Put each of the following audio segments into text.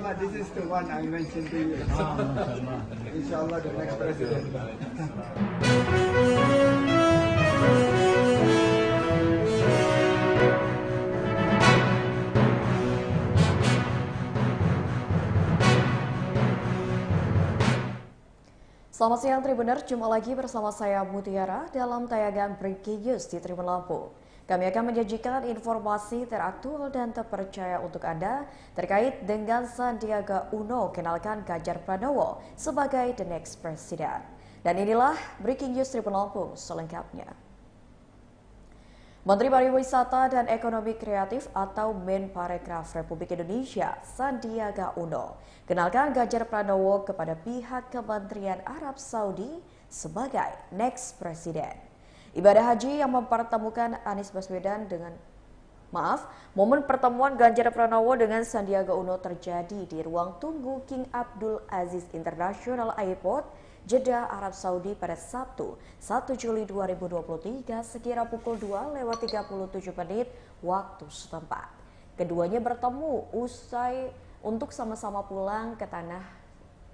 Osama, this is the one I mentioned to you. Inshallah, the next president. Selamat siang Tribuner, jumpa lagi bersama saya Mutiara dalam tayangan Breaking News di Tribun Lampung. Kami akan menyajikan informasi teraktual dan terpercaya untuk Anda terkait dengan Sandiaga Uno kenalkan Ganjar Pranowo sebagai the next president. Dan inilah Breaking News Tribun Lampung selengkapnya. Menteri Pariwisata dan Ekonomi Kreatif atau Menparekraf Republik Indonesia, Sandiaga Uno, kenalkan Ganjar Pranowo kepada pihak Kementerian Arab Saudi sebagai next president. Ibadah haji yang mempertemukan Anies Baswedan momen pertemuan Ganjar Pranowo dengan Sandiaga Uno terjadi di ruang tunggu King Abdul Aziz International Airport, Jeddah, Arab Saudi pada Sabtu 1 Juli 2023 sekira pukul 2:37 waktu setempat. Keduanya bertemu untuk sama-sama pulang ke tanah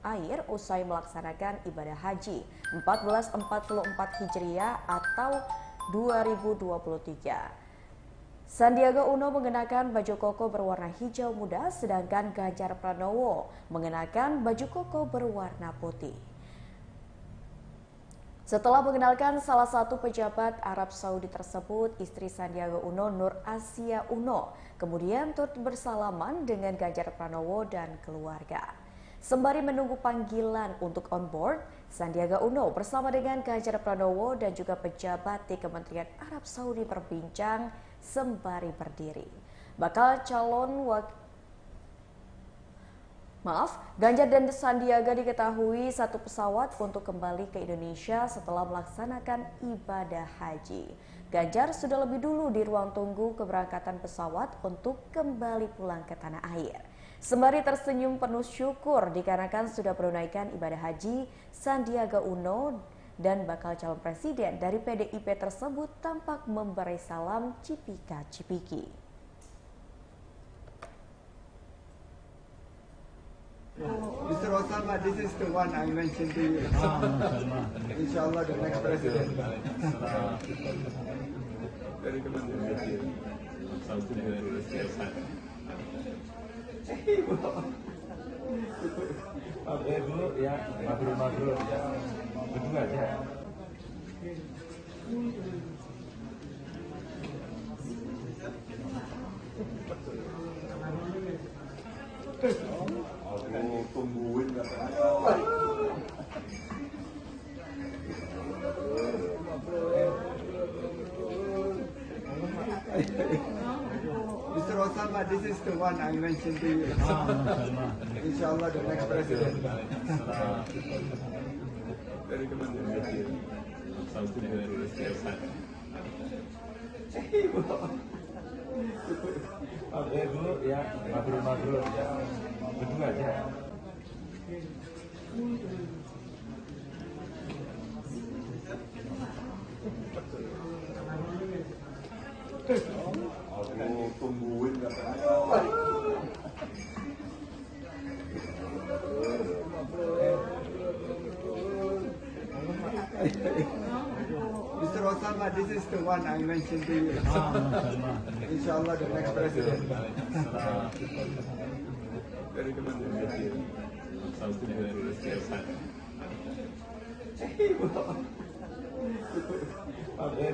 air usai melaksanakan ibadah haji 1444 Hijriah atau 2023. Sandiaga Uno mengenakan baju koko berwarna hijau muda, sedangkan Ganjar Pranowo mengenakan baju koko berwarna putih. Setelah mengenalkan salah satu pejabat Arab Saudi tersebut, istri Sandiaga Uno, Nur Asia Uno, kemudian turut bersalaman dengan Ganjar Pranowo dan keluarga. Sembari menunggu panggilan untuk on board, Sandiaga Uno bersama dengan Ganjar Pranowo dan juga pejabat di Kementerian Arab Saudi berbincang sembari berdiri. Ganjar dan Sandiaga diketahui satu pesawat untuk kembali ke Indonesia setelah melaksanakan ibadah haji. Ganjar sudah lebih dulu di ruang tunggu keberangkatan pesawat untuk kembali pulang ke tanah air. Sembari tersenyum penuh syukur dikarenakan sudah menunaikan ibadah haji, Sandiaga Uno dan bakal calon presiden dari PDIP tersebut tampak memberi salam cipika-cipiki. Mr. Osama, this is the one I mentioned to you. Inshallah, the next president. Dari Kementerian dulu ya, mabrur ya, berdua aja. Aku tungguin Mr. Osama, this is the one I mentioned to you. Inshallah, the next president. Dari Kementerian dulu ya, mabrur ya, berdua aja. Aku tungguin Mr. Osama, this is the one I mentioned to you. Inshallah, the next president. Dari Kementerian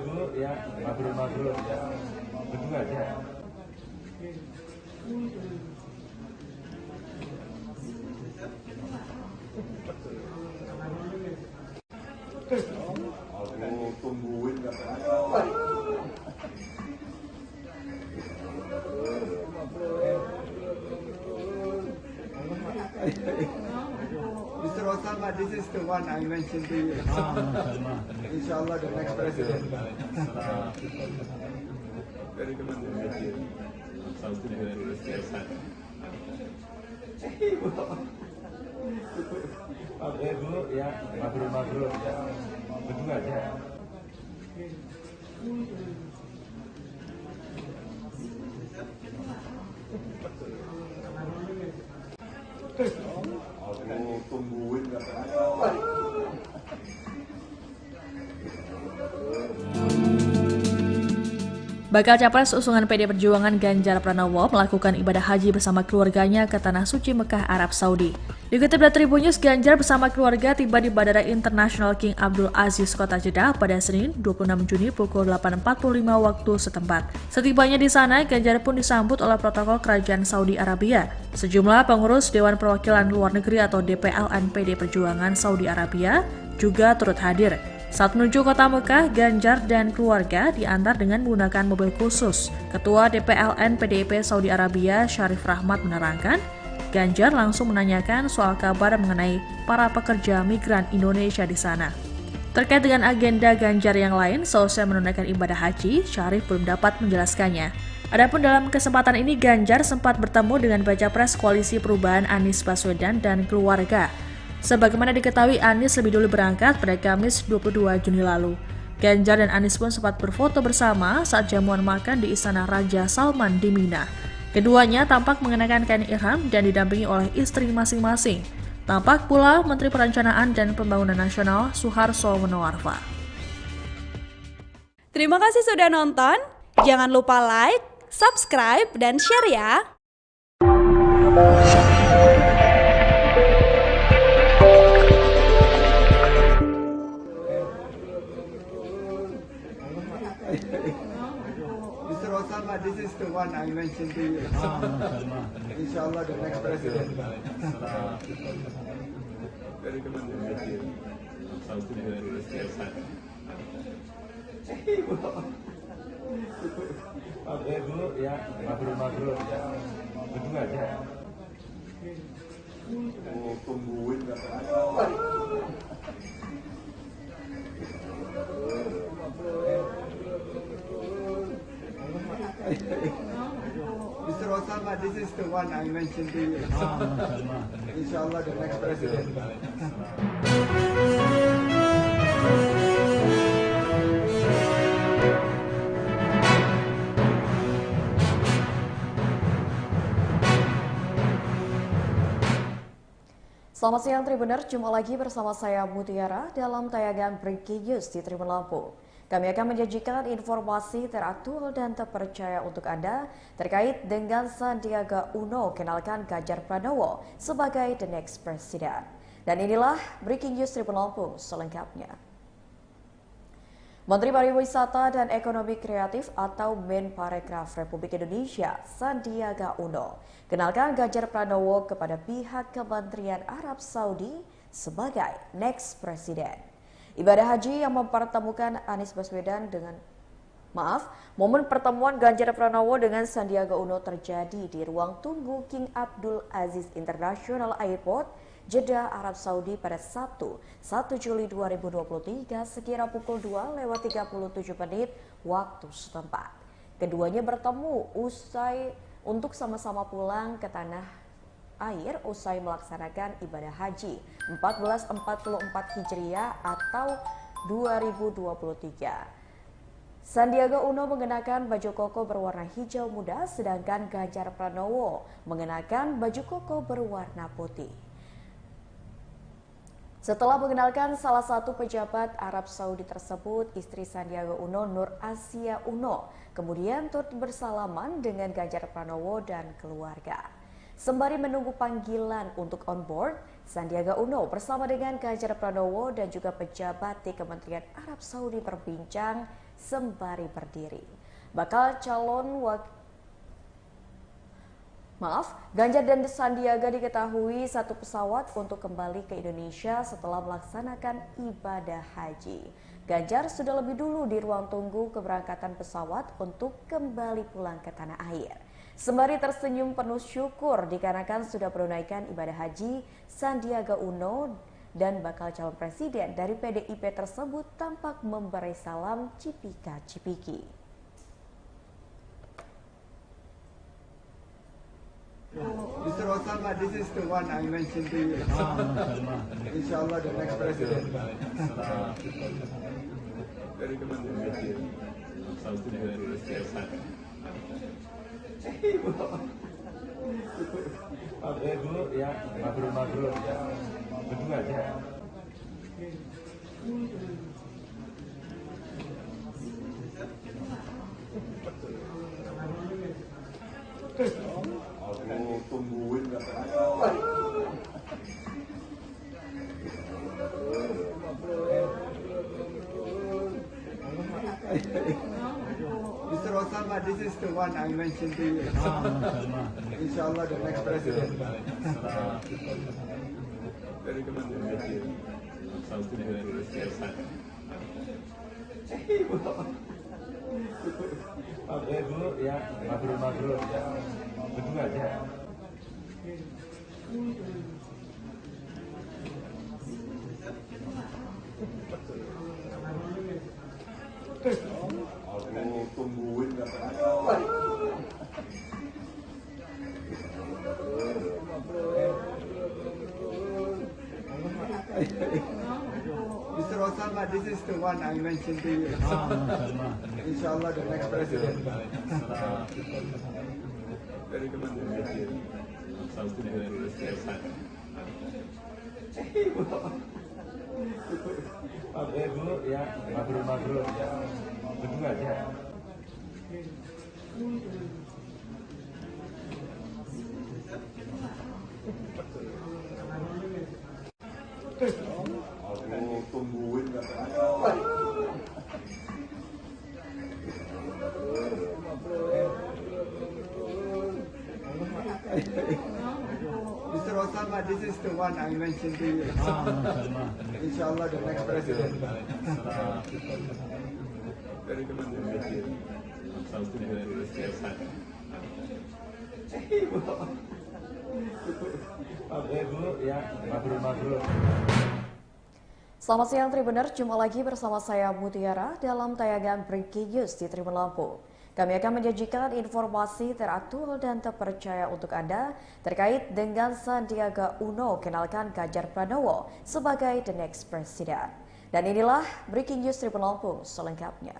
dulu ya, mabrur ya, berdua aja. Aku tungguin. Mr. Osama, this is the one I mentioned to you. Inshallah, the next president. Dari Kementerian dulu ya, mabrur ya, berdua aja. Bakal Capres usungan PD Perjuangan Ganjar Pranowo melakukan ibadah haji bersama keluarganya ke Tanah Suci Mekah, Arab Saudi. Dikutip dari Tribunnews, Ganjar bersama keluarga tiba di Bandara Internasional King Abdul Aziz, Kota Jeddah pada Senin 26 Juni pukul 8.45 waktu setempat. Setibanya di sana, Ganjar pun disambut oleh protokol Kerajaan Saudi Arabia. Sejumlah pengurus Dewan Perwakilan Luar Negeri atau DPLN PD Perjuangan Saudi Arabia juga turut hadir. Saat menuju kota Mekah, Ganjar dan keluarga diantar dengan menggunakan mobil khusus. Ketua DPLN PDIP Saudi Arabia, Syarif Rahmat menerangkan, Ganjar langsung menanyakan soal kabar mengenai para pekerja migran Indonesia di sana. Terkait dengan agenda Ganjar yang lain, seusai menunaikan ibadah haji, Syarif belum dapat menjelaskannya. Adapun dalam kesempatan ini, Ganjar sempat bertemu dengan Baca Pres Koalisi Perubahan Anies Baswedan dan keluarga. Sebagaimana diketahui, Anies lebih dulu berangkat pada Kamis 22 Juni lalu. Ganjar dan Anies pun sempat berfoto bersama saat jamuan makan di Istana Raja Salman di Mina. Keduanya tampak mengenakan kain ihram dan didampingi oleh istri masing-masing. Tampak pula Menteri Perencanaan dan Pembangunan Nasional Suharso Monoarfa. Terima kasih sudah nonton. Jangan lupa like, subscribe, dan share ya. Mr. Osama, this is the one I mentioned to you. Inshallah, the next president. Very Dulu ya, mabrur ya. Berdua aja. Oh, tungguin nggak? Mr. Osama, this is the one I mentioned to you. Inshallah, the next president. Selamat siang Tribuner, jumpa lagi bersama saya Mutiara dalam tayangan Breaking News di Tribun Lampung. Kami akan menyajikan informasi teraktual dan terpercaya untuk Anda terkait dengan Sandiaga Uno kenalkan Ganjar Pranowo sebagai the next president. Dan inilah Breaking News Tribun Lampung selengkapnya. Menteri Pariwisata dan Ekonomi Kreatif atau Menparekraf Republik Indonesia, Sandiaga Uno, kenalkan Ganjar Pranowo kepada pihak Kementerian Arab Saudi sebagai next president. Ibadah haji yang mempertemukan Anies Baswedan momen pertemuan Ganjar Pranowo dengan Sandiaga Uno terjadi di ruang tunggu King Abdul Aziz International Airport, Jeddah, Arab Saudi pada Sabtu 1 Juli 2023 sekira pukul 2:37 waktu setempat. Keduanya bertemu untuk sama-sama pulang ke tanah air usai melaksanakan ibadah haji 1444 Hijriah atau 2023. Sandiaga Uno mengenakan baju koko berwarna hijau muda, sedangkan Ganjar Pranowo mengenakan baju koko berwarna putih. Setelah mengenalkan salah satu pejabat Arab Saudi tersebut, istri Sandiaga Uno, Nur Asia Uno, kemudian turut bersalaman dengan Ganjar Pranowo dan keluarga. Sembari menunggu panggilan untuk on board, Sandiaga Uno bersama dengan Ganjar Pranowo dan juga pejabat di Kementerian Arab Saudi berbincang sembari berdiri. Ganjar dan Sandiaga diketahui satu pesawat untuk kembali ke Indonesia setelah melaksanakan ibadah haji. Ganjar sudah lebih dulu di ruang tunggu keberangkatan pesawat untuk kembali pulang ke tanah air. Sembari tersenyum penuh syukur dikarenakan sudah menunaikan ibadah haji, Sandiaga Uno dan bakal calon presiden dari PDIP tersebut tampak memberi salam cipika-cipiki. Mr. Osama, this is the one I mentioned to you. Inshallah, the next president. Very Dulu ya, mabrur ya. Berdua aja. Mr. Osama, this is the one I mentioned to you. Inshallah, the next president. Very good. Dulu ya mabrur ya berdua aja. Aku tungguin Mr. Osama, this is the one I mentioned to you. Inshallah, the next president. Very good. Dulu ya mabrur ya berdua aja. Aku tungguin Mr. Osama, this is the one I mentioned to you. Inshallah, the next president. Very good. Dulu ya mabrur. Selamat siang Tribuner, jumpa lagi bersama saya Mutiara dalam tayangan Breaking News di Tribun Lampung. Kami akan menyajikan informasi teraktual dan terpercaya untuk Anda terkait dengan Sandiaga Uno kenalkan Ganjar Pranowo sebagai the next president. Dan inilah Breaking News Tribun Lampung selengkapnya.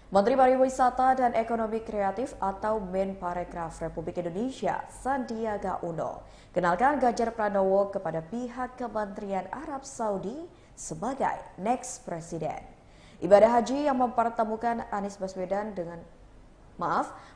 Menteri Pariwisata dan Ekonomi Kreatif atau Menparekraf Republik Indonesia, Sandiaga Uno, kenalkan Ganjar Pranowo kepada pihak Kementerian Arab Saudi sebagai next president. Ibadah haji yang mempertemukan Anies Baswedan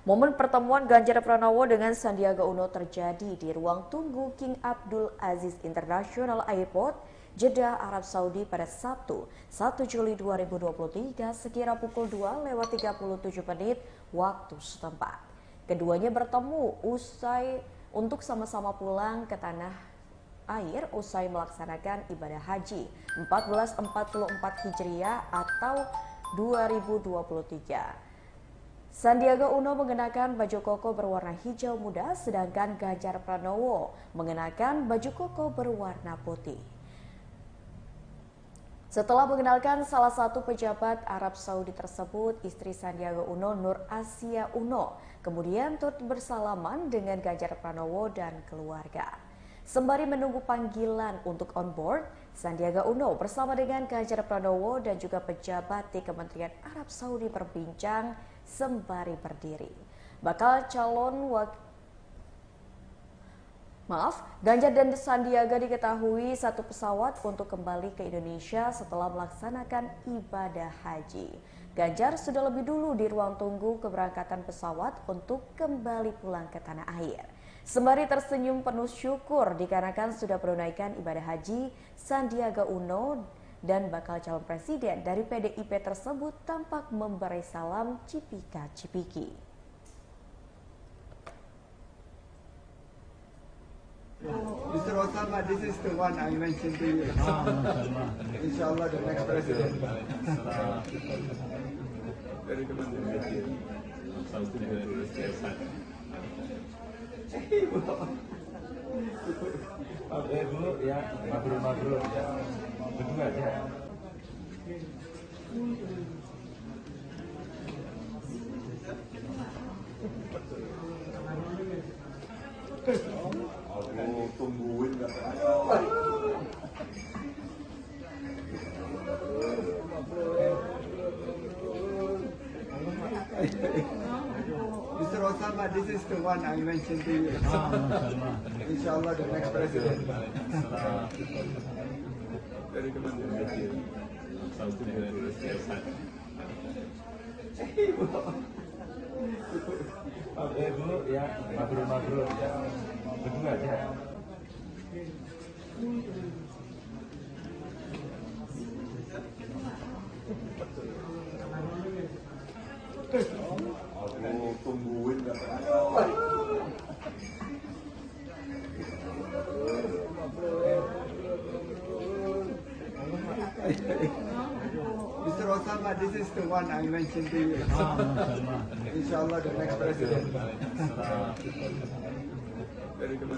momen pertemuan Ganjar Pranowo dengan Sandiaga Uno terjadi di ruang tunggu King Abdul Aziz International Airport, Jeddah, Arab Saudi pada Sabtu 1 Juli 2023 sekira pukul 2:37 waktu setempat. Keduanya bertemu untuk sama-sama pulang ke tanah air usai melaksanakan ibadah haji 1444 Hijriah atau 2023. Sandiaga Uno mengenakan baju koko berwarna hijau muda, sedangkan Ganjar Pranowo mengenakan baju koko berwarna putih. Setelah mengenalkan salah satu pejabat Arab Saudi tersebut, istri Sandiaga Uno, Nur Asia Uno, kemudian turut bersalaman dengan Ganjar Pranowo dan keluarga. Sembari menunggu panggilan untuk on board, Sandiaga Uno bersama dengan Ganjar Pranowo dan juga pejabat di Kementerian Arab Saudi berbincang sembari berdiri. Ganjar dan Sandiaga diketahui satu pesawat untuk kembali ke Indonesia setelah melaksanakan ibadah haji. Ganjar sudah lebih dulu di ruang tunggu keberangkatan pesawat untuk kembali pulang ke tanah air. Sembari tersenyum penuh syukur dikarenakan sudah menunaikan ibadah haji, Sandiaga Uno dan bakal calon presiden dari PDIP tersebut tampak memberi salam cipika-cipiki. Mr. Osama, this is the one I mentioned to you. Inshallah, the next president. Very good. Dulu ya mabrur ya berdua aja. Aku tungguin Mr. Osama, this is the one I mentioned to you. Inshallah, the next president. Very good. Dulu ya mabrur ya berdua aja. Mr. Osama, this is the one I mentioned to you. Inshallah, the next president. Very good.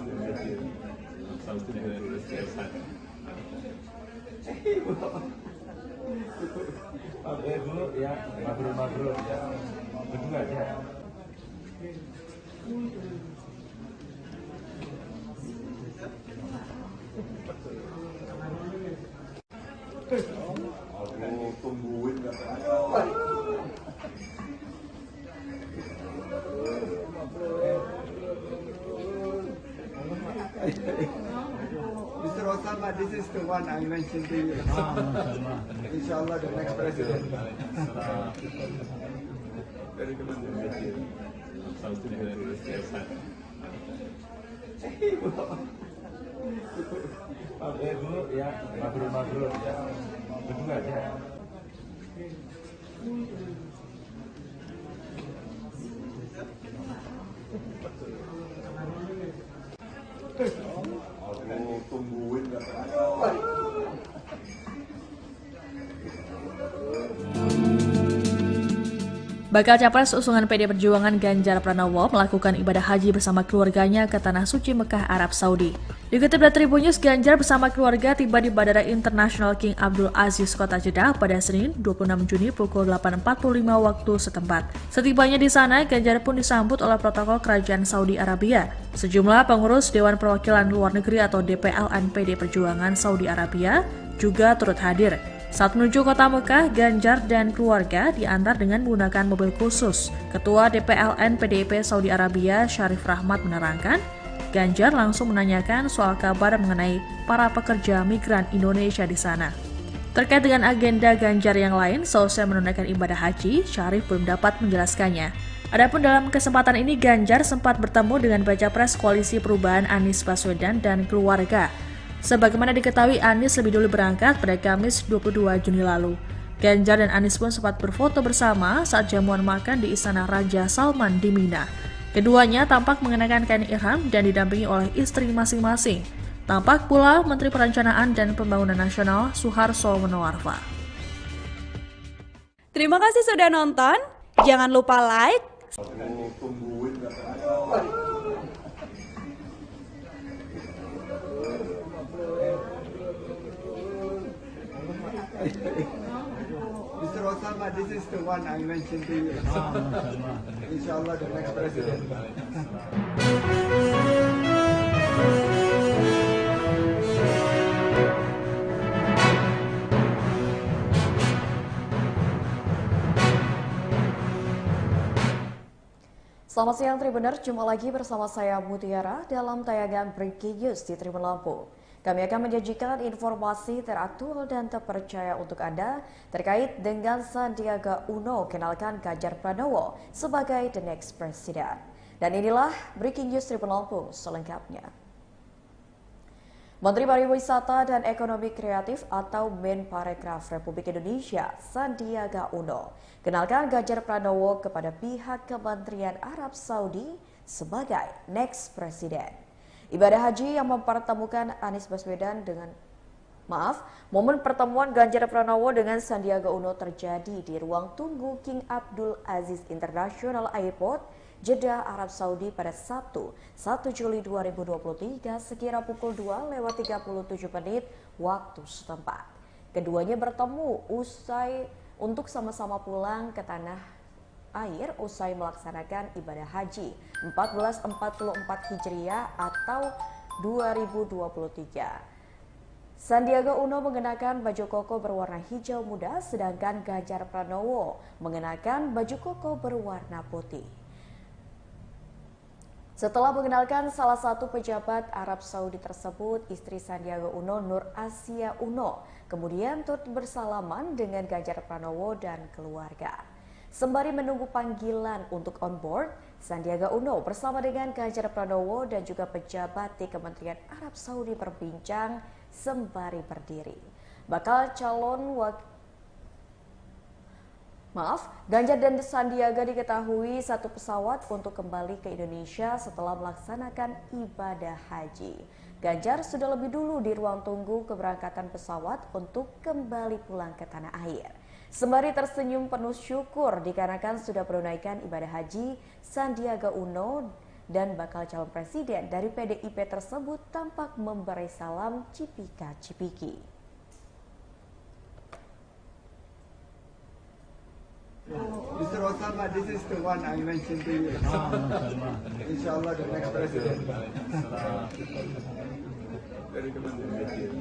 Dulu ya, mabrur ya. Berdua aja. Aku tungguin Mr. Osama, this is the one I mentioned to you. Inshallah, the next president. Very good. Dulu ya, mabrur ya. Berdua aja. Aku tungguin Bakal Capres usungan PD Perjuangan Ganjar Pranowo melakukan ibadah haji bersama keluarganya ke Tanah Suci Mekah, Arab Saudi. Dikutip dari Tribun News, Ganjar bersama keluarga tiba di Bandara Internasional King Abdul Aziz, Kota Jeddah pada Senin 26 Juni pukul 8.45 waktu setempat. Setibanya di sana, Ganjar pun disambut oleh protokol Kerajaan Saudi Arabia. Sejumlah pengurus Dewan Perwakilan Luar Negeri atau DPLN PD Perjuangan Saudi Arabia juga turut hadir. Saat menuju kota Mekah, Ganjar dan keluarga diantar dengan menggunakan mobil khusus. Ketua DPLN PDIP Saudi Arabia, Syarif Rahmat menerangkan, Ganjar langsung menanyakan soal kabar mengenai para pekerja migran Indonesia di sana. Terkait dengan agenda Ganjar yang lain, seusai menunaikan ibadah haji, Syarif belum dapat menjelaskannya. Adapun dalam kesempatan ini, Ganjar sempat bertemu dengan Baca Pres Koalisi Perubahan Anies Baswedan dan keluarga. Sebagaimana diketahui, Anies lebih dulu berangkat pada Kamis 22 Juni lalu. Ganjar dan Anies pun sempat berfoto bersama saat jamuan makan di Istana Raja Salman di Mina. Keduanya tampak mengenakan kain ihram dan didampingi oleh istri masing-masing. Tampak pula Menteri Perencanaan dan Pembangunan Nasional Suharso Monoarfa. Terima kasih sudah nonton. Jangan lupa like, Mr. Osama, this is the one I mentioned to you. Inshallah, the next president. Selamat siang Tribuner, jumpa lagi bersama saya Mutiara dalam tayangan Breaking News di Tribun Lampung. Kami akan menyajikan informasi teraktual dan terpercaya untuk Anda terkait dengan Sandiaga Uno kenalkan Ganjar Pranowo sebagai the next president. Dan inilah Breaking News Tribun Lampung selengkapnya. Menteri Pariwisata dan Ekonomi Kreatif atau Menparekraf Republik Indonesia, Sandiaga Uno, kenalkan Ganjar Pranowo kepada pihak Kementerian Arab Saudi sebagai next president. Ibadah haji yang mempertemukan Anies Baswedan momen pertemuan Ganjar Pranowo dengan Sandiaga Uno terjadi di ruang tunggu King Abdul Aziz International Airport, Jeddah, Arab Saudi pada Sabtu 1 Juli 2023 sekira pukul 2:37 waktu setempat. Keduanya bertemu untuk sama-sama pulang ke tanah air usai melaksanakan ibadah haji 1444 Hijriah atau 2023. Sandiaga Uno mengenakan baju koko berwarna hijau muda, sedangkan Ganjar Pranowo mengenakan baju koko berwarna putih. Setelah mengenalkan salah satu pejabat Arab Saudi tersebut, istri Sandiaga Uno, Nur Asia Uno, kemudian turut bersalaman dengan Ganjar Pranowo dan keluarga. Sembari menunggu panggilan untuk on board, Sandiaga Uno bersama dengan Ganjar Pranowo dan juga pejabat di Kementerian Arab Saudi berbincang sembari berdiri. Ganjar dan Sandiaga diketahui satu pesawat untuk kembali ke Indonesia setelah melaksanakan ibadah haji. Ganjar sudah lebih dulu di ruang tunggu keberangkatan pesawat untuk kembali pulang ke tanah air. Sembari tersenyum penuh syukur dikarenakan sudah menunaikan ibadah haji, Sandiaga Uno dan bakal calon presiden dari PDIP tersebut tampak memberi salam cipika-cipiki. Mr. Osama, this is the one I mentioned to you. Inshallah, the next president. Dari Kementerian.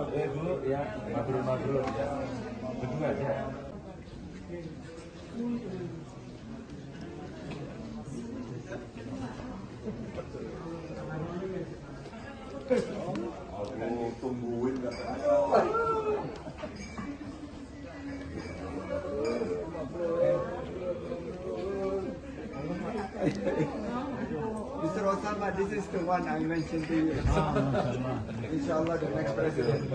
Dulu ya, mabrur ya, berdua aja. Aku tungguin gak Mr. Osama, this is the one I mentioned to you. Inshallah, the next president.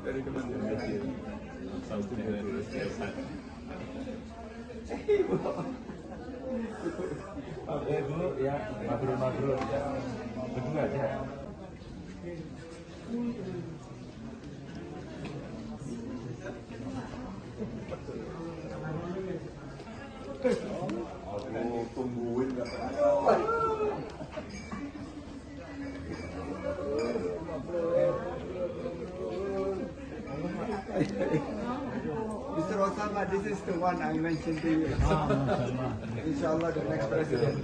Dari Kementerian. Dulu ya, mabrur ya, berdua aja. Aku tungguin gak Mr. Osama, this is the one I mentioned to you. Inshallah, the next president.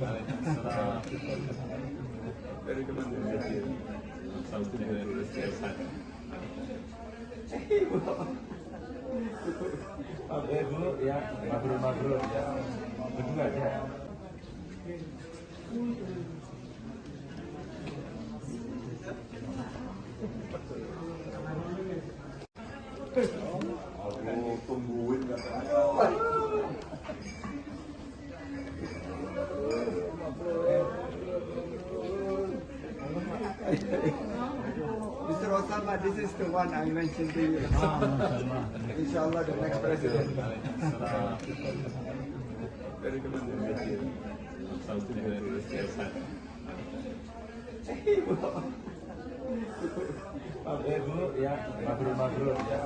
Dari Kementerian. Dulu ya, mabrur ya, berdua aja. Aku tungguin gak Mr. Osama, this is the one I mentioned to you. Inshallah, the next president. Dari Kementerian. Dulu ya, mabrur ya,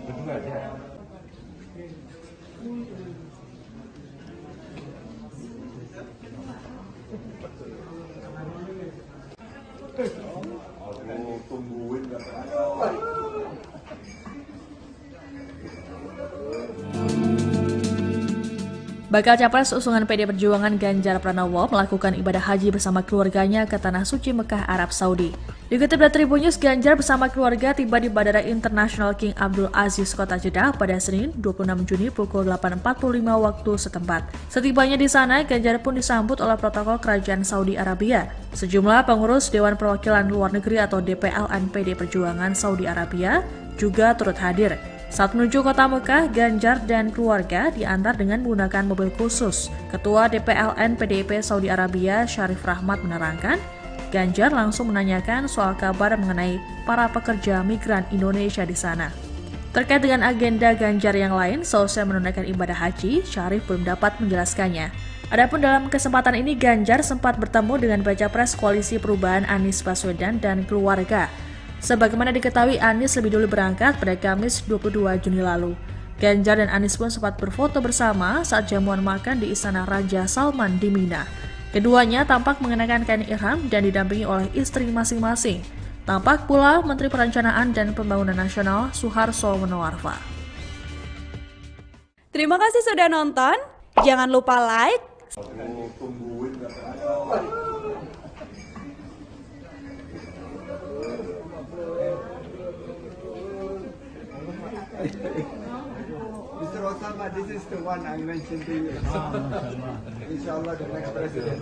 berdua aja. Aku tungguin gak Bakal Capres usungan PD Perjuangan Ganjar Pranowo melakukan ibadah haji bersama keluarganya ke Tanah Suci Mekah, Arab Saudi. Dikutip dari Tribun News, Ganjar bersama keluarga tiba di Bandara Internasional King Abdul Aziz, Kota Jeddah pada Senin 26 Juni pukul 8.45 waktu setempat. Setibanya di sana, Ganjar pun disambut oleh protokol Kerajaan Saudi Arabia. Sejumlah pengurus Dewan Perwakilan Luar Negeri atau DPLN PD Perjuangan Saudi Arabia juga turut hadir. Saat menuju kota Mekah, Ganjar dan keluarga diantar dengan menggunakan mobil khusus. Ketua DPLN PDIP Saudi Arabia, Syarif Rahmat menerangkan, Ganjar langsung menanyakan soal kabar mengenai para pekerja migran Indonesia di sana. Terkait dengan agenda Ganjar yang lain, seusai menunaikan ibadah haji, Syarif belum dapat menjelaskannya. Adapun dalam kesempatan ini, Ganjar sempat bertemu dengan Baca Pres Koalisi Perubahan Anies Baswedan dan keluarga. Sebagaimana diketahui, Anies lebih dulu berangkat pada Kamis 22 Juni lalu. Ganjar dan Anies pun sempat berfoto bersama saat jamuan makan di Istana Raja Salman di Mina. Keduanya tampak mengenakan kain ihram dan didampingi oleh istri masing-masing. Tampak pula Menteri Perencanaan dan Pembangunan Nasional Suharso Monoarfa. Terima kasih sudah nonton. Jangan lupa like, Mr. Osama, this is the one I mentioned to you. Inshallah, the next president.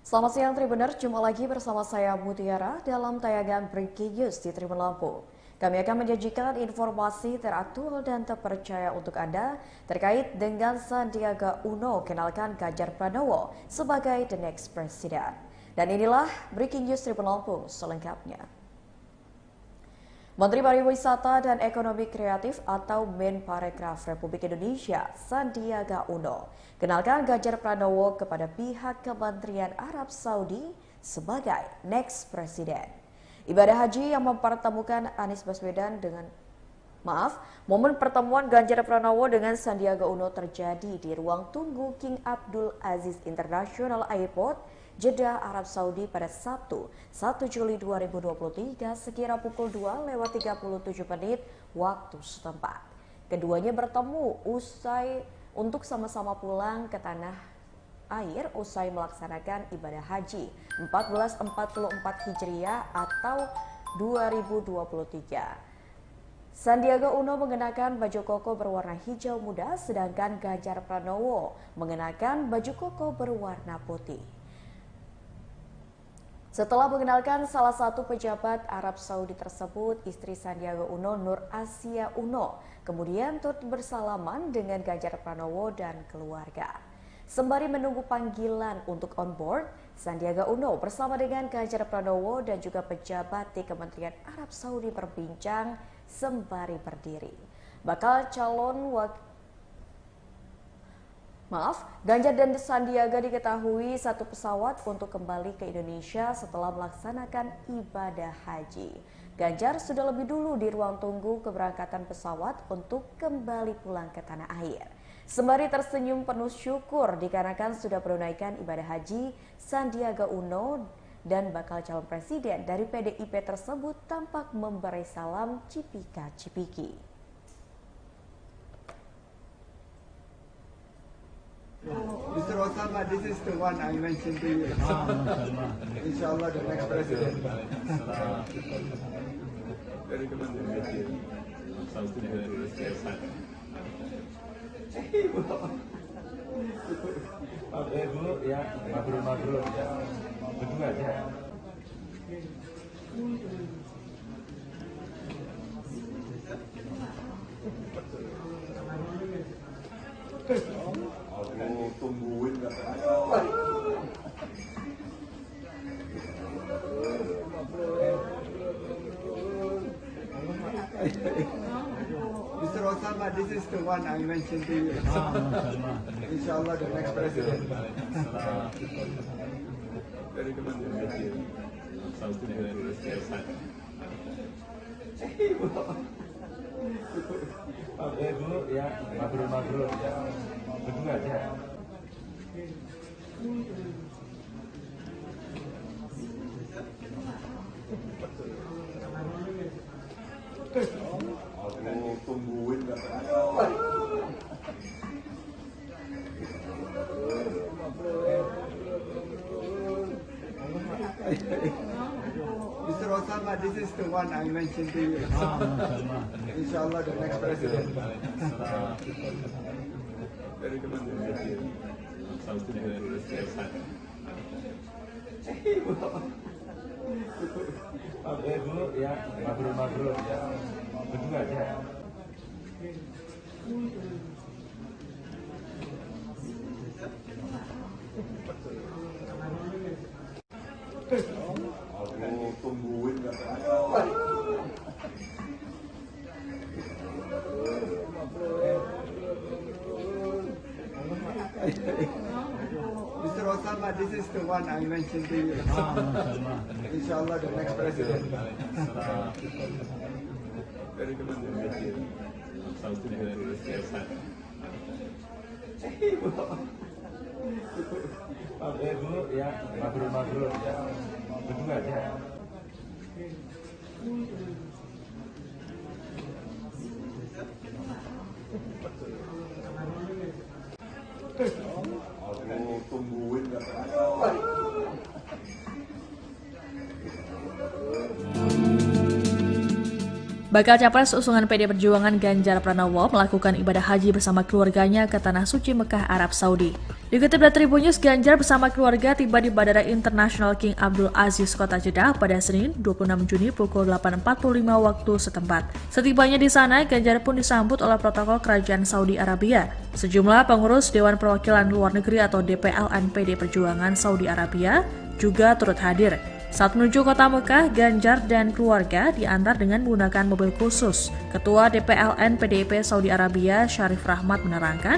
Selamat siang Tribuners, jumpa lagi bersama saya Mutiara dalam tayangan Breaking News di Tribun Lampung. kami akan menyajikan informasi teraktual dan terpercaya untuk Anda terkait dengan Sandiaga Uno kenalkan Ganjar Pranowo sebagai the next president. Dan inilah Breaking News Tribun Lampung selengkapnya. Menteri Pariwisata dan Ekonomi Kreatif atau Menparekraf Republik Indonesia, Sandiaga Uno, kenalkan Ganjar Pranowo kepada pihak Kementerian Arab Saudi sebagai next president. Ibadah haji yang mempertemukan Anies Baswedan momen pertemuan Ganjar Pranowo dengan Sandiaga Uno terjadi di ruang tunggu King Abdul Aziz International Airport, Jeddah, Arab Saudi pada Sabtu 1 Juli 2023 sekira pukul 2:37 waktu setempat. Keduanya bertemu untuk sama-sama pulang ke tanah air usai melaksanakan ibadah haji 1444 Hijriah atau 2023. Sandiaga Uno mengenakan baju koko berwarna hijau muda, sedangkan Ganjar Pranowo mengenakan baju koko berwarna putih. Setelah mengenalkan salah satu pejabat Arab Saudi tersebut, istri Sandiaga Uno, Nur Asia Uno, kemudian turut bersalaman dengan Ganjar Pranowo dan keluarga. Sembari menunggu panggilan untuk on board, Sandiaga Uno bersama dengan Ganjar Pranowo dan juga pejabat di Kementerian Arab Saudi berbincang sembari berdiri. Ganjar dan Sandiaga diketahui satu pesawat untuk kembali ke Indonesia setelah melaksanakan ibadah haji. Ganjar sudah lebih dulu di ruang tunggu keberangkatan pesawat untuk kembali pulang ke tanah air. Sembari tersenyum penuh syukur dikarenakan sudah menunaikan ibadah haji, Sandiaga Uno dan bakal calon presiden dari PDIP tersebut tampak memberi salam cipika-cipiki. Mr. Osama, this is the one I mentioned to you. Inshallah, the next president. Very good. Dulu ya, mabrur ya, berdua aja. Aku tungguin gak Mr. Osama, this is the one I mentioned to you. Inshallah, the next president. Very good. Dulu ya, mabrur ya, berdua aja. Aku tungguin gak Mr. Osama, this is the one I mentioned to you. Inshallah, the next president. Very good. Dulu ya, mabrur ya, berdua aja. Aku tungguin gak Mr. Osama, this is the one I mentioned to you. Inshallah, the next president. Very good. Dulu ya, mabrur ya, berdua aja. Aku tungguin gak Bakal Capres usungan PD Perjuangan Ganjar Pranowo melakukan ibadah haji bersama keluarganya ke Tanah Suci Mekah, Arab Saudi. Dikutip dari Tribun News, Ganjar bersama keluarga tiba di Bandara Internasional King Abdul Aziz, Kota Jeddah pada Senin 26 Juni pukul 8.45 waktu setempat. Setibanya di sana, Ganjar pun disambut oleh protokol Kerajaan Saudi Arabia. Sejumlah pengurus Dewan Perwakilan Luar Negeri atau DPLN PD Perjuangan Saudi Arabia juga turut hadir. Saat menuju kota Mekah, Ganjar dan keluarga diantar dengan menggunakan mobil khusus. Ketua DPLN PDIP Saudi Arabia, Syarif Rahmat menerangkan,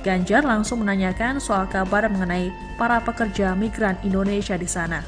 Ganjar langsung menanyakan soal kabar mengenai para pekerja migran Indonesia di sana.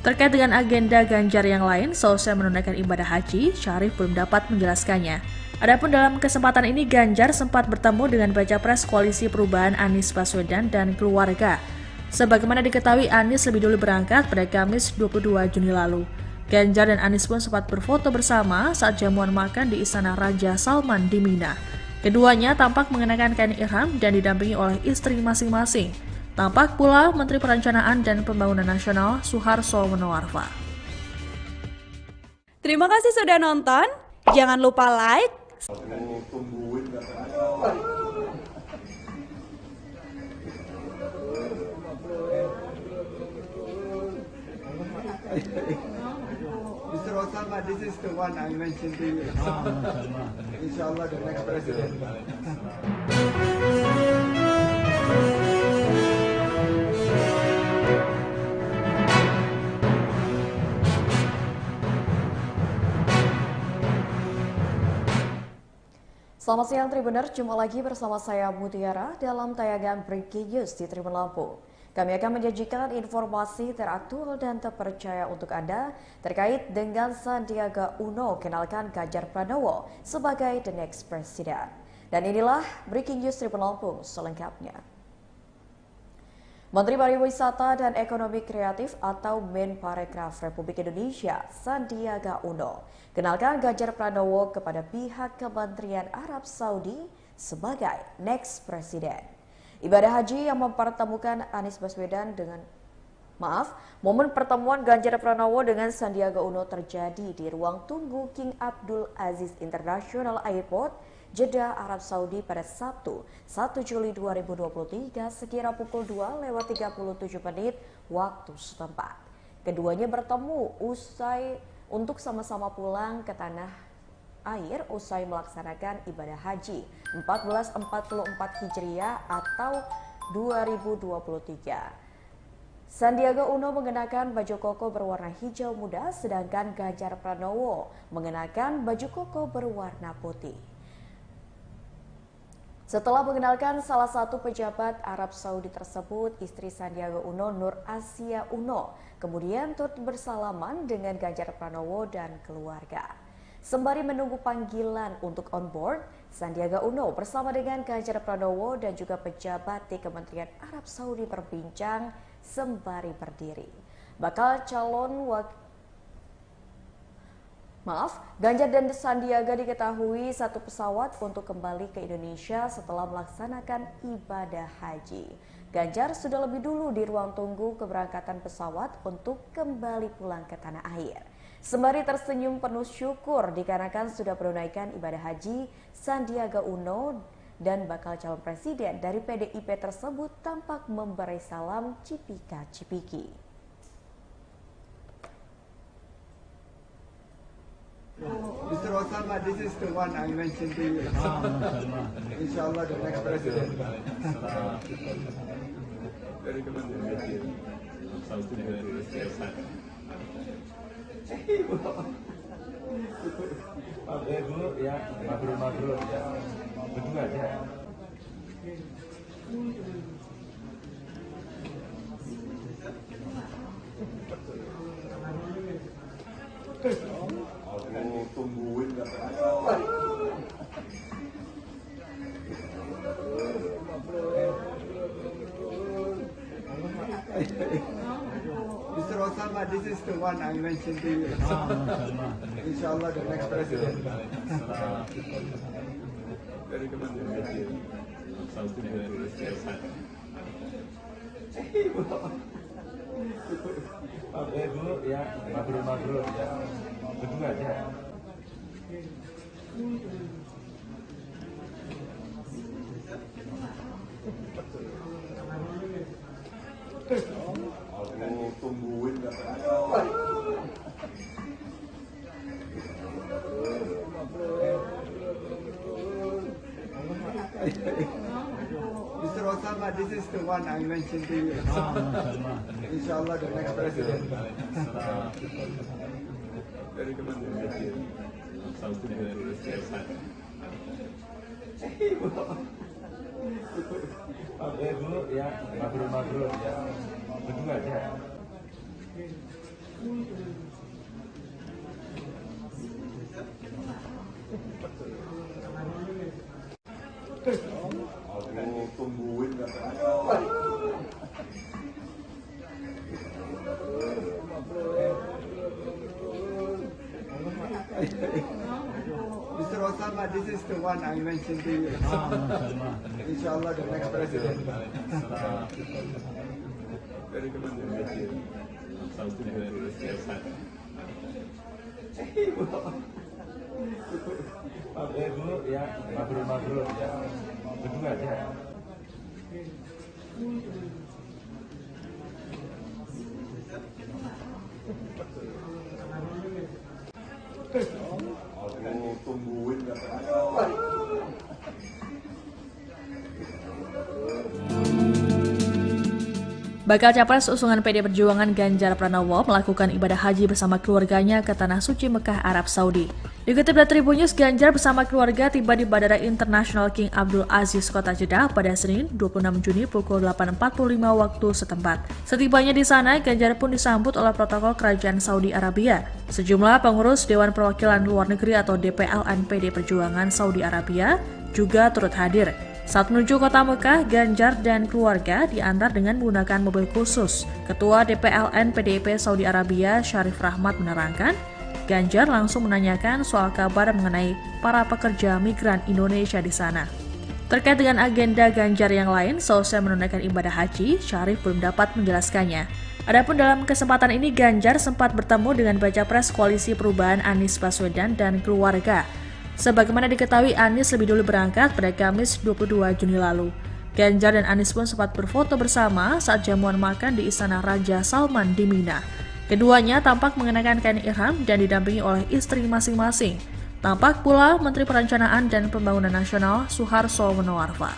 Terkait dengan agenda Ganjar yang lain, seusai menunaikan ibadah haji, Syarif belum dapat menjelaskannya. Adapun dalam kesempatan ini, Ganjar sempat bertemu dengan Baca Pres Koalisi Perubahan Anies Baswedan dan keluarga. Sebagaimana diketahui, Anies lebih dulu berangkat pada Kamis 22 Juni lalu. Ganjar dan Anies pun sempat berfoto bersama saat jamuan makan di Istana Raja Salman di Mina. Keduanya tampak mengenakan kain ihram dan didampingi oleh istri masing-masing. Tampak pula Menteri Perencanaan dan Pembangunan Nasional Suharso Monoarfa. Terima kasih sudah nonton. Jangan lupa like, Mr. Osama, this is the one I mentioned to you. Inshallah, the next president. Selamat siang Tribuner, jumpa lagi bersama saya Mutiara dalam tayangan Breaking News di Tribun Lampung. Kami akan menyajikan informasi teraktual dan terpercaya untuk Anda terkait dengan Sandiaga Uno kenalkan Ganjar Pranowo sebagai the next president. Dan inilah Breaking News Tribun Lampung selengkapnya. Menteri Pariwisata dan Ekonomi Kreatif atau Menparekraf Republik Indonesia, Sandiaga Uno, kenalkan Ganjar Pranowo kepada pihak Kementerian Arab Saudi sebagai next president. Ibadah haji yang mempertemukan Anies Baswedan momen pertemuan Ganjar Pranowo dengan Sandiaga Uno terjadi di ruang tunggu King Abdul Aziz International Airport, Jeddah, Arab Saudi pada Sabtu 1 Juli 2023 sekira pukul 2:37 waktu setempat. Keduanya bertemu untuk sama-sama pulang ke tanah air usai melaksanakan ibadah haji 1444 Hijriah atau 2023. Sandiaga Uno mengenakan baju koko berwarna hijau muda, sedangkan Ganjar Pranowo mengenakan baju koko berwarna putih. Setelah mengenalkan salah satu pejabat Arab Saudi tersebut, istri Sandiaga Uno, Nur Asia Uno, kemudian turut bersalaman dengan Ganjar Pranowo dan keluarga. Sembari menunggu panggilan untuk on board, Sandiaga Uno bersama dengan Ganjar Pranowo dan juga pejabat di Kementerian Arab Saudi berbincang sembari berdiri. Ganjar dan Sandiaga diketahui satu pesawat untuk kembali ke Indonesia setelah melaksanakan ibadah haji. Ganjar sudah lebih dulu di ruang tunggu keberangkatan pesawat untuk kembali pulang ke tanah air. Sembari tersenyum penuh syukur dikarenakan sudah menunaikan ibadah haji, Sandiaga Uno dan bakal calon presiden dari PDIP tersebut tampak memberi salam cipika-cipiki. Mr. Osama, this is the one I mentioned to you. Inshallah, the next president. Dari Kementerian dulu ya, mabrur ya, berdua aja. Aku tungguin Mr. Osama, this is the one I mentioned to you. Inshallah, the next president. Dari Kementerian dulu ya, mabrur ya, berdua aja. Mr. Osama, this is the one I mentioned to you. Inshallah, the next president. Dari Kementerian Kecil, Saudi dari Siasat. Oke dulu ya, mabrur ya, berdua aja. Aku tungguin Mr. Osama, this is the one I mentioned to you. Inshallah, the next president. Dari Kementerian Kecil, Saudi dari Siasat. Oke dulu ya, mabrur ya, berdua aja. Aku tungguin Bakal Capres usungan PD Perjuangan Ganjar Pranowo melakukan ibadah haji bersama keluarganya ke Tanah Suci Mekah, Arab Saudi. Dikutip dari Tribun News, Ganjar bersama keluarga tiba di Bandara Internasional King Abdul Aziz, Kota Jeddah pada Senin 26 Juni pukul 8.45 waktu setempat. Setibanya di sana, Ganjar pun disambut oleh protokol Kerajaan Saudi Arabia. Sejumlah pengurus Dewan Perwakilan Luar Negeri atau DPLN PD Perjuangan Saudi Arabia juga turut hadir. Saat menuju kota Mekah, Ganjar dan keluarga diantar dengan menggunakan mobil khusus. Ketua DPLN PDIP Saudi Arabia, Syarif Rahmat menerangkan, Ganjar langsung menanyakan soal kabar mengenai para pekerja migran Indonesia di sana. Terkait dengan agenda Ganjar yang lain, seusai menunaikan ibadah haji, Syarif belum dapat menjelaskannya. Adapun dalam kesempatan ini, Ganjar sempat bertemu dengan Baca Pres Koalisi Perubahan Anies Baswedan dan keluarga. Sebagaimana diketahui, Anies lebih dulu berangkat pada Kamis 22 Juni lalu. Ganjar dan Anies pun sempat berfoto bersama saat jamuan makan di Istana Raja Salman di Mina. Keduanya tampak mengenakan kain ihram dan didampingi oleh istri masing-masing. Tampak pula Menteri Perencanaan dan Pembangunan Nasional Suharso Monoarfa.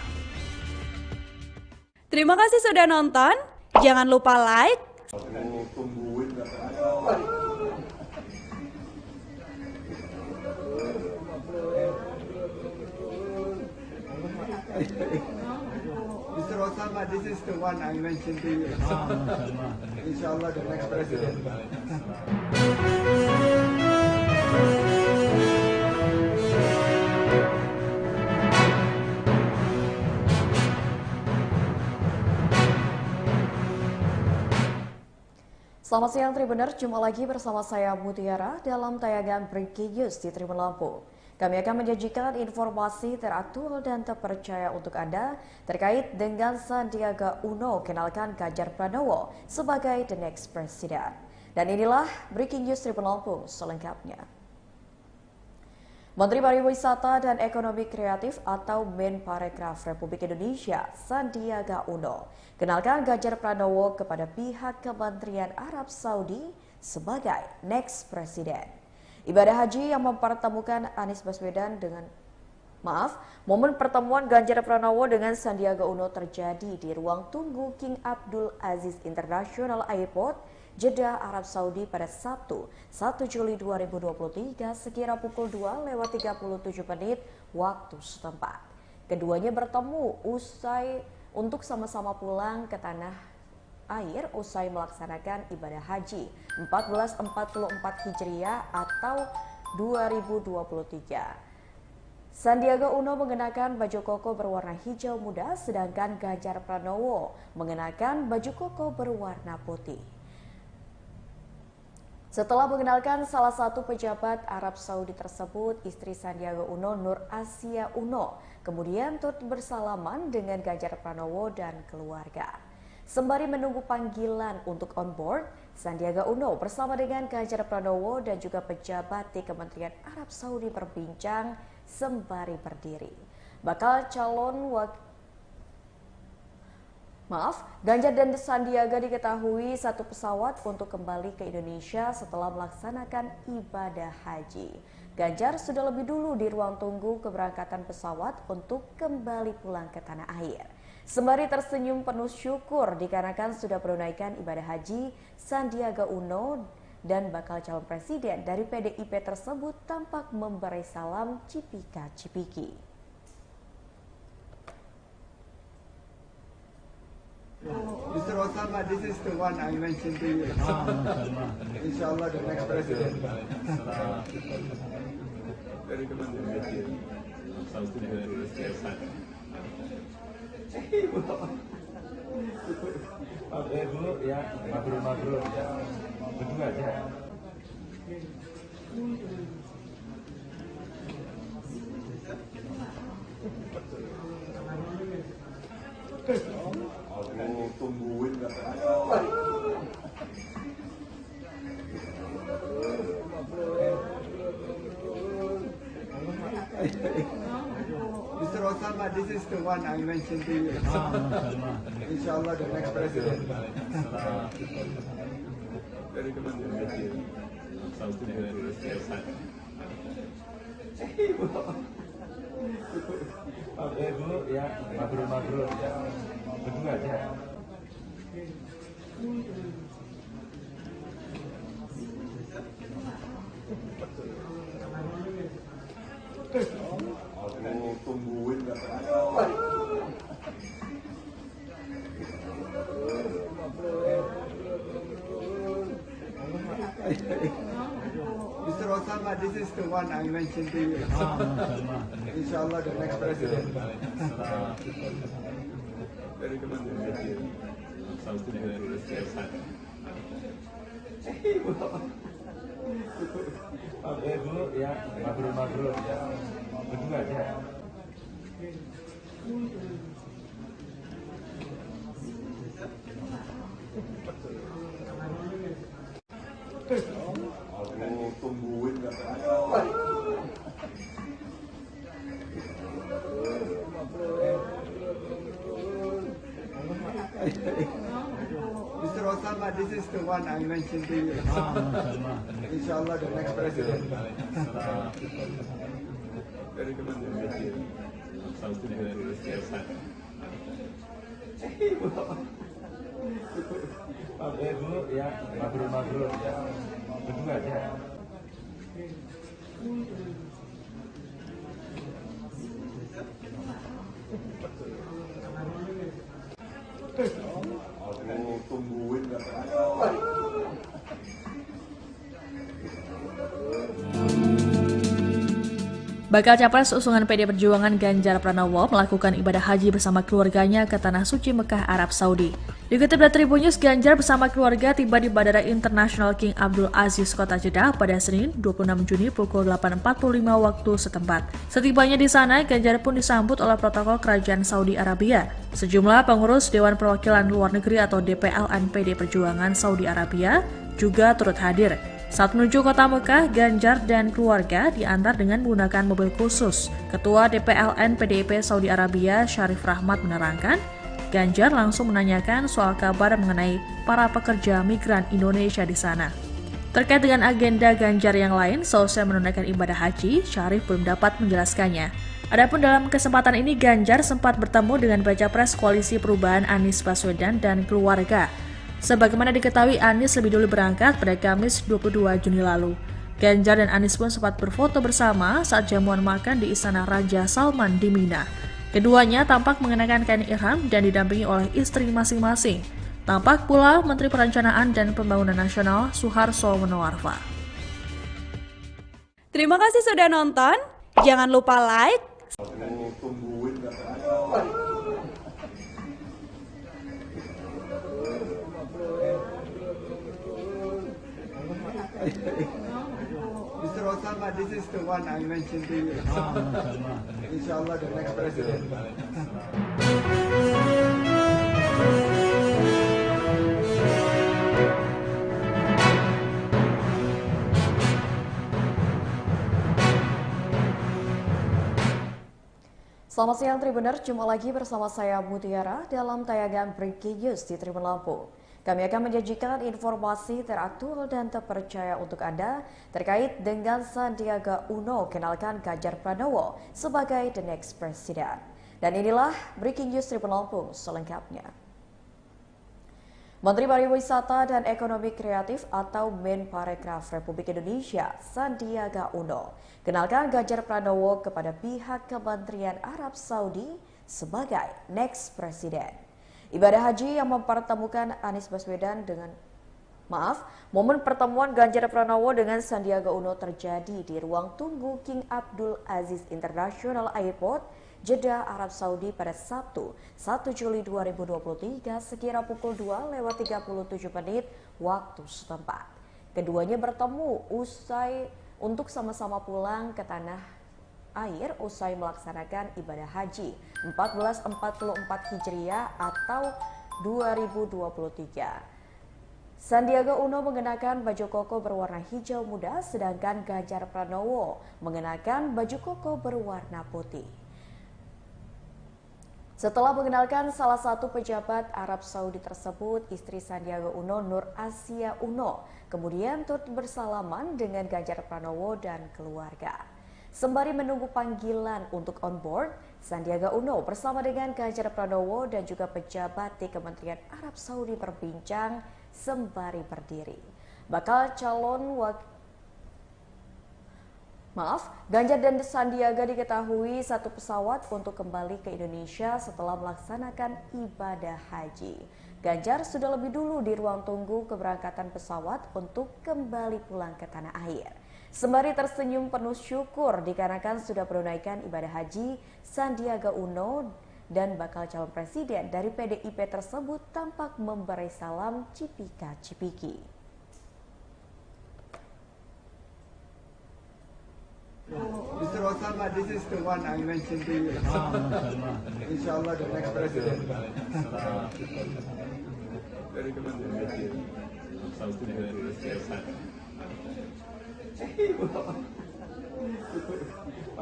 Terima kasih sudah nonton. Jangan lupa like, Mr. Osama, this is the one I mentioned to you. Inshallah, the next president. Selamat siang Tribuner, jumpa lagi bersama saya Mutiara dalam tayangan Breaking News di Tribun Lampung. Kami akan menyajikan informasi teraktual dan terpercaya untuk Anda terkait dengan Sandiaga Uno kenalkan Ganjar Pranowo sebagai the next president. Dan inilah Breaking News Tribun Lampung selengkapnya. Menteri Pariwisata dan Ekonomi Kreatif atau Menparekraf Republik Indonesia, Sandiaga Uno, kenalkan Ganjar Pranowo kepada pihak Kementerian Arab Saudi sebagai next president. Ibadah haji yang mempertemukan Anies Baswedan momen pertemuan Ganjar Pranowo dengan Sandiaga Uno terjadi di ruang tunggu King Abdul Aziz International Airport, Jeddah, Arab Saudi pada Sabtu 1 Juli 2023 sekira pukul 2:37 waktu setempat. Keduanya bertemu untuk sama-sama pulang ke tanah air usai melaksanakan ibadah haji 1444 Hijriah atau 2023. Sandiaga Uno mengenakan baju koko berwarna hijau muda, sedangkan Ganjar Pranowo mengenakan baju koko berwarna putih. Setelah mengenalkan salah satu pejabat Arab Saudi tersebut, istri Sandiaga Uno, Nur Asia Uno, kemudian turut bersalaman dengan Ganjar Pranowo dan keluarga. Sembari menunggu panggilan untuk on board, Sandiaga Uno bersama dengan Ganjar Pranowo dan juga pejabat di Kementerian Arab Saudi berbincang sembari berdiri. Bakal calon Ganjar dan Sandiaga diketahui satu pesawat untuk kembali ke Indonesia setelah melaksanakan ibadah haji. Ganjar sudah lebih dulu di ruang tunggu keberangkatan pesawat untuk kembali pulang ke tanah air. Sembari tersenyum penuh syukur dikarenakan sudah menunaikan ibadah haji, Sandiaga Uno dan bakal calon presiden dari PDIP tersebut tampak memberi salam cipika-cipiki. Mr. Osama, this is the one I mentioned to you. Inshallah, the next president. Very good. Dulu ya, mabrur ya, berdua aja. Aku tungguin gak Mr. Osama, this is the one I mentioned to you. Inshallah, the next president. Very good. Dulu ya, mabrur ya, berdua aja. Aku tungguin gak Mr. Osama, this is the one I mentioned to you. Inshallah, the next president. Very good. Dulu ya, mabrur ya, berdua aja. Aku tungguin gak Mr. Osama, this is the one I mentioned to you. Inshallah, the next president. Very good. Dulu ya, mabrur ya, berdua aja. Aku tungguin gak Bakal Capres usungan PD Perjuangan Ganjar Pranowo melakukan ibadah haji bersama keluarganya ke Tanah Suci Mekah, Arab Saudi. Dikutip dari Tribun News, Ganjar bersama keluarga tiba di Bandara Internasional King Abdul Aziz, Kota Jeddah pada Senin 26 Juni pukul 8.45 waktu setempat. Setibanya di sana, Ganjar pun disambut oleh protokol Kerajaan Saudi Arabia. Sejumlah pengurus Dewan Perwakilan Luar Negeri atau DPLN PD Perjuangan Saudi Arabia juga turut hadir. Saat menuju kota Mekah, Ganjar dan keluarga diantar dengan menggunakan mobil khusus. Ketua DPLN PDIP Saudi Arabia, Syarif Rahmat menerangkan, Ganjar langsung menanyakan soal kabar mengenai para pekerja migran Indonesia di sana. Terkait dengan agenda Ganjar yang lain, seusai menunaikan ibadah haji, Syarif belum dapat menjelaskannya. Adapun dalam kesempatan ini, Ganjar sempat bertemu dengan Baca Pres Koalisi Perubahan Anies Baswedan dan keluarga. Sebagaimana diketahui, Anies lebih dulu berangkat pada Kamis 22 Juni lalu. Ganjar dan Anies pun sempat berfoto bersama saat jamuan makan di Istana Raja Salman di Mina. Keduanya tampak mengenakan kain ihram dan didampingi oleh istri masing-masing. Tampak pula Menteri Perencanaan dan Pembangunan Nasional Suharso Monoarfa. Terima kasih sudah nonton. Jangan lupa like, Mr. Osama, this is the one I mentioned to you. Inshallah, the next president. Selamat siang Tribuner, jumpa lagi bersama saya Mutiara dalam tayangan Breaking News di Tribun Lampung. Kami akan menyajikan informasi teraktual dan terpercaya untuk Anda terkait dengan Sandiaga Uno kenalkan Ganjar Pranowo sebagai the next president. Dan inilah Breaking News Tribun Lampung selengkapnya. Menteri Pariwisata dan Ekonomi Kreatif atau Menparekraf Republik Indonesia, Sandiaga Uno, kenalkan Ganjar Pranowo kepada pihak Kementerian Arab Saudi sebagai next president. Ibadah haji yang mempertemukan Anies Baswedan momen pertemuan Ganjar Pranowo dengan Sandiaga Uno terjadi di ruang tunggu King Abdul Aziz International Airport, Jeddah, Arab Saudi pada Sabtu 1 Juli 2023 sekira pukul 2:37 waktu setempat. Keduanya bertemu untuk sama-sama pulang ke tanah air usai melaksanakan ibadah haji 1444 Hijriah atau 2023. Sandiaga Uno mengenakan baju koko berwarna hijau muda, sedangkan Ganjar Pranowo mengenakan baju koko berwarna putih. Setelah mengenalkan salah satu pejabat Arab Saudi tersebut, istri Sandiaga Uno, Nur Asia Uno, kemudian turut bersalaman dengan Ganjar Pranowo dan keluarga. Sembari menunggu panggilan untuk on board, Sandiaga Uno bersama dengan Ganjar Pranowo dan juga pejabat di Kementerian Arab Saudi berbincang sembari berdiri. Ganjar dan Sandiaga diketahui satu pesawat untuk kembali ke Indonesia setelah melaksanakan ibadah haji. Ganjar sudah lebih dulu di ruang tunggu keberangkatan pesawat untuk kembali pulang ke tanah air. Sembari tersenyum penuh syukur dikarenakan sudah menunaikan ibadah haji, Sandiaga Uno dan bakal calon presiden dari PDIP tersebut tampak memberi salam cipika-cipiki. Mr. Osama, this is the one I mentioned to you. Inshallah, the next president. Very good.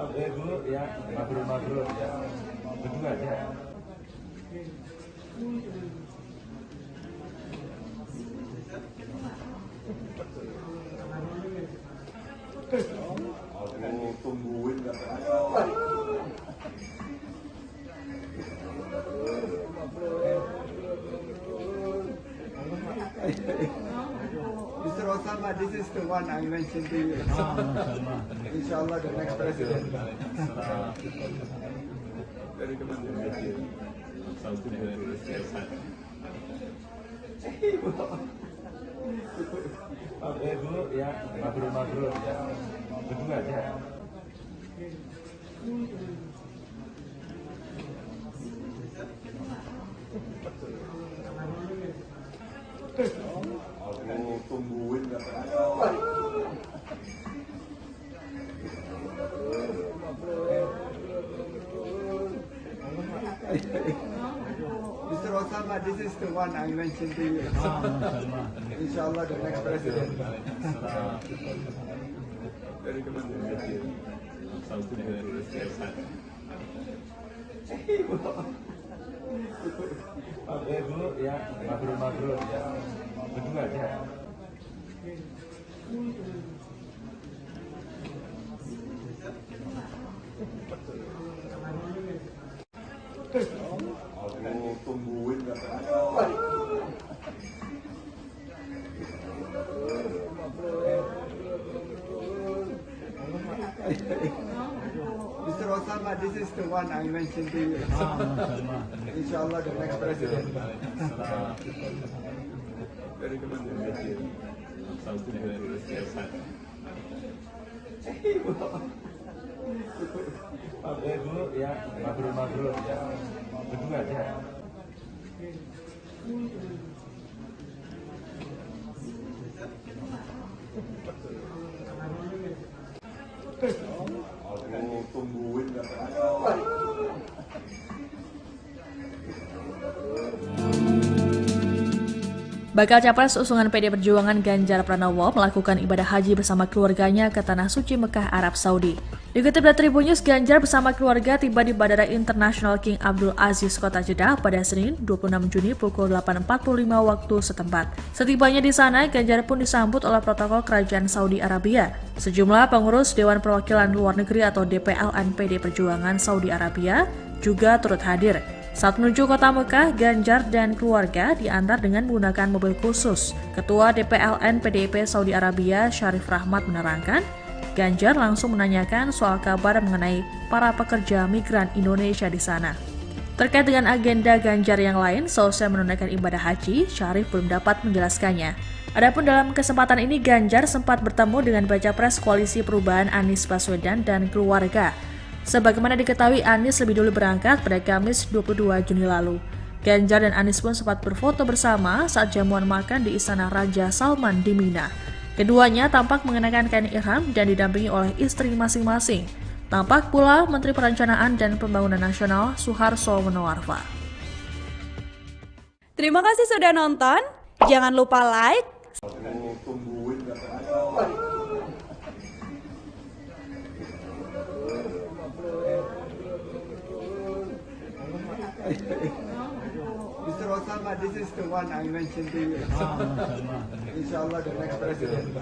Dulu ya, mabrur ya, berdua aja. Aku tungguin Mr. Osama, this is the one I mentioned to you. Inshallah, the next president. Very good. Dulu ya, mabrur ya, berdua aja. Aku tungguin Mr. Osama, this is the one I mentioned to you. Inshallah, the next president. Very good. Dulu ya, mabrur ya, berdua aja. Aku tungguin Mr. Osama, this is the one I mentioned to you. Inshallah, the next president. Very good. Dulu ya, mabrur ya, berdua aja. Aku tungguin Bakal Capres usungan PD Perjuangan Ganjar Pranowo melakukan ibadah haji bersama keluarganya ke Tanah Suci Mekah, Arab Saudi. Dikutip dari Tribun News, Ganjar bersama keluarga tiba di Bandara Internasional King Abdul Aziz, Kota Jeddah pada Senin 26 Juni pukul 8.45 waktu setempat. Setibanya di sana, Ganjar pun disambut oleh protokol Kerajaan Saudi Arabia. Sejumlah pengurus Dewan Perwakilan Luar Negeri atau DPLN PD Perjuangan Saudi Arabia juga turut hadir. Saat menuju kota Mekah, Ganjar dan keluarga diantar dengan menggunakan mobil khusus. Ketua DPLN PDIP Saudi Arabia, Syarif Rahmat menerangkan, Ganjar langsung menanyakan soal kabar mengenai para pekerja migran Indonesia di sana. Terkait dengan agenda Ganjar yang lain, seusai menunaikan ibadah haji, Syarif belum dapat menjelaskannya. Adapun dalam kesempatan ini, Ganjar sempat bertemu dengan Baca Pres Koalisi Perubahan Anies Baswedan dan keluarga. Sebagaimana diketahui, Anies lebih dulu berangkat pada Kamis 22 Juni lalu. Ganjar dan Anies pun sempat berfoto bersama saat jamuan makan di Istana Raja Salman di Mina. Keduanya tampak mengenakan kain ihram dan didampingi oleh istri masing-masing. Tampak pula Menteri Perencanaan dan Pembangunan Nasional Suharso Monoarfa. Terima kasih sudah nonton. Jangan lupa like, Mr. Osama, this is the one I mentioned to you. Inshallah, the next president.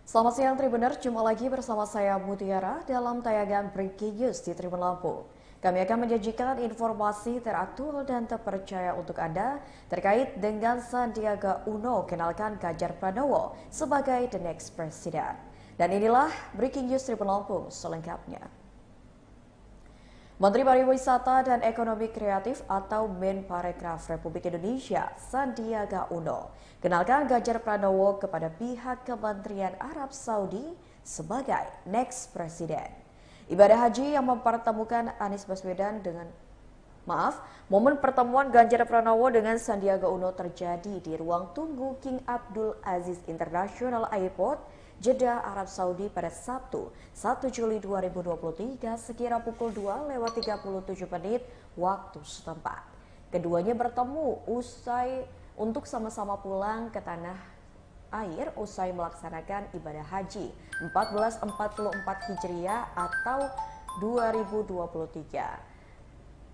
Selamat siang Tribuners, jumpa lagi bersama saya Mutiara dalam tayangan Breaking News di Tribun Lampung. Kami akan menyajikan informasi teraktual dan terpercaya untuk Anda terkait dengan Sandiaga Uno kenalkan Ganjar Pranowo sebagai the next president. Dan inilah Breaking News Tribun Lampung selengkapnya. Menteri Pariwisata dan Ekonomi Kreatif atau Menparekraf Republik Indonesia, Sandiaga Uno, kenalkan Ganjar Pranowo kepada pihak Kementerian Arab Saudi sebagai next president. Ibadah haji yang mempertemukan Anies Baswedan momen pertemuan Ganjar Pranowo dengan Sandiaga Uno terjadi di ruang tunggu King Abdul Aziz International Airport, Jeddah, Arab Saudi pada Sabtu 1 Juli 2023 sekira pukul 2:37 waktu setempat. Keduanya bertemu untuk sama-sama pulang ke tanah air usai melaksanakan ibadah haji 1444 Hijriah atau 2023.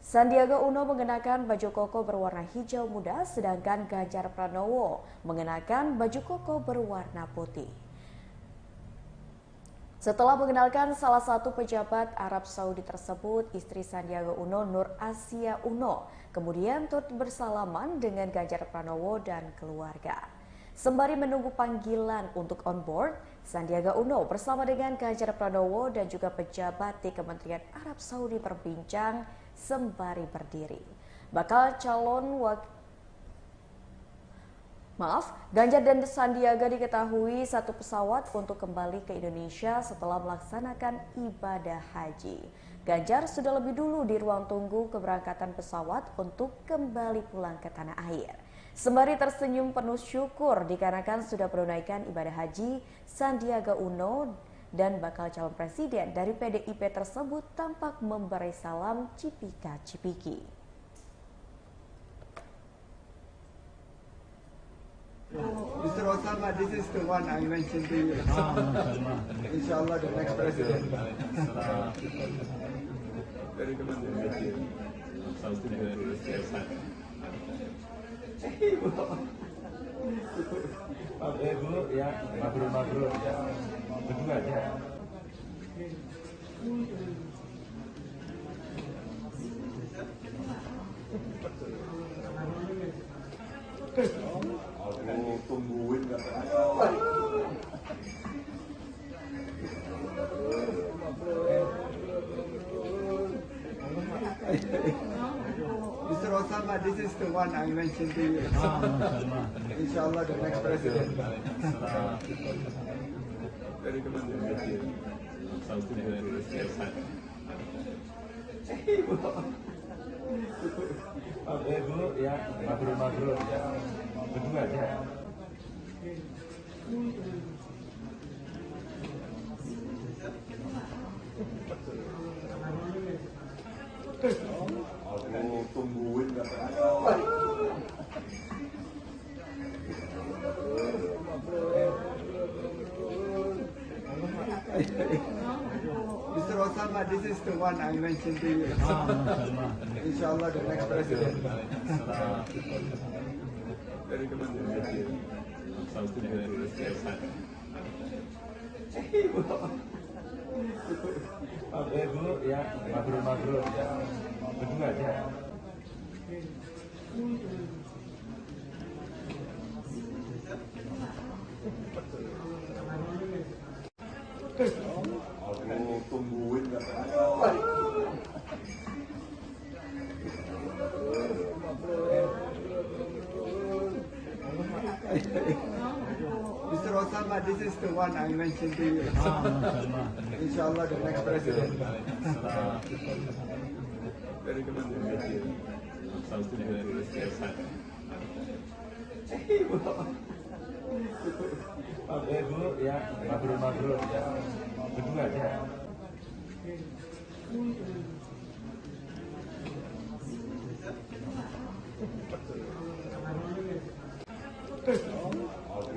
Sandiaga Uno mengenakan baju koko berwarna hijau muda, sedangkan Ganjar Pranowo mengenakan baju koko berwarna putih. Setelah mengenalkan salah satu pejabat Arab Saudi tersebut, istri Sandiaga Uno, Nur Asia Uno, kemudian turut bersalaman dengan Ganjar Pranowo dan keluarga. Sembari menunggu panggilan untuk on board, Sandiaga Uno bersama dengan Ganjar Pranowo dan juga pejabat di Kementerian Arab Saudi berbincang sembari berdiri. Ganjar dan Sandiaga diketahui satu pesawat untuk kembali ke Indonesia setelah melaksanakan ibadah haji. Ganjar sudah lebih dulu di ruang tunggu keberangkatan pesawat untuk kembali pulang ke tanah air. Sembari tersenyum penuh syukur dikarenakan sudah menunaikan ibadah haji, Sandiaga Uno dan bakal calon presiden dari PDIP tersebut tampak memberi salam cipika-cipiki. Mr. Osama, this is the one I mentioned to you. Inshallah, the next president. Very good. Dulu ya, mabrur ya. Berdua aja. Aku tungguin gak Mr. Osama, this is the one I mentioned to you. Inshallah, the next president. Very good. Dulu ya, mabrur ya. Berdua aja. Aku tungguin katanya. Mr. Osama, this is the one I mentioned to you. Inshallah, the next president. Dari Kementerian. Oke dulu ya, mabrur ya. Berdua aja. Aku tungguin katanya. Mr. Osama, this is the one I mentioned to you. Inshallah, the next president. Dari Kementerian. Oke dulu ya, mabrur ya. Berdua aja.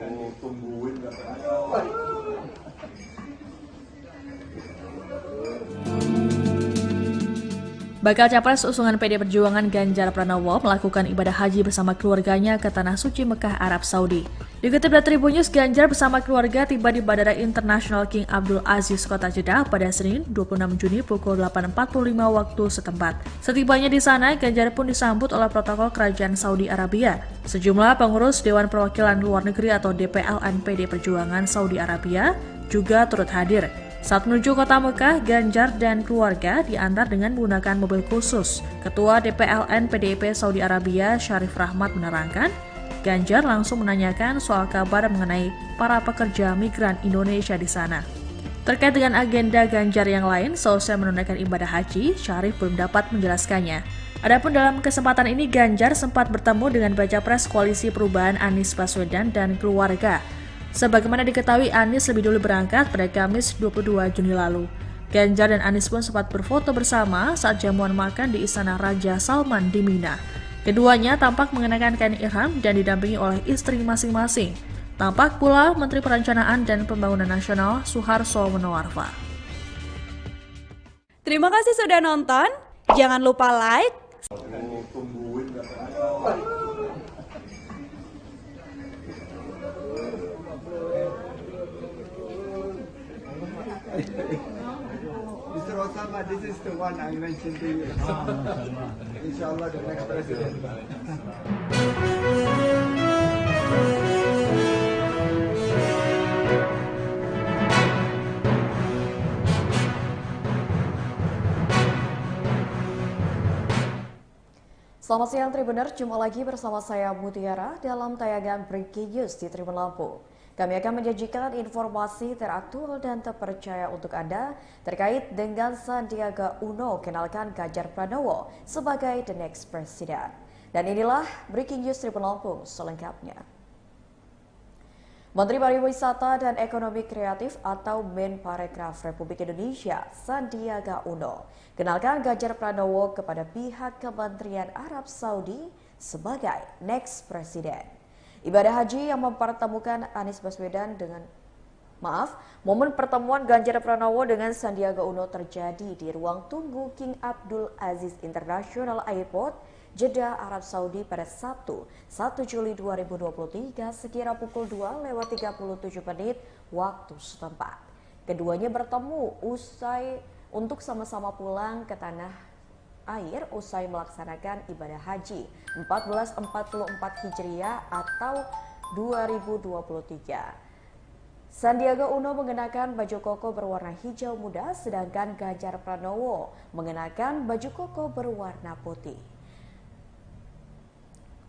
Aku tungguin katanya. Bakal Capres usungan PD Perjuangan Ganjar Pranowo melakukan ibadah haji bersama keluarganya ke Tanah Suci Mekah, Arab Saudi. Dikutip dari Tribun News, Ganjar bersama keluarga tiba di Bandara Internasional King Abdul Aziz, Kota Jeddah pada Senin 26 Juni pukul 8.45 waktu setempat. Setibanya di sana, Ganjar pun disambut oleh protokol Kerajaan Saudi Arabia. Sejumlah pengurus Dewan Perwakilan Luar Negeri atau DPLN PD Perjuangan Saudi Arabia juga turut hadir. Saat menuju kota Mekah, Ganjar dan keluarga diantar dengan menggunakan mobil khusus. Ketua DPLN PDIP Saudi Arabia, Syarif Rahmat menerangkan, Ganjar langsung menanyakan soal kabar mengenai para pekerja migran Indonesia di sana. Terkait dengan agenda Ganjar yang lain, seusai menunaikan ibadah haji, Syarif belum dapat menjelaskannya. Adapun dalam kesempatan ini, Ganjar sempat bertemu dengan Baca Pres Koalisi Perubahan Anies Baswedan dan keluarga. Sebagaimana diketahui, Anies lebih dulu berangkat pada Kamis 22 Juni lalu. Ganjar dan Anies pun sempat berfoto bersama saat jamuan makan di Istana Raja Salman di Mina. Keduanya tampak mengenakan kain ihram dan didampingi oleh istri masing-masing. Tampak pula Menteri Perencanaan dan Pembangunan Nasional Suharso Monoarfa. Terima kasih sudah nonton. Jangan lupa like, Aku tungguin katanya. Mr. Osama, this is the one I mentioned to you. Inshallah, the next president. Selamat siang Tribuner, jumpa lagi bersama saya Mutiara dalam tayangan Breaking News di Tribun Lampung. Kami akan menyajikan informasi teraktual dan terpercaya untuk Anda terkait dengan Sandiaga Uno kenalkan Ganjar Pranowo sebagai the next president. Dan inilah Breaking News Tribun Lampung selengkapnya. Menteri Pariwisata dan Ekonomi Kreatif atau Menparekraf Republik Indonesia, Sandiaga Uno, kenalkan Ganjar Pranowo kepada pihak Kementerian Arab Saudi sebagai next president. Ibadah haji yang mempertemukan Anies Baswedan momen pertemuan Ganjar Pranowo dengan Sandiaga Uno terjadi di ruang tunggu King Abdul Aziz International Airport, Jeddah, Arab Saudi pada Sabtu 1 Juli 2023 sekira pukul 2:37 waktu setempat. Keduanya bertemu untuk sama-sama pulang ke tanah air usai melaksanakan ibadah haji 1444 Hijriah atau 2023. Sandiaga Uno mengenakan baju koko berwarna hijau muda, sedangkan Ganjar Pranowo mengenakan baju koko berwarna putih.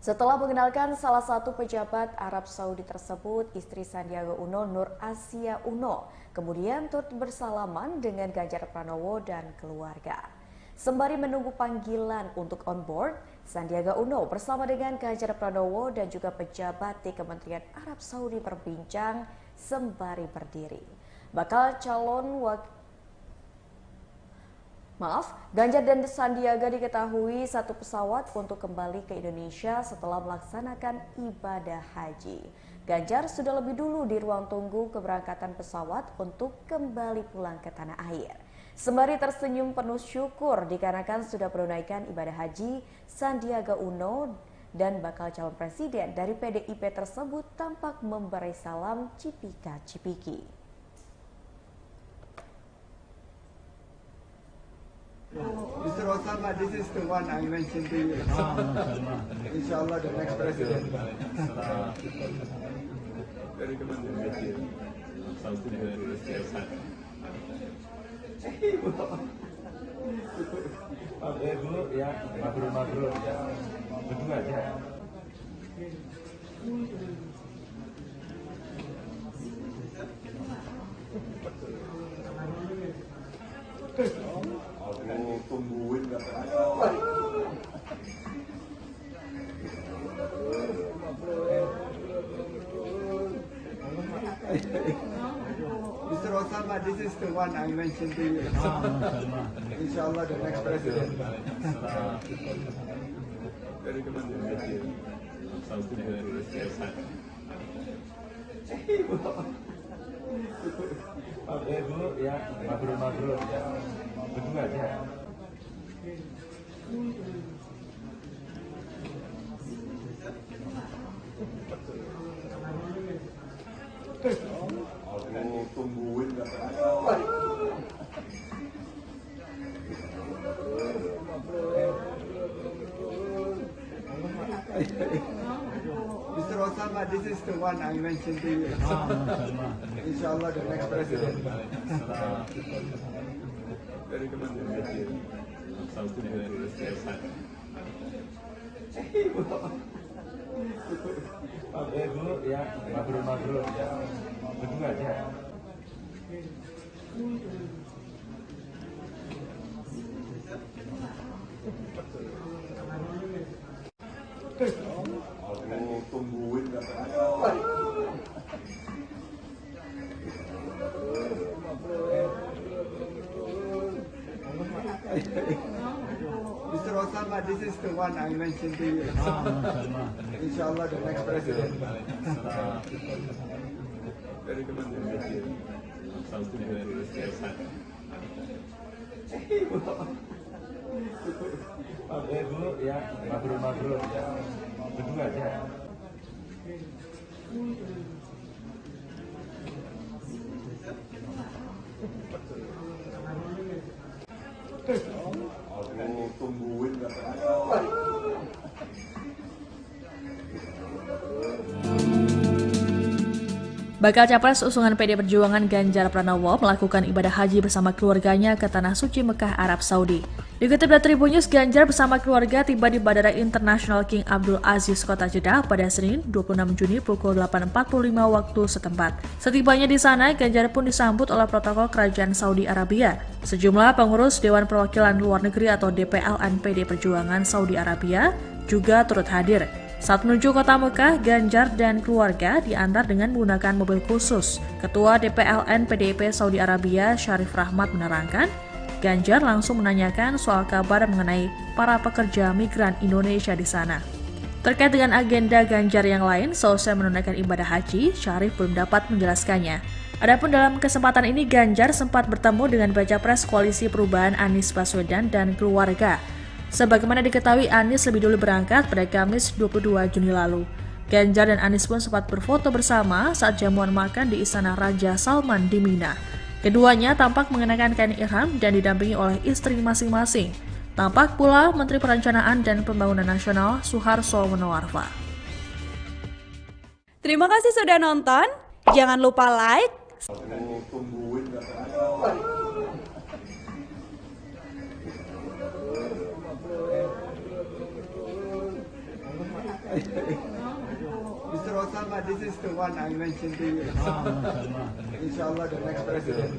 Setelah mengenalkan salah satu pejabat Arab Saudi tersebut, istri Sandiaga Uno, Nur Asia Uno, kemudian turut bersalaman dengan Ganjar Pranowo dan keluarga. Sembari menunggu panggilan untuk on board, Sandiaga Uno bersama dengan Ganjar Pranowo dan juga pejabat di Kementerian Arab Saudi berbincang sembari berdiri. Ganjar dan Sandiaga diketahui satu pesawat untuk kembali ke Indonesia setelah melaksanakan ibadah haji. Ganjar sudah lebih dulu di ruang tunggu keberangkatan pesawat untuk kembali pulang ke tanah air. Sembari tersenyum penuh syukur dikarenakan sudah menunaikan ibadah haji, Sandiaga Uno dan bakal calon presiden dari PDIP tersebut tampak memberi salam cipika-cipiki. Mr. Osama, this is the one I mentioned to you. Inshallah, the next president. Dari Kementerian Saudi dulu ya, mabrur ya, berdua aja. Aku tungguin gak Mr. Osama, this is the one I mentioned to you. Inshallah, the next president. Dari Kementerian Saudi dulu ya, mabrur ya, berdua aja. Aku tungguin gak Mr. Osama, this is the one I mentioned to you. Inshallah, the next president. Dari Kementerian Saudi dulu ya, mabrur ya, berdua aja. Aku tungguin gak Mr. Osama, this is the one I mentioned to you. Inshallah, the next president. Dari Kementerian Saudi dulu ya, mabrur ya, berdua aja. Aku tungguin gak Bakal Capres usungan PD Perjuangan Ganjar Pranowo melakukan ibadah haji bersama keluarganya ke Tanah Suci Mekah, Arab Saudi. Dikutip dari Tribun News, Ganjar bersama keluarga tiba di Bandara Internasional King Abdul Aziz, Kota Jeddah pada Senin 26 Juni pukul 8.45 waktu setempat. Setibanya di sana, Ganjar pun disambut oleh protokol Kerajaan Saudi Arabia. Sejumlah pengurus Dewan Perwakilan Luar Negeri atau DPLN PD Perjuangan Saudi Arabia juga turut hadir. Saat menuju kota Mekah, Ganjar dan keluarga diantar dengan menggunakan mobil khusus. Ketua DPLN PDIP Saudi Arabia, Syarif Rahmat menerangkan, Ganjar langsung menanyakan soal kabar mengenai para pekerja migran Indonesia di sana. Terkait dengan agenda Ganjar yang lain, seusai menunaikan ibadah haji, Syarif belum dapat menjelaskannya. Adapun dalam kesempatan ini, Ganjar sempat bertemu dengan Baca Pres Koalisi Perubahan Anies Baswedan dan keluarga. Sebagaimana diketahui, Anies lebih dulu berangkat pada Kamis 22 Juni lalu. Ganjar dan Anies pun sempat berfoto bersama saat jamuan makan di Istana Raja Salman di Mina. Keduanya tampak mengenakan kain ihram dan didampingi oleh istri masing-masing. Tampak pula Menteri Perencanaan dan Pembangunan Nasional Suharso Monoarfa. Terima kasih sudah nonton. Jangan lupa like, Mr. Osama, this is the one I mentioned to you. Inshallah, the next president.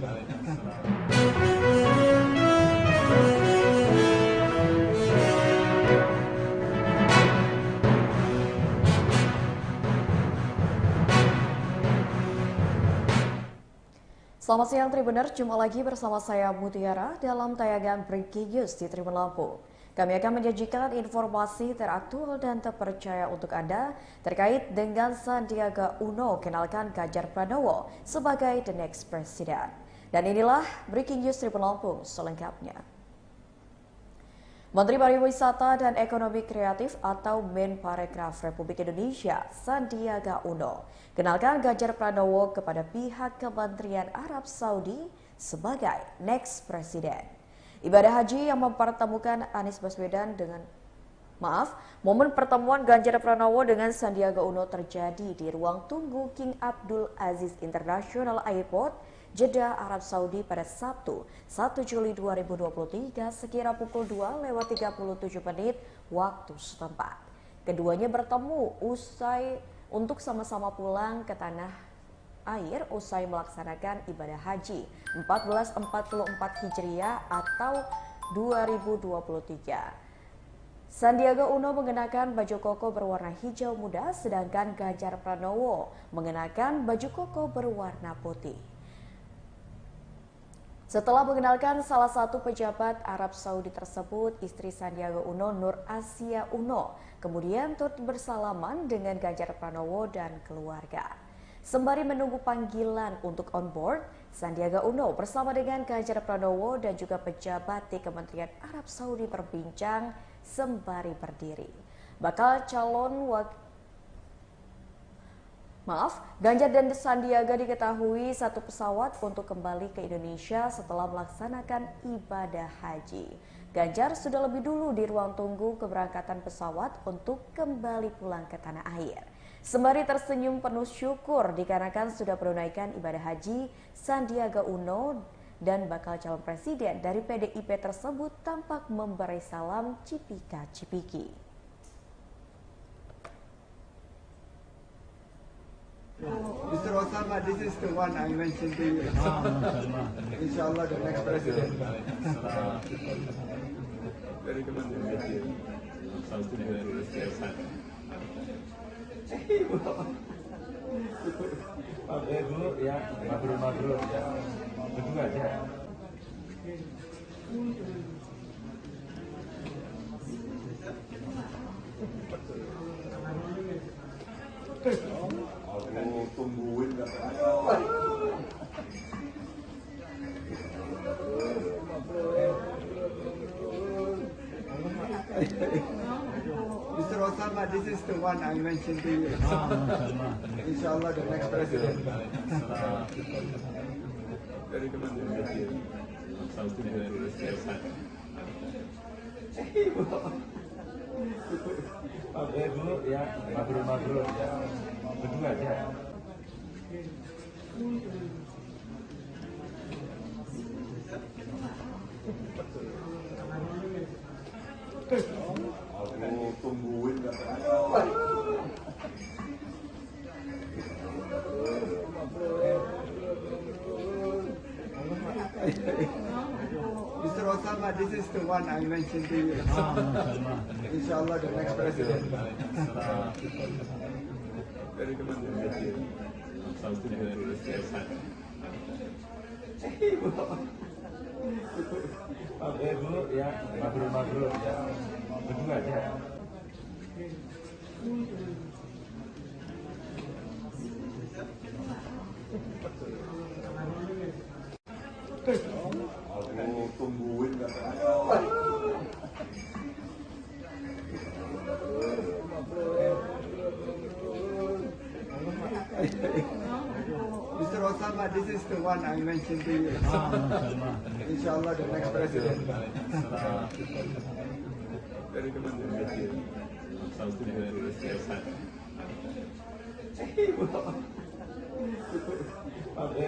Selamat siang Tribuners, jumpa lagi bersama saya Mutiara dalam tayangan Breaking News di Tribun Lampung. Kami akan menyajikan informasi teraktual dan terpercaya untuk Anda terkait dengan Sandiaga Uno kenalkan Ganjar Pranowo sebagai the next president. Dan inilah Breaking News Tribun Lampung selengkapnya. Menteri Pariwisata dan Ekonomi Kreatif atau Menparekraf Republik Indonesia, Sandiaga Uno, kenalkan Ganjar Pranowo kepada pihak Kementerian Arab Saudi sebagai next president. Ibadah haji yang mempertemukan Anies Baswedan momen pertemuan Ganjar Pranowo dengan Sandiaga Uno terjadi di ruang tunggu King Abdul Aziz International Airport, Jeddah, Arab Saudi pada Sabtu 1 Juli 2023 sekira pukul 2:37 waktu setempat. Keduanya bertemu untuk sama-sama pulang ke tanah air usai melaksanakan ibadah haji 1444 Hijriah atau 2023. Sandiaga Uno mengenakan baju koko berwarna hijau muda, sedangkan Ganjar Pranowo mengenakan baju koko berwarna putih. Setelah mengenalkan salah satu pejabat Arab Saudi tersebut, istri Sandiaga Uno, Nur Asia Uno, kemudian turut bersalaman dengan Ganjar Pranowo dan keluarga. Sembari menunggu panggilan untuk on board, Sandiaga Uno bersama dengan Ganjar Pranowo dan juga pejabat di Kementerian Arab Saudi berbincang sembari berdiri. Ganjar dan Sandiaga diketahui satu pesawat untuk kembali ke Indonesia setelah melaksanakan ibadah haji. Ganjar sudah lebih dulu di ruang tunggu keberangkatan pesawat untuk kembali pulang ke tanah air. Sembari tersenyum penuh syukur dikarenakan sudah menunaikan ibadah haji, Sandiaga Uno dan bakal calon presiden dari PDIP tersebut tampak memberi salam cipika-cipiki. Mr. Osama, this is the one I mentioned to you. Inshallah, the next president. Dari Kementerian dulu ya, mabrur ya, berdua aja. Aku tungguin gak Mr. Osama, this is the one I mentioned to you. Inshallah, the next president. Dari Kementerian dulu ya, mabrur ya, berdua aja. Aku tungguin gak Mr. Osama, this is the one I mentioned to you. Inshallah, the next president. Dari Kementerian dulu ya, mabrur ya, berdua aja. Aku tungguin gak Mr. Osama, this is the one I mentioned to you. Inshallah, the next president. Dari Kementerian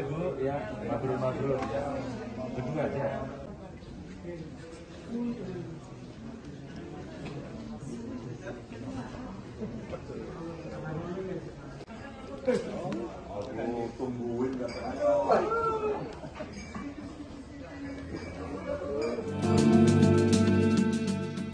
dulu ya, mabrur ya, berdua aja. Aku tungguin gak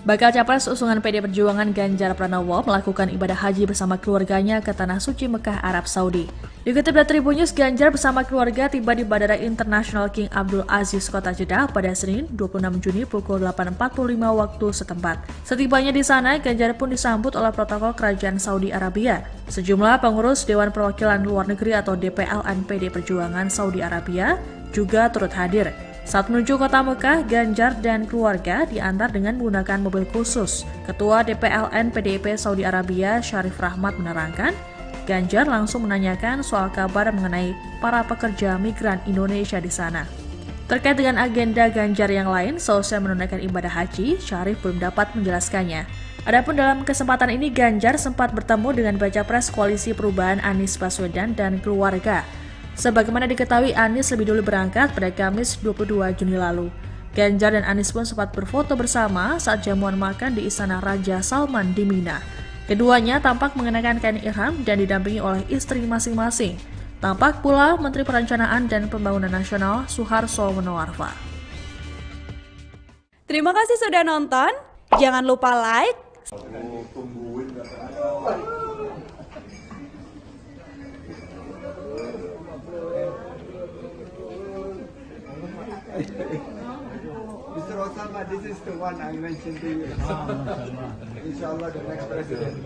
Bakal Capres usungan PD Perjuangan Ganjar Pranowo melakukan ibadah haji bersama keluarganya ke Tanah Suci Mekah, Arab Saudi. Dikutip dari Tribun News, Ganjar bersama keluarga tiba di Bandara Internasional King Abdul Aziz, Kota Jeddah pada Senin 26 Juni pukul 8.45 waktu setempat. Setibanya di sana, Ganjar pun disambut oleh protokol Kerajaan Saudi Arabia. Sejumlah pengurus Dewan Perwakilan Luar Negeri atau DPLN PD Perjuangan Saudi Arabia juga turut hadir. Saat menuju kota Mekah, Ganjar dan keluarga diantar dengan menggunakan mobil khusus. Ketua DPLN PDIP Saudi Arabia, Syarif Rahmat menerangkan, Ganjar langsung menanyakan soal kabar mengenai para pekerja migran Indonesia di sana. Terkait dengan agenda Ganjar yang lain, seusai menunaikan ibadah haji, Syarif belum dapat menjelaskannya. Adapun dalam kesempatan ini, Ganjar sempat bertemu dengan Baca Pres Koalisi Perubahan Anies Baswedan dan keluarga. Sebagaimana diketahui, Anies lebih dulu berangkat pada Kamis 22 Juni lalu. Ganjar dan Anies pun sempat berfoto bersama saat jamuan makan di Istana Raja Salman di Mina. Keduanya tampak mengenakan kain ihram dan didampingi oleh istri masing-masing. Tampak pula Menteri Perencanaan dan Pembangunan Nasional Suharso Monoarfa. Terima kasih sudah nonton. Jangan lupa like, Mr. Osama, this is the one I mentioned to you. Inshallah, the next president.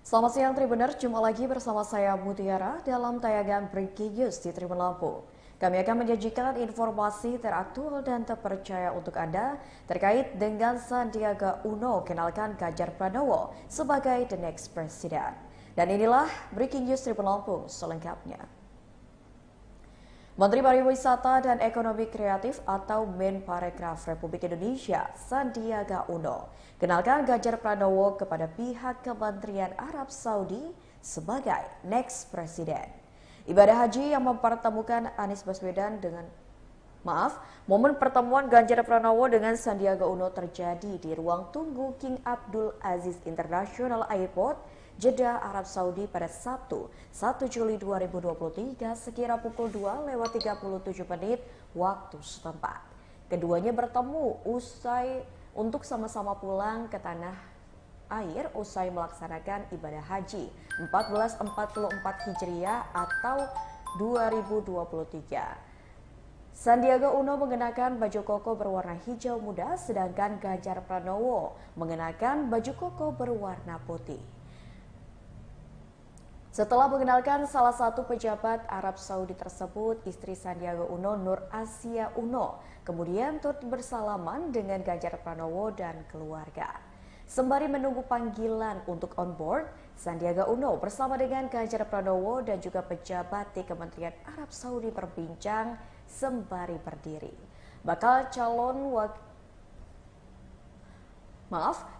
Selamat siang Tribuner, jumpa lagi bersama saya Mutiara dalam tayangan Breaking News di Tribun Lampung. Kami akan menyajikan informasi teraktual dan terpercaya untuk Anda terkait dengan Sandiaga Uno kenalkan Ganjar Pranowo sebagai the next president. Dan inilah Breaking News Tribun Lampung selengkapnya. Menteri Pariwisata dan Ekonomi Kreatif atau Menparekraf Republik Indonesia, Sandiaga Uno, kenalkan Ganjar Pranowo kepada pihak Kementerian Arab Saudi sebagai next president. Ibadah haji yang mempertemukan Anies Baswedan momen pertemuan Ganjar Pranowo dengan Sandiaga Uno terjadi di ruang tunggu King Abdul Aziz International Airport, Jeddah, Arab Saudi pada Sabtu 1 Juli 2023 sekira pukul 2:37 waktu setempat. Keduanya bertemu untuk sama-sama pulang ke tanah air usai melaksanakan ibadah haji 1444 Hijriah atau 2023. Sandiaga Uno mengenakan baju koko berwarna hijau muda, sedangkan Ganjar Pranowo mengenakan baju koko berwarna putih. Setelah mengenalkan salah satu pejabat Arab Saudi tersebut, istri Sandiaga Uno, Nur Asia Uno, kemudian turut bersalaman dengan Ganjar Pranowo dan keluarga. Sembari menunggu panggilan untuk on board, Sandiaga Uno bersama dengan Ganjar Pranowo dan juga pejabat di Kementerian Arab Saudi berbincang sembari berdiri.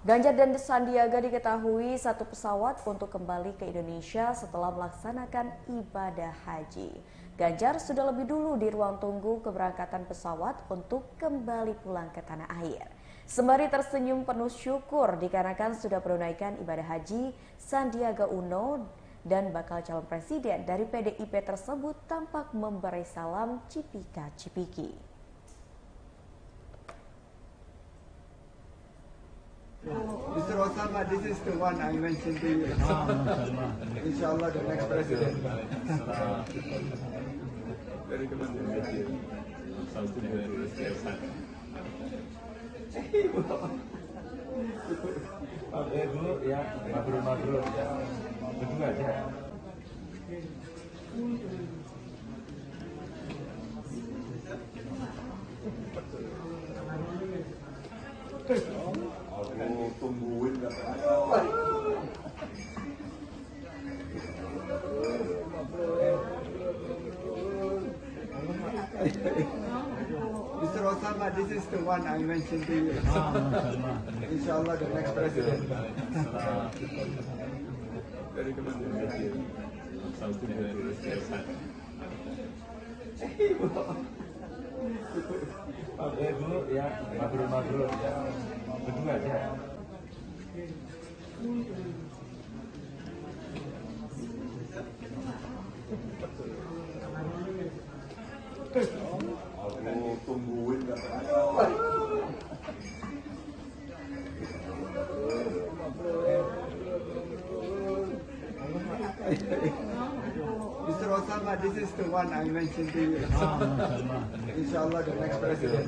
Ganjar dan Sandiaga diketahui satu pesawat untuk kembali ke Indonesia setelah melaksanakan ibadah haji. Ganjar sudah lebih dulu di ruang tunggu keberangkatan pesawat untuk kembali pulang ke tanah air. Sembari tersenyum penuh syukur dikarenakan sudah menunaikan ibadah haji, Sandiaga Uno dan bakal calon presiden dari PDIP tersebut tampak memberi salam cipika-cipiki. Mr. Osama, this is the one I mentioned to you. Inshallah, the next president. Dari Kementerian dulu ya, mabrur ya, berdua aja. Aku tungguin Mr. Osama, this is the one I mentioned to you. Inshallah, the next president. Dari Kementerian dulu ya, mabrur ya, berdua aja. Aku tungguin nggak Mr. Osama, this is the one I mentioned to you. Inshallah, the next president.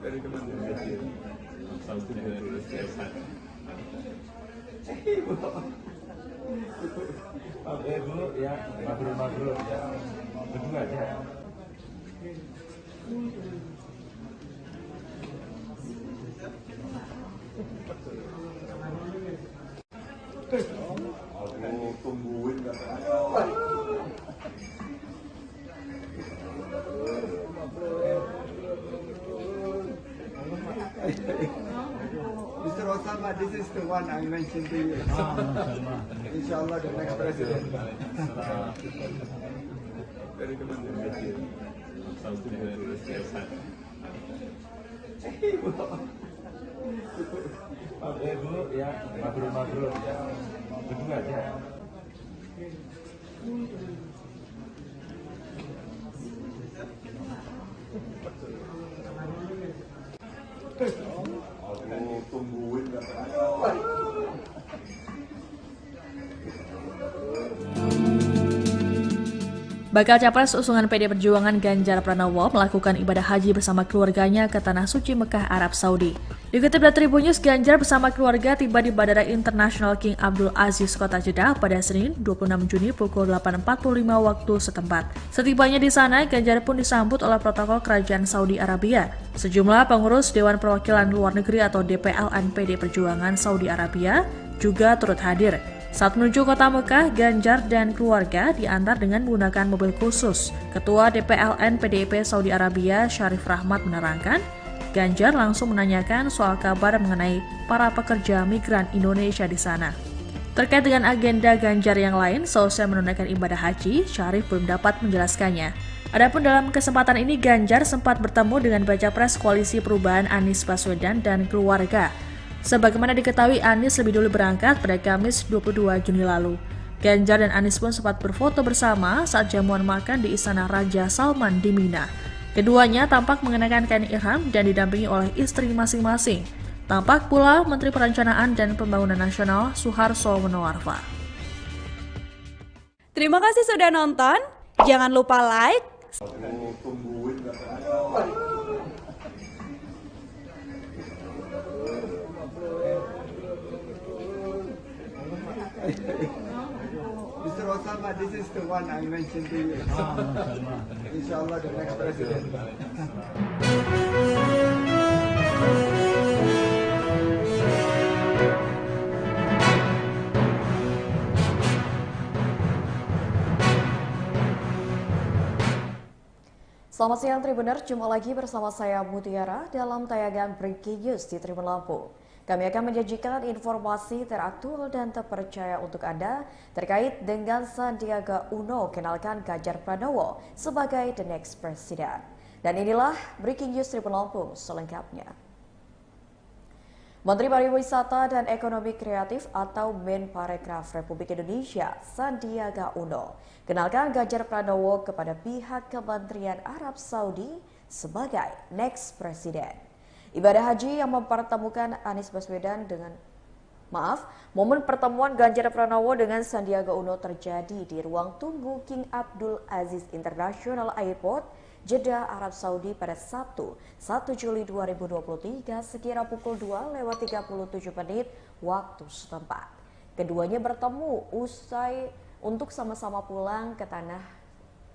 Very good. Oke dulu ya, mabrur ya, berdua aja. Aku tungguin nggak Mr. Osama, this is the one I mentioned to you. Inshallah, the next president. Very good. Oke dulu ya, mabrur ya, berdua aja. Aku tungguin nggak Bakal Capres usungan PD Perjuangan Ganjar Pranowo melakukan ibadah haji bersama keluarganya ke Tanah Suci Mekah, Arab Saudi. Dikutip dari Tribun News, Ganjar bersama keluarga tiba di Bandara Internasional King Abdul Aziz, Kota Jeddah pada Senin 26 Juni pukul 8.45 waktu setempat. Setibanya di sana, Ganjar pun disambut oleh protokol Kerajaan Saudi Arabia. Sejumlah pengurus Dewan Perwakilan Luar Negeri atau DPLN PD Perjuangan Saudi Arabia juga turut hadir. Saat menuju kota Mekah, Ganjar dan keluarga diantar dengan menggunakan mobil khusus. Ketua DPLN PDIP Saudi Arabia, Syarif Rahmat menerangkan, Ganjar langsung menanyakan soal kabar mengenai para pekerja migran Indonesia di sana. Terkait dengan agenda Ganjar yang lain, seusai menunaikan ibadah haji, Syarif belum dapat menjelaskannya. Adapun dalam kesempatan ini, Ganjar sempat bertemu dengan Baca Pres Koalisi Perubahan Anies Baswedan dan keluarga. Sebagaimana diketahui, Anies lebih dulu berangkat pada Kamis 22 Juni lalu. Ganjar dan Anies pun sempat berfoto bersama saat jamuan makan di Istana Raja Salman di Mina. Keduanya tampak mengenakan kain ihram dan didampingi oleh istri masing-masing. Tampak pula Menteri Perencanaan dan Pembangunan Nasional Suharso Monoarfa. Terima kasih sudah nonton. Jangan lupa like, Aku tungguin nggak Mr. Osama, this is the one I mentioned to you. Inshallah, the next president. Selamat siang Tribuner, jumpa lagi bersama saya Mutiara dalam tayangan Breaking News di Tribun Lampung. Kami akan menyajikan informasi teraktual dan terpercaya untuk Anda terkait dengan Sandiaga Uno kenalkan Ganjar Pranowo sebagai the next president. Dan inilah Breaking News Tribun Lampung selengkapnya. Menteri Pariwisata dan Ekonomi Kreatif atau Menparekraf Republik Indonesia, Sandiaga Uno, kenalkan Ganjar Pranowo kepada pihak Kementerian Arab Saudi sebagai next president. Ibadah haji yang mempertemukan Anies Baswedan momen pertemuan Ganjar Pranowo dengan Sandiaga Uno terjadi di ruang tunggu King Abdul Aziz International Airport, Jeddah, Arab Saudi pada Sabtu 1 Juli 2023 sekira pukul 2:37 waktu setempat. Keduanya bertemu untuk sama-sama pulang ke tanah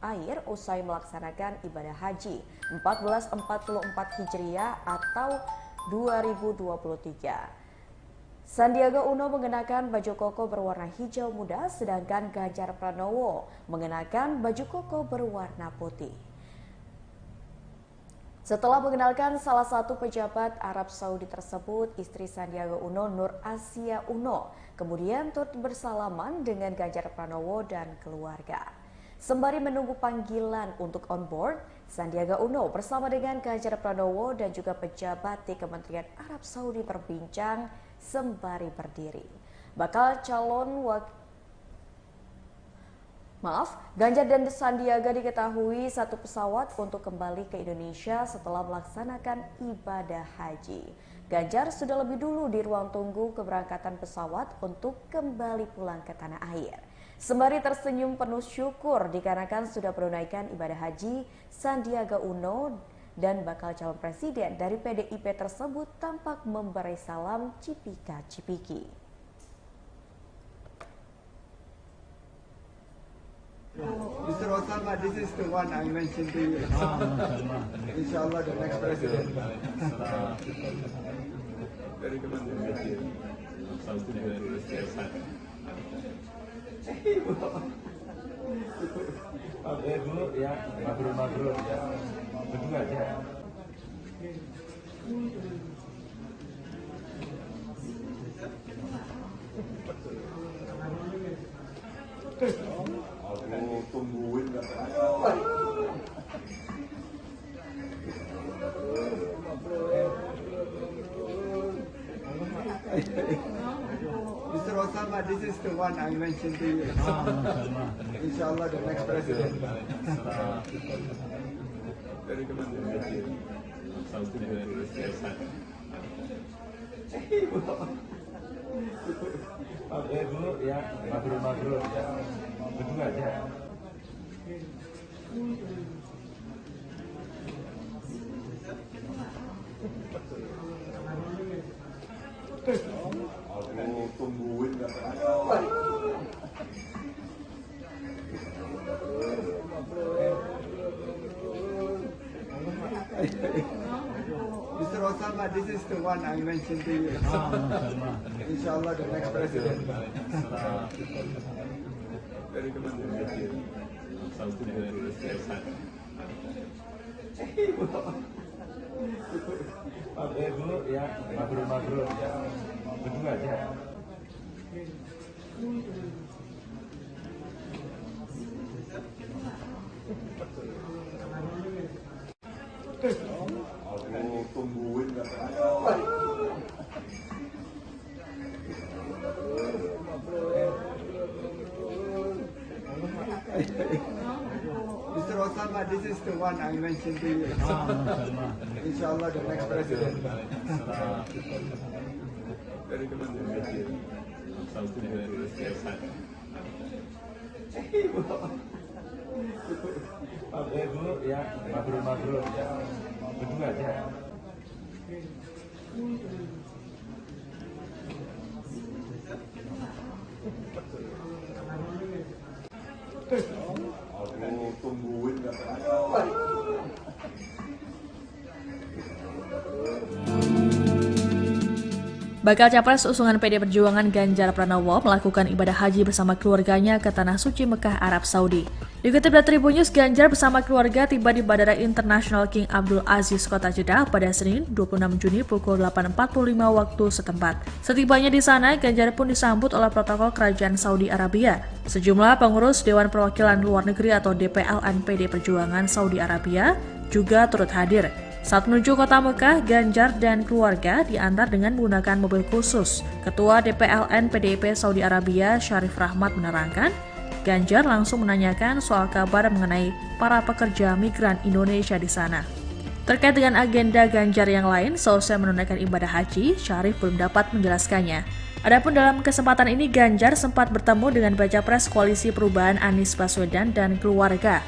air usai melaksanakan ibadah haji 1444 Hijriah atau 2023. Sandiaga Uno mengenakan baju koko berwarna hijau muda, sedangkan Ganjar Pranowo mengenakan baju koko berwarna putih. Setelah mengenalkan salah satu pejabat Arab Saudi tersebut, istri Sandiaga Uno, Nur Asia Uno, kemudian turut bersalaman dengan Ganjar Pranowo dan keluarga. Sembari menunggu panggilan untuk on board, Sandiaga Uno bersama dengan Ganjar Pranowo dan juga pejabat di Kementerian Arab Saudi berbincang sembari berdiri. Bakal calon Ganjar dan Sandiaga diketahui satu pesawat untuk kembali ke Indonesia setelah melaksanakan ibadah haji. Ganjar sudah lebih dulu di ruang tunggu keberangkatan pesawat untuk kembali pulang ke tanah air. Sembari tersenyum penuh syukur dikarenakan sudah menunaikan ibadah haji, Sandiaga Uno dan bakal calon presiden dari PDIP tersebut tampak memberi salam cipika-cipiki. Mr. Osama, this is the one I mentioned to you. Inshallah, the next president. Dari Kementerian. Dulu ya, mabrur ya, berdua aja. Aku tungguin gak Mr. Osama, this is the one I mentioned to you. Inshallah, the next president. Dari Kementerian. Dulu ya, mabrur ya, berdua aja. Aku tungguin gak Mr. Osama, this is the one I mentioned to you. Inshallah, the next president. Dari Kementerian. Dulu ya, mabrur ya, berdua aja. Aku tungguin gak Mr. Osama, this is the one I mentioned to you. Inshallah, the next president. Dari Kementerian. Dulu ya, mabrur ya, berdua aja. Aku tungguin gak Bakal Capres usungan PD Perjuangan Ganjar Pranowo melakukan ibadah haji bersama keluarganya ke Tanah Suci Mekah, Arab Saudi. Dikutip dari Tribun News, Ganjar bersama keluarga tiba di Bandara Internasional King Abdul Aziz, Kota Jeddah pada Senin 26 Juni pukul 8.45 waktu setempat. Setibanya di sana, Ganjar pun disambut oleh protokol Kerajaan Saudi Arabia. Sejumlah pengurus Dewan Perwakilan Luar Negeri atau DPLN PD Perjuangan Saudi Arabia juga turut hadir. Saat menuju kota Mekah, Ganjar dan keluarga diantar dengan menggunakan mobil khusus. Ketua DPLN PDIP Saudi Arabia, Syarif Rahmat menerangkan, Ganjar langsung menanyakan soal kabar mengenai para pekerja migran Indonesia di sana. Terkait dengan agenda Ganjar yang lain, seusai menunaikan ibadah haji, Syarif belum dapat menjelaskannya. Adapun dalam kesempatan ini, Ganjar sempat bertemu dengan Baca Pres Koalisi Perubahan Anies Baswedan dan keluarga.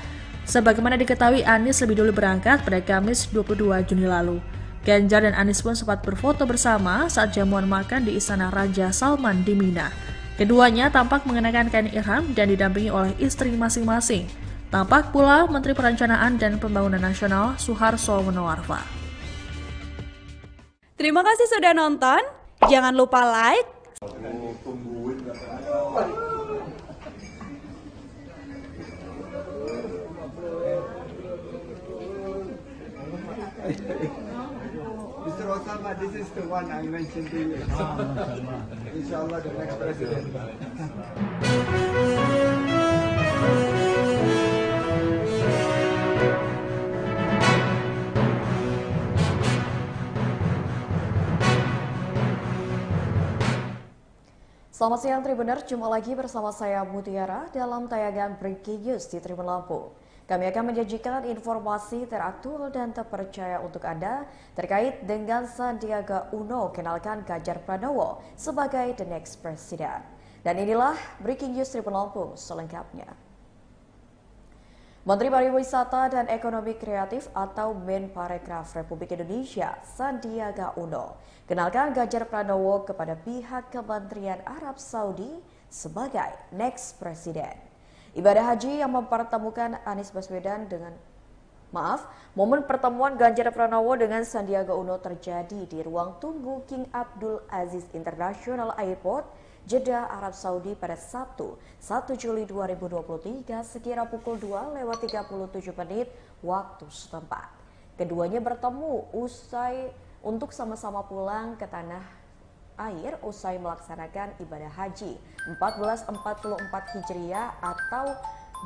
Sebagaimana diketahui, Anies lebih dulu berangkat pada Kamis 22 Juni lalu. Ganjar dan Anies pun sempat berfoto bersama saat jamuan makan di Istana Raja Salman di Mina. Keduanya tampak mengenakan kain ihram dan didampingi oleh istri masing-masing. Tampak pula Menteri Perencanaan dan Pembangunan Nasional Suharso Monoarfa. Terima kasih sudah nonton. Jangan lupa like, Mr. Osama, this is the one I mentioned to you. Inshallah, the next president. Selamat siang Tribuner, jumpa lagi bersama saya Mutiara dalam tayangan Breaking News di Tribun Lampung. Kami akan menyajikan informasi teraktual dan terpercaya untuk Anda terkait dengan Sandiaga Uno kenalkan Ganjar Pranowo sebagai the next president. Dan inilah Breaking News Tribun Lampung selengkapnya. Menteri Pariwisata dan Ekonomi Kreatif atau Menparekraf Republik Indonesia, Sandiaga Uno, kenalkan Ganjar Pranowo kepada pihak Kementerian Arab Saudi sebagai next president. Ibadah haji yang mempertemukan Anies Baswedan momen pertemuan Ganjar Pranowo dengan Sandiaga Uno terjadi di ruang tunggu King Abdul Aziz International Airport, Jeddah, Arab Saudi pada Sabtu 1 Juli 2023 sekira pukul 2:37 waktu setempat. Keduanya bertemu untuk sama-sama pulang ke tanah air usai melaksanakan ibadah haji 1444 Hijriah atau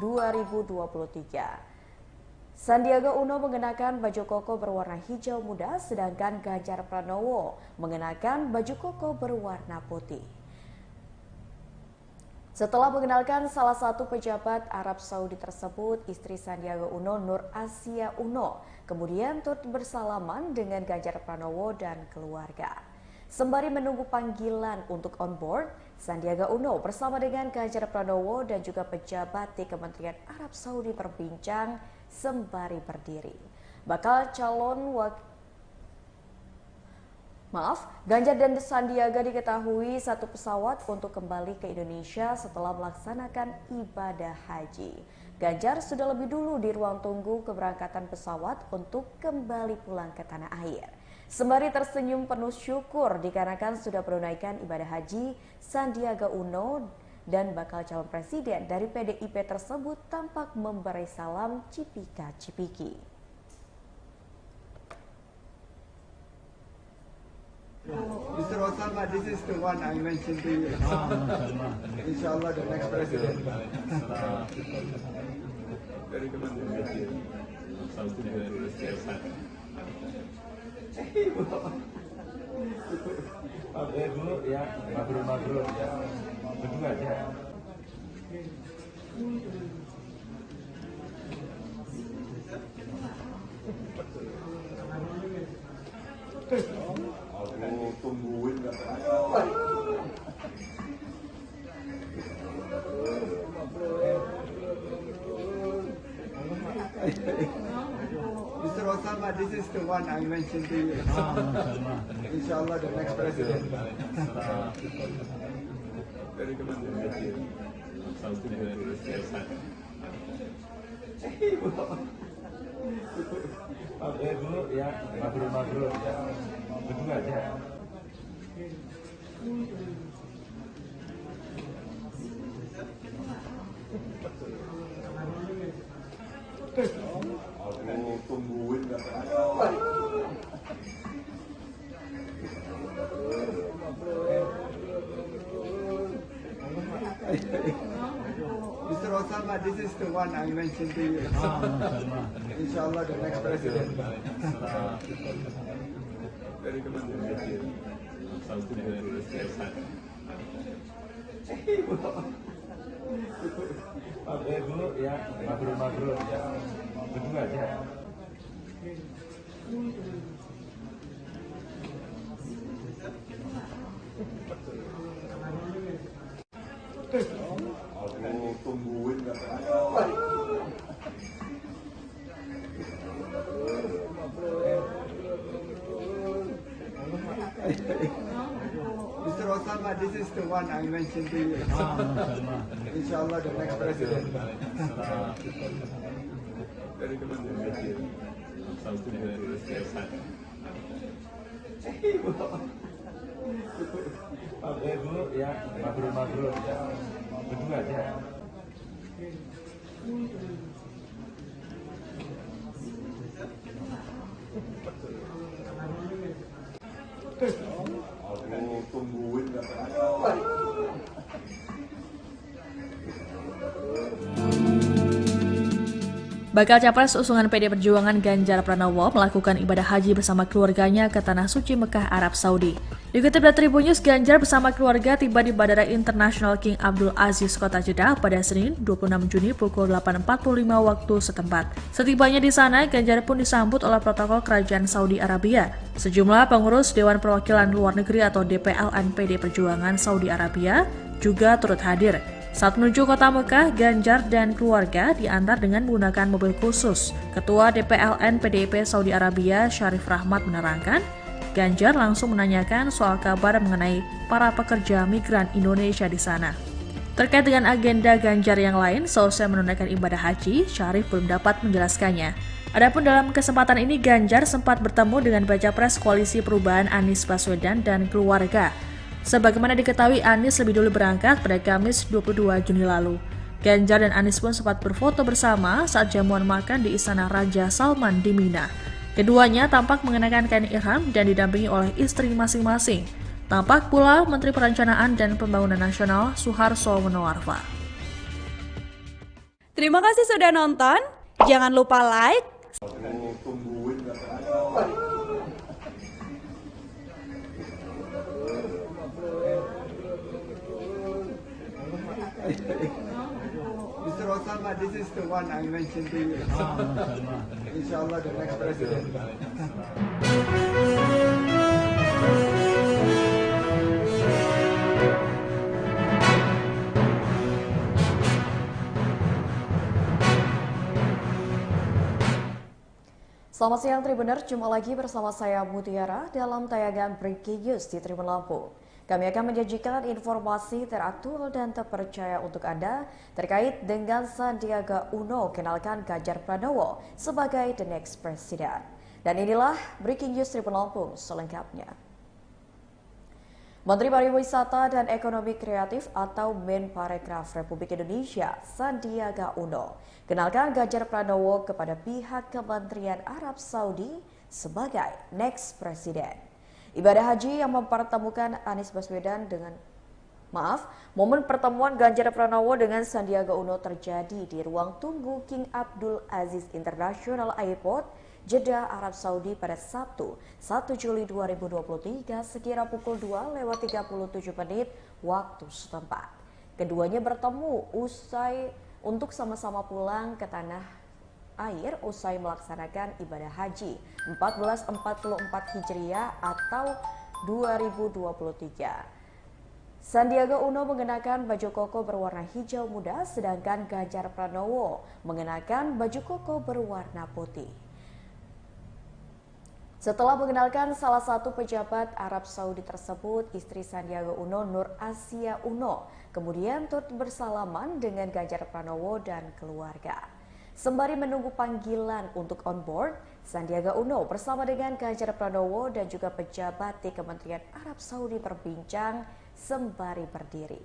2023. Sandiaga Uno mengenakan baju koko berwarna hijau muda, sedangkan Ganjar Pranowo mengenakan baju koko berwarna putih. Setelah mengenalkan salah satu pejabat Arab Saudi tersebut, istri Sandiaga Uno, Nur Asia Uno, kemudian turut bersalaman dengan Ganjar Pranowo dan keluarga. Sembari menunggu panggilan untuk on board, Sandiaga Uno bersama dengan Ganjar Pranowo dan juga pejabat di Kementerian Arab Saudi berbincang sembari berdiri. Ganjar dan Sandiaga diketahui satu pesawat untuk kembali ke Indonesia setelah melaksanakan ibadah haji. Ganjar sudah lebih dulu di ruang tunggu keberangkatan pesawat untuk kembali pulang ke tanah air. Sembari tersenyum penuh syukur dikarenakan sudah menunaikan ibadah haji, Sandiaga Uno dan bakal calon presiden dari PDIP tersebut tampak memberi salam cipika-cipiki. Mr. Osama, this is the one I mentioned to you. Inshallah, the next president. Dari Kementerian dulu ya, mabrur ya, berdua aja. Aku tungguin gak Mr. Osama, this is the one I mentioned to you. Inshallah, the next president. Dari Kementerian dulu ya, mabrur ya, berdua aja. Aku tungguin gak Mr. Osama, this is the one I mentioned to you. Inshallah, the next president. Dari Kementerian dulu ya, mabrur ya, berdua aja. Aku tungguin gak Mr. Osama, this is the one I mentioned to you. Inshallah, the next president. Dari Kementerian dulu ya, mabrur ya, berdua aja. Aku tungguin gak Bakal Capres usungan PD Perjuangan Ganjar Pranowo melakukan ibadah haji bersama keluarganya ke Tanah Suci Mekah, Arab Saudi. Dikutip dari Tribun News, Ganjar bersama keluarga tiba di Bandara Internasional King Abdul Aziz, Kota Jeddah pada Senin 26 Juni pukul 8.45 waktu setempat. Setibanya di sana, Ganjar pun disambut oleh protokol Kerajaan Saudi Arabia. Sejumlah pengurus Dewan Perwakilan Luar Negeri atau DPLN PD Perjuangan Saudi Arabia juga turut hadir. Saat menuju kota Mekah, Ganjar dan keluarga diantar dengan menggunakan mobil khusus. Ketua DPLN PDIP Saudi Arabia, Syarif Rahmat menerangkan, Ganjar langsung menanyakan soal kabar mengenai para pekerja migran Indonesia di sana. Terkait dengan agenda Ganjar yang lain, seusai menunaikan ibadah haji, Syarif belum dapat menjelaskannya. Adapun dalam kesempatan ini, Ganjar sempat bertemu dengan Baca Pres Koalisi Perubahan Anies Baswedan dan keluarga. Sebagaimana diketahui, Anies lebih dulu berangkat pada Kamis 22 Juni lalu. Ganjar dan Anies pun sempat berfoto bersama saat jamuan makan di Istana Raja Salman di Mina. Keduanya tampak mengenakan kain ihram dan didampingi oleh istri masing-masing. Tampak pula Menteri Perencanaan dan Pembangunan Nasional Suharso Monoarfa. Terima kasih sudah nonton. Jangan lupa like, Mr. Osama, this is the one I mentioned to you. Inshallah, the next president. Selamat siang Tribuner, jumpa lagi bersama saya Mutiara dalam tayangan Breaking News di Tribun Lampung. Kami akan menyajikan informasi teraktual dan terpercaya untuk Anda terkait dengan Sandiaga Uno kenalkan Ganjar Pranowo sebagai the next president. Dan inilah Breaking News Tribun Lampung selengkapnya. Menteri Pariwisata dan Ekonomi Kreatif atau Menparekraf Republik Indonesia, Sandiaga Uno, kenalkan Ganjar Pranowo kepada pihak Kementerian Arab Saudi sebagai next president. Ibadah haji yang mempertemukan Anies Baswedan momen pertemuan Ganjar Pranowo dengan Sandiaga Uno terjadi di ruang tunggu King Abdul Aziz International Airport, Jeddah, Arab Saudi pada Sabtu 1 Juli 2023 sekira pukul 2:37 waktu setempat. Keduanya bertemu untuk sama-sama pulang ke tanah air usai melaksanakan ibadah haji 1444 Hijriah atau 2023. Sandiaga Uno mengenakan baju koko berwarna hijau muda, sedangkan Ganjar Pranowo mengenakan baju koko berwarna putih. Setelah mengenalkan salah satu pejabat Arab Saudi tersebut, istri Sandiaga Uno, Nur Asia Uno, kemudian turut bersalaman dengan Ganjar Pranowo dan keluarga. Sembari menunggu panggilan untuk on board, Sandiaga Uno bersama dengan Ganjar Pranowo dan juga pejabat di Kementerian Arab Saudi berbincang sembari berdiri.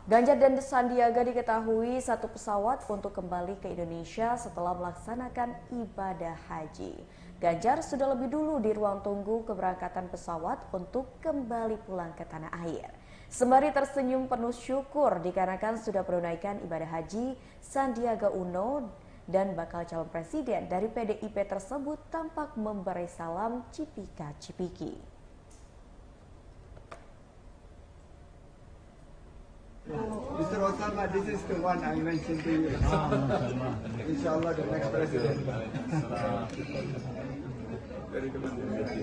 Ganjar dan Sandiaga diketahui satu pesawat untuk kembali ke Indonesia setelah melaksanakan ibadah haji. Ganjar sudah lebih dulu di ruang tunggu keberangkatan pesawat untuk kembali pulang ke tanah air. Sembari tersenyum penuh syukur dikarenakan sudah menunaikan ibadah haji, Sandiaga Uno dan bakal calon presiden dari PDIP tersebut tampak memberi salam cipika-cipiki. Mr. Osama, this is the one I mentioned to you. Inshallah, the next president. Dari Kementerian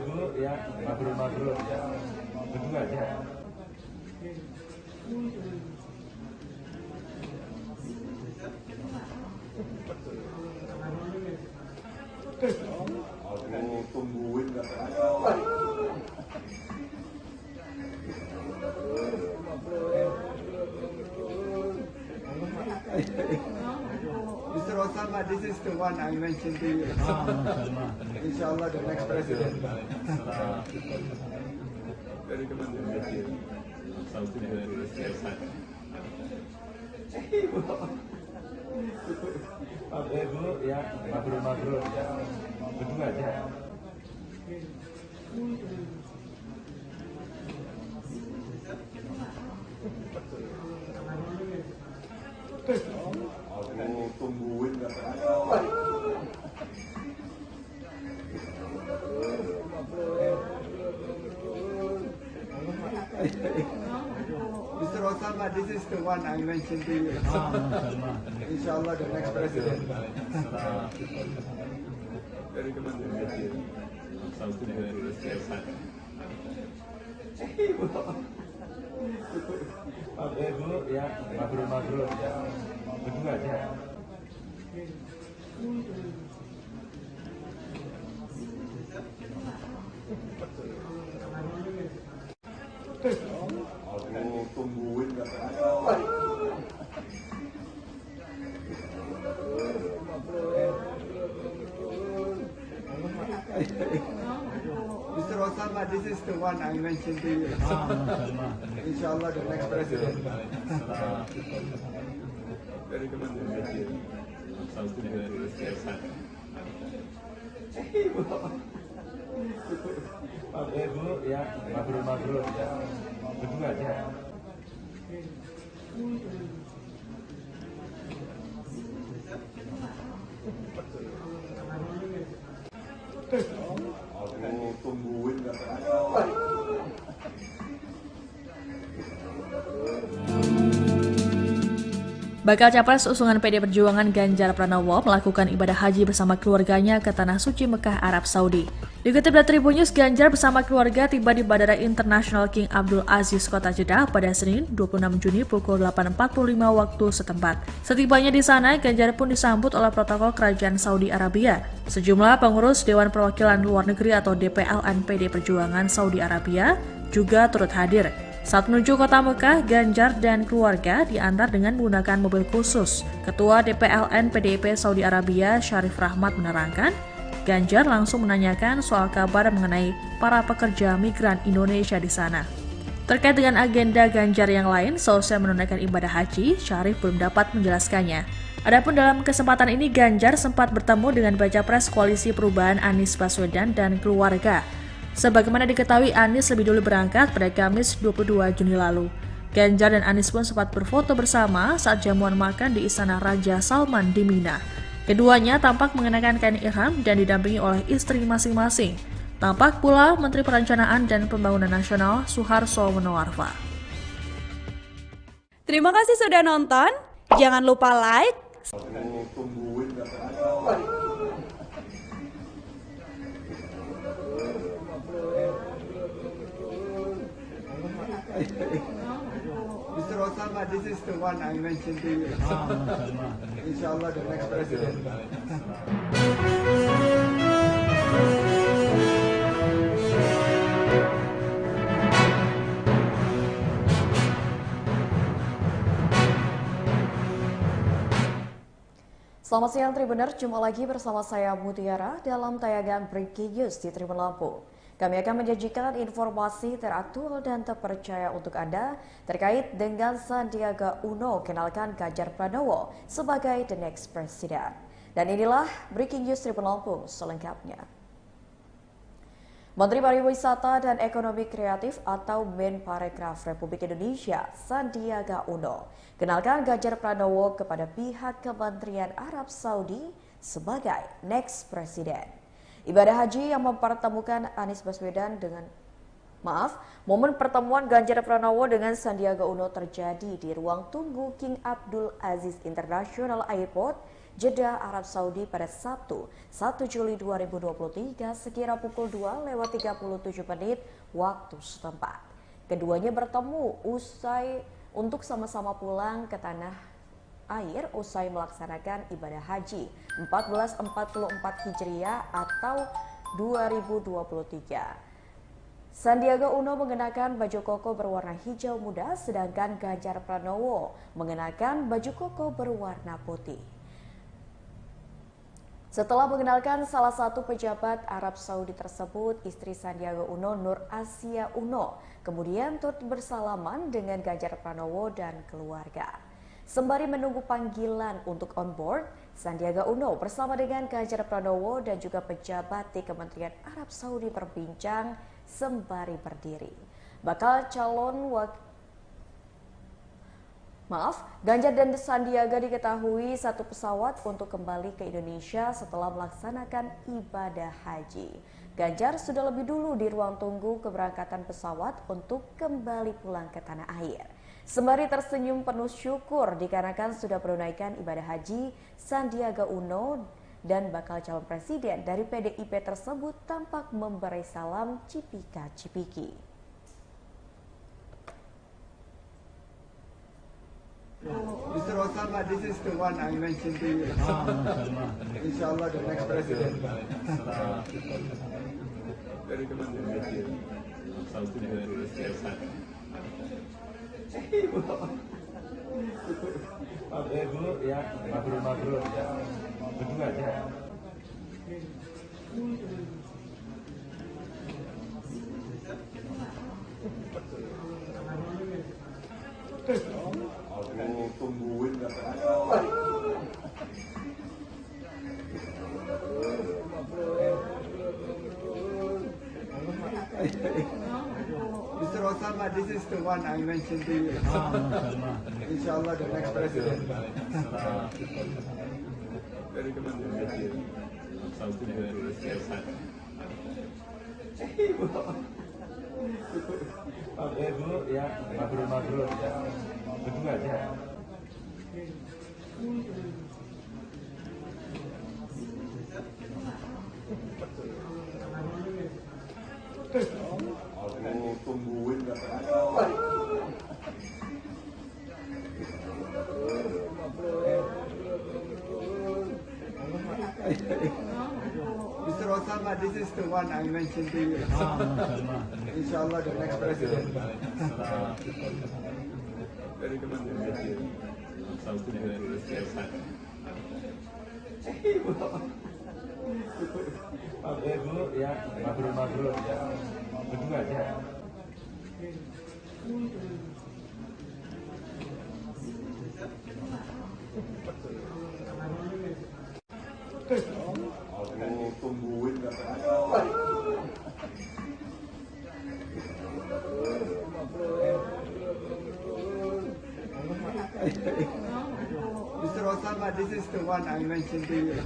dulu ya, mabrur ya, berdua aja. Aku tungguin gak Mr. Osama, this is the one I mentioned to you. Inshallah, the next president. Dari Kementerian dulu ya, mabrur ya, berdua aja. Aku tungguin katanya. Mr. Osama, this is the one I mentioned to you. Inshallah, the next president. Dari Kementerian. Saudi 2021. Oke Bu, ya mabrur ya. Berdua aja. Aku tungguin katanya. Mr. Osama, this is the one I mentioned to you. Inshallah, the next president. Dari Kementerian. Saudi 2021. Oke Bu, ya mabrur ya. Berdua aja. Aku tungguin katanya. Bakal Capres usungan PD Perjuangan Ganjar Pranowo melakukan ibadah haji bersama keluarganya ke Tanah Suci Mekah, Arab Saudi. Dikutip dari Tribun News, Ganjar bersama keluarga tiba di Bandara Internasional King Abdul Aziz, Kota Jeddah pada Senin 26 Juni pukul 8.45 waktu setempat. Setibanya di sana, Ganjar pun disambut oleh protokol Kerajaan Saudi Arabia. Sejumlah pengurus Dewan Perwakilan Luar Negeri atau DPLN PD Perjuangan Saudi Arabia juga turut hadir. Saat menuju kota Mekah, Ganjar dan keluarga diantar dengan menggunakan mobil khusus. Ketua DPLN PDIP Saudi Arabia, Syarif Rahmat menerangkan, Ganjar langsung menanyakan soal kabar mengenai para pekerja migran Indonesia di sana. Terkait dengan agenda Ganjar yang lain, seusai menunaikan ibadah haji, Syarif belum dapat menjelaskannya. Adapun dalam kesempatan ini, Ganjar sempat bertemu dengan Baca Pres Koalisi Perubahan Anies Baswedan dan keluarga. Sebagaimana diketahui, Anies lebih dulu berangkat pada Kamis 22 Juni lalu. Ganjar dan Anies pun sempat berfoto bersama saat jamuan makan di Istana Raja Salman di Mina. Keduanya tampak mengenakan kain ihram dan didampingi oleh istri masing-masing. Tampak pula Menteri Perencanaan dan Pembangunan Nasional Suharso Monoarfa. Terima kasih sudah nonton. Jangan lupa like, Aku tungguin katanya. Mr. Osama, this is the one I mentioned to you. Inshallah, the next president. Selamat siang Tribuner, jumpa lagi bersama saya Mutiara dalam tayangan Breaking News di Tribun Lampung. Kami akan menyajikan informasi teraktual dan terpercaya untuk Anda terkait dengan Sandiaga Uno kenalkan Ganjar Pranowo sebagai the next president. Dan inilah Breaking News Tribun Lampung selengkapnya. Menteri Pariwisata dan Ekonomi Kreatif atau Menparekraf Republik Indonesia, Sandiaga Uno, kenalkan Ganjar Pranowo kepada pihak Kementerian Arab Saudi sebagai next president. Ibadah haji yang mempertemukan Anies Baswedan momen pertemuan Ganjar Pranowo dengan Sandiaga Uno terjadi di ruang tunggu King Abdul Aziz International Airport, Jeddah, Arab Saudi pada Sabtu 1 Juli 2023 sekira pukul 2:37 waktu setempat. Keduanya bertemu untuk sama-sama pulang ke tanah air usai melaksanakan ibadah haji 1444 Hijriah atau 2023. Sandiaga Uno mengenakan baju koko berwarna hijau muda, sedangkan Ganjar Pranowo mengenakan baju koko berwarna putih. Setelah mengenalkan salah satu pejabat Arab Saudi tersebut, istri Sandiaga Uno, Nur Asia Uno, kemudian turut bersalaman dengan Ganjar Pranowo dan keluarga. Sembari menunggu panggilan untuk on board, Sandiaga Uno bersama dengan Ganjar Pranowo dan juga pejabat di Kementerian Arab Saudi berbincang sembari berdiri. Ganjar dan Sandiaga diketahui satu pesawat untuk kembali ke Indonesia setelah melaksanakan ibadah haji. Ganjar sudah lebih dulu di ruang tunggu keberangkatan pesawat untuk kembali pulang ke tanah air. Sembari tersenyum penuh syukur dikarenakan sudah menunaikan ibadah haji, Sandiaga Uno dan bakal calon presiden dari PDIP tersebut tampak memberi salam cipika-cipiki. Mr. Osama, this is the one I mentioned to you. Inshallah, the next president. Very good. Dulu ya, mabrur ya, berdua aja. Aku tungguin Mr. Osama, this is the one I mentioned to you. Inshallah, the next president. Very good. Dulu ya, mabrur ya, berdua aja. Aku tungguin Mr. Osama, this is the one I mentioned to you. Inshallah, the next president. Very good. Dulu ya, mabrur ya, berdua aja. Aku tungguin Mr. Osama, this is the one I mentioned to you.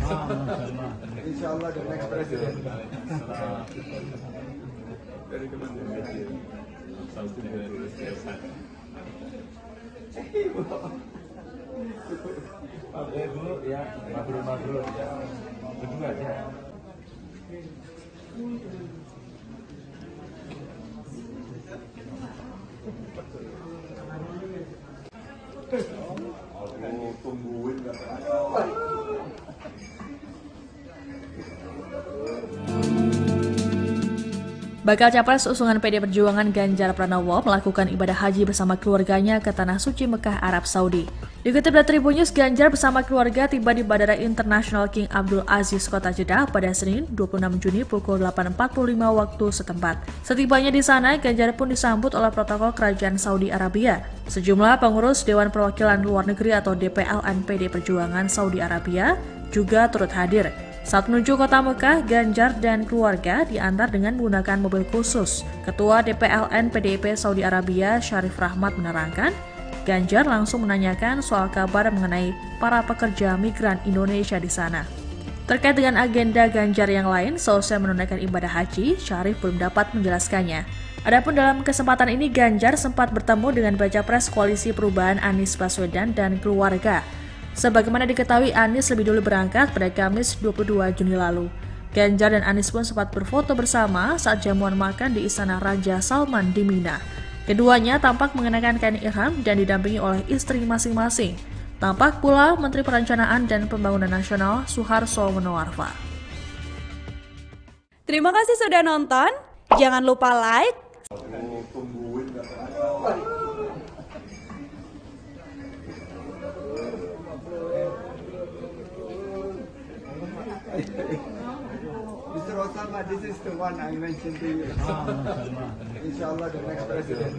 Inshallah, the next president. Very good. Dulu ya, mabrur ya, berdua aja. Aku tungguin Bakal Capres usungan PD Perjuangan Ganjar Pranowo melakukan ibadah haji bersama keluarganya ke Tanah Suci Mekah, Arab Saudi. Dikutip dari Tribun News, Ganjar bersama keluarga tiba di Bandara Internasional King Abdul Aziz, Kota Jeddah pada Senin 26 Juni pukul 8.45 waktu setempat. Setibanya di sana, Ganjar pun disambut oleh protokol Kerajaan Saudi Arabia. Sejumlah pengurus Dewan Perwakilan Luar Negeri atau DPLN PD Perjuangan Saudi Arabia juga turut hadir. Saat menuju kota Mekah, Ganjar dan keluarga diantar dengan menggunakan mobil khusus. Ketua DPLN PDIP Saudi Arabia, Syarif Rahmat menerangkan, Ganjar langsung menanyakan soal kabar mengenai para pekerja migran Indonesia di sana. Terkait dengan agenda Ganjar yang lain, seusai menunaikan ibadah haji, Syarif belum dapat menjelaskannya. Adapun dalam kesempatan ini, Ganjar sempat bertemu dengan Baca Pres Koalisi Perubahan Anies Baswedan dan keluarga. Sebagaimana diketahui, Anies lebih dulu berangkat pada Kamis 22 Juni lalu. Ganjar dan Anies pun sempat berfoto bersama saat jamuan makan di Istana Raja Salman di Mina. Keduanya tampak mengenakan kain ihram dan didampingi oleh istri masing-masing. Tampak pula Menteri Perencanaan dan Pembangunan Nasional Suharso Monoarfa. Terima kasih sudah nonton. Jangan lupa like, Mr. Osama, this is the one I mentioned to you. Inshallah, the next president.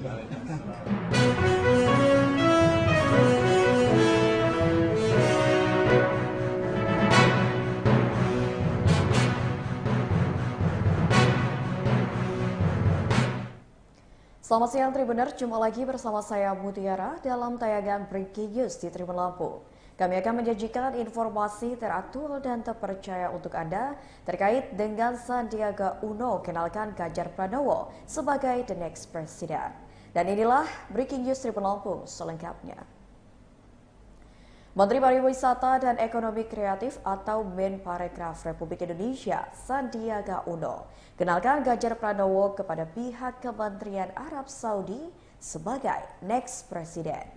Selamat Selamat siang Tribuner, jumpa lagi bersama saya Mutiara dalam tayangan Breaking News di Tribun Lampung. Kami akan menyajikan informasi teraktual dan terpercaya untuk Anda terkait dengan Sandiaga Uno kenalkan Ganjar Pranowo sebagai the next president. Dan inilah Breaking News Tribun Lampung selengkapnya. Menteri Pariwisata dan Ekonomi Kreatif atau Menparekraf Republik Indonesia, Sandiaga Uno, kenalkan Ganjar Pranowo kepada pihak Kementerian Arab Saudi sebagai next president.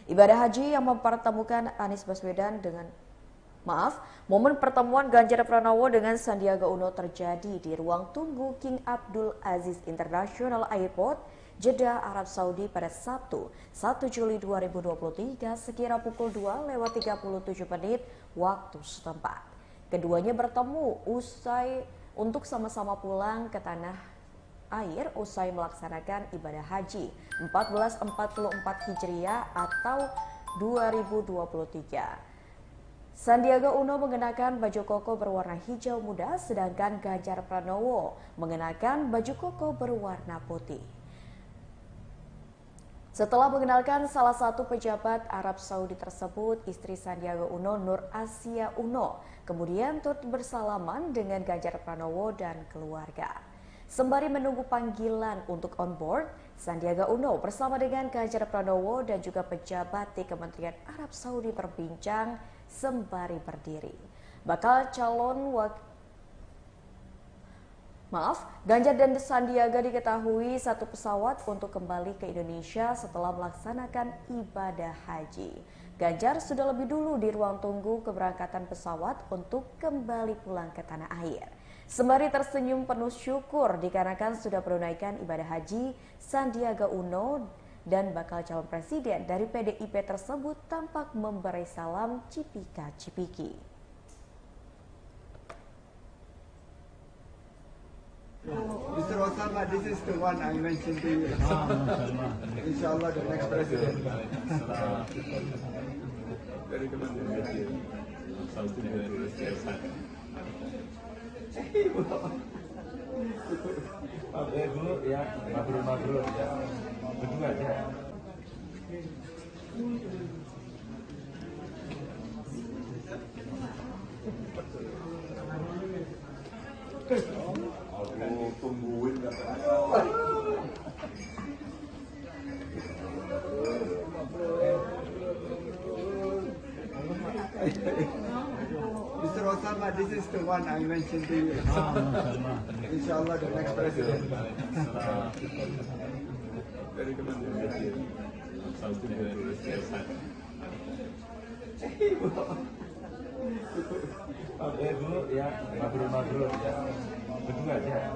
Ibadah haji yang mempertemukan Anies Baswedan momen pertemuan Ganjar Pranowo dengan Sandiaga Uno terjadi di ruang tunggu King Abdul Aziz International Airport, Jeddah, Arab Saudi pada Sabtu 1 Juli 2023 sekira pukul 2:37 waktu setempat. Keduanya bertemu untuk sama-sama pulang ke tanah air usai melaksanakan ibadah haji 1444 Hijriah atau 2023. Sandiaga Uno mengenakan baju koko berwarna hijau muda, sedangkan Ganjar Pranowo mengenakan baju koko berwarna putih. Setelah mengenalkan salah satu pejabat Arab Saudi tersebut, istri Sandiaga Uno, Nur Asia Uno, kemudian turut bersalaman dengan Ganjar Pranowo dan keluarga. Sembari menunggu panggilan untuk on board, Sandiaga Uno bersama dengan Ganjar Pranowo dan juga pejabat di Kementerian Arab Saudi berbincang sembari berdiri. Ganjar dan Sandiaga diketahui satu pesawat untuk kembali ke Indonesia setelah melaksanakan ibadah haji. Ganjar sudah lebih dulu di ruang tunggu keberangkatan pesawat untuk kembali pulang ke tanah air. Sembari tersenyum penuh syukur dikarenakan sudah menunaikan ibadah haji, Sandiaga Uno dan bakal calon presiden dari PDIP tersebut tampak memberi salam cipika-cipiki. Mr. Osama, this is the one I mentioned to you. Inshallah, the next president. Very good. Dulu ya, mabrur ya, berdua aja. Aku tungguin Mr. Osama, this is the one I mentioned to you. Inshallah, the next president. Very good. Dulu ya, mabrur ya, berdua aja.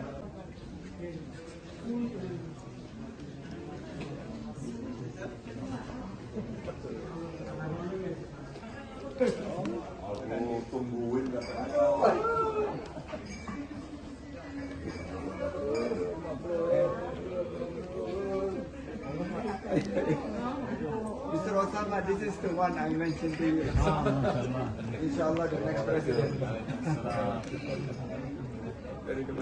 Aku tungguin Mr. Osama, this is the one I mentioned to you. Inshallah, the next president. Very good.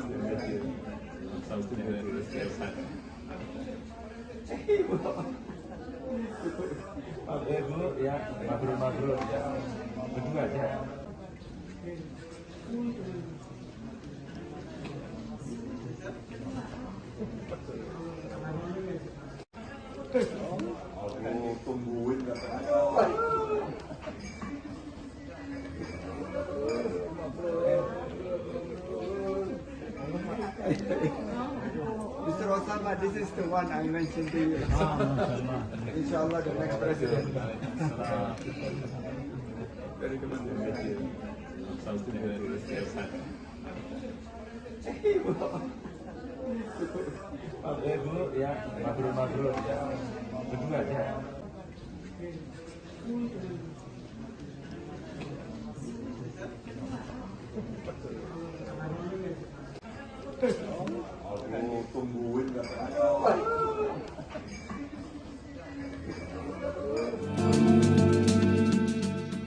Dulu ya, mabrur ya, berdua aja. Aku tungguin Mr. Osama, this is the one I mentioned to you. Inshallah, the next president. Very good. Dulu ya, mabrur ya, berdua aja. Aku tungguin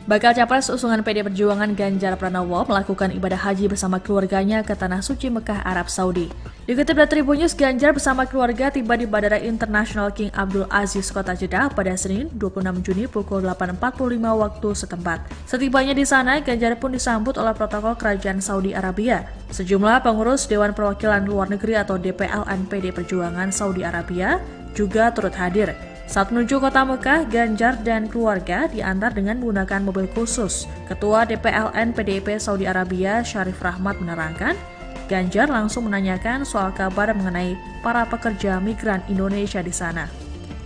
Bakal Capres usungan PD Perjuangan Ganjar Pranowo melakukan ibadah haji bersama keluarganya ke Tanah Suci Mekah, Arab Saudi. Dikutip dari Tribun News, Ganjar bersama keluarga tiba di Bandara Internasional King Abdul Aziz, Kota Jeddah pada Senin 26 Juni pukul 8.45 waktu setempat. Setibanya di sana, Ganjar pun disambut oleh protokol Kerajaan Saudi Arabia. Sejumlah pengurus Dewan Perwakilan Luar Negeri atau DPLN PD Perjuangan Saudi Arabia juga turut hadir. Saat menuju kota Mekah, Ganjar dan keluarga diantar dengan menggunakan mobil khusus. Ketua DPLN PDIP Saudi Arabia, Syarif Rahmat menerangkan, Ganjar langsung menanyakan soal kabar mengenai para pekerja migran Indonesia di sana.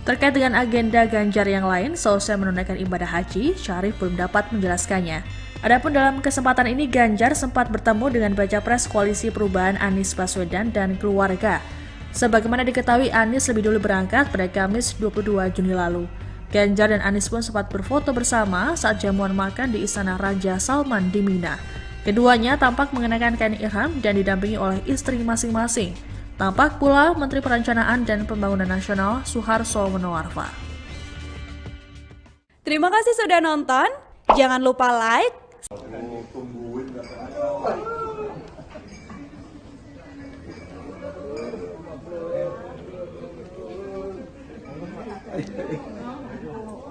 Terkait dengan agenda Ganjar yang lain, seusai menunaikan ibadah haji, Syarif belum dapat menjelaskannya. Adapun dalam kesempatan ini, Ganjar sempat bertemu dengan Baca Pres Koalisi Perubahan Anies Baswedan dan keluarga. Sebagaimana diketahui, Anies lebih dulu berangkat pada Kamis 22 Juni lalu. Ganjar dan Anies pun sempat berfoto bersama saat jamuan makan di Istana Raja Salman di Mina. Keduanya tampak mengenakan kain ihram dan didampingi oleh istri masing-masing. Tampak pula Menteri Perencanaan dan Pembangunan Nasional Suharso Monoarfa. Terima kasih sudah nonton. Jangan lupa like,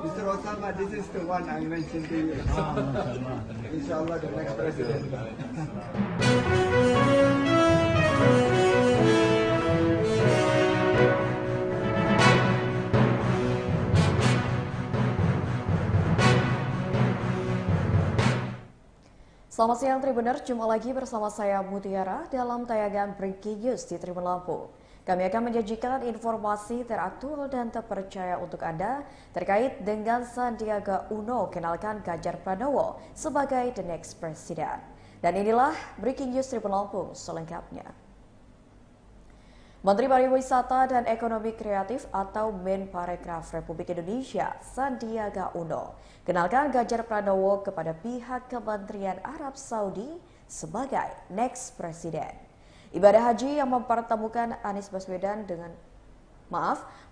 Mr. Osama, this is the one I mentioned to you. Inshallah, the next president. Selamat siang Tribuner, jumpa lagi bersama saya Mutiara dalam tayangan Breaking News di Tribun Lampung. Kami akan menyajikan informasi teraktual dan terpercaya untuk Anda terkait dengan Sandiaga Uno kenalkan Ganjar Pranowo sebagai the next president. Dan inilah Breaking News Tribun Lampung selengkapnya. Menteri Pariwisata dan Ekonomi Kreatif atau Menparekraf Republik Indonesia, Sandiaga Uno, kenalkan Ganjar Pranowo kepada pihak Kementerian Arab Saudi sebagai next president. Ibadah haji yang mempertemukan Anies Baswedan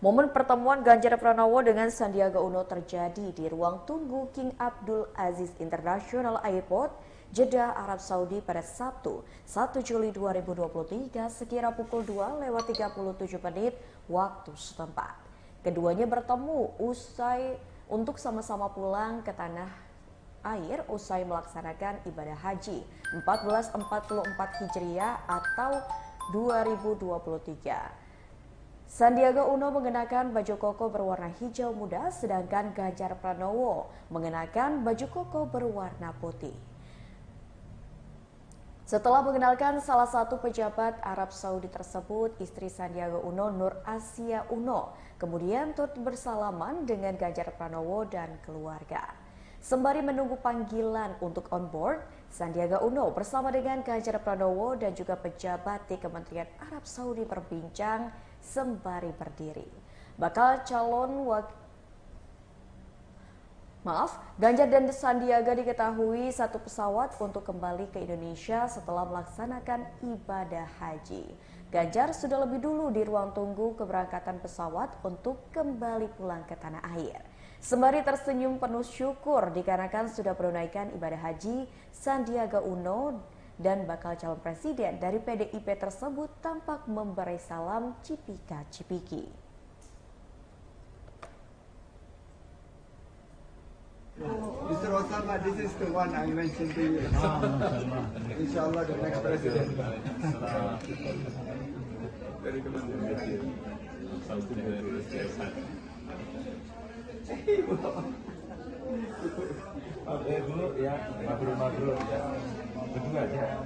momen pertemuan Ganjar Pranowo dengan Sandiaga Uno terjadi di ruang tunggu King Abdul Aziz International Airport, Jeddah, Arab Saudi pada Sabtu 1 Juli 2023 sekira pukul 2:37 waktu setempat. Keduanya bertemu untuk sama-sama pulang ke tanah air usai melaksanakan ibadah haji 1444 Hijriah atau 2023. Sandiaga Uno mengenakan baju koko berwarna hijau muda, sedangkan Ganjar Pranowo mengenakan baju koko berwarna putih. Setelah mengenalkan salah satu pejabat Arab Saudi tersebut, istri Sandiaga Uno, Nur Asia Uno, kemudian turut bersalaman dengan Ganjar Pranowo dan keluarga. Sembari menunggu panggilan untuk on board, Sandiaga Uno bersama dengan Ganjar Pranowo dan juga pejabat di Kementerian Arab Saudi berbincang sembari berdiri. Ganjar dan Sandiaga diketahui satu pesawat untuk kembali ke Indonesia setelah melaksanakan ibadah haji. Ganjar sudah lebih dulu di ruang tunggu keberangkatan pesawat untuk kembali pulang ke tanah air. Sembari tersenyum penuh syukur dikarenakan sudah menunaikan ibadah haji, Sandiaga Uno dan bakal calon presiden dari PDIP tersebut tampak memberi salam cipika-cipiki. Mr. Osama, this is the one I mentioned to you. Inshallah, the next president. Dari Kementerian. Oke dulu ya, mabrur ya, berdua aja.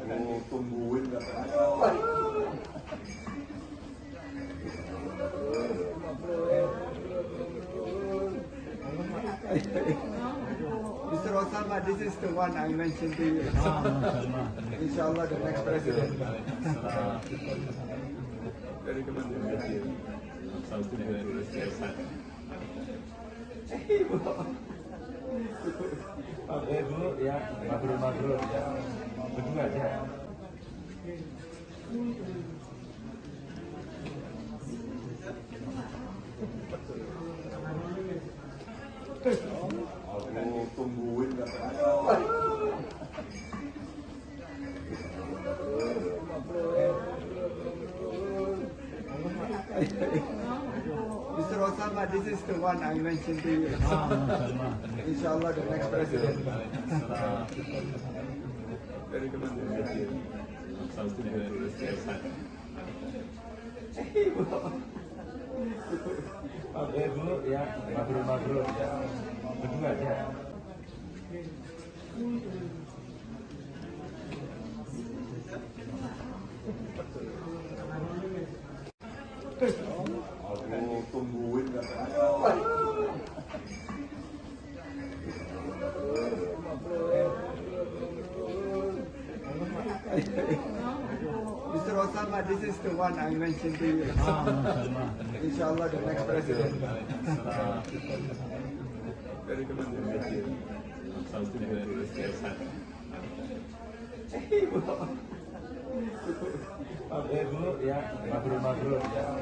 Aku tungguin Mr. Osama, this is the one I mentioned to you. Inshallah, the next president. Dari Kementerian. Oke dulu ya, mabrur ya, berdua aja. Mr. Osama, this is the one I mentioned to you. Inshallah, the next president. Very good. Ibu ya, mabrur ya. Berdua aja. Aku tungguin nggak Mr. Osama, this is the one I mentioned to you. Inshallah, the next president. Very good. Ibu ya, mabrur ya.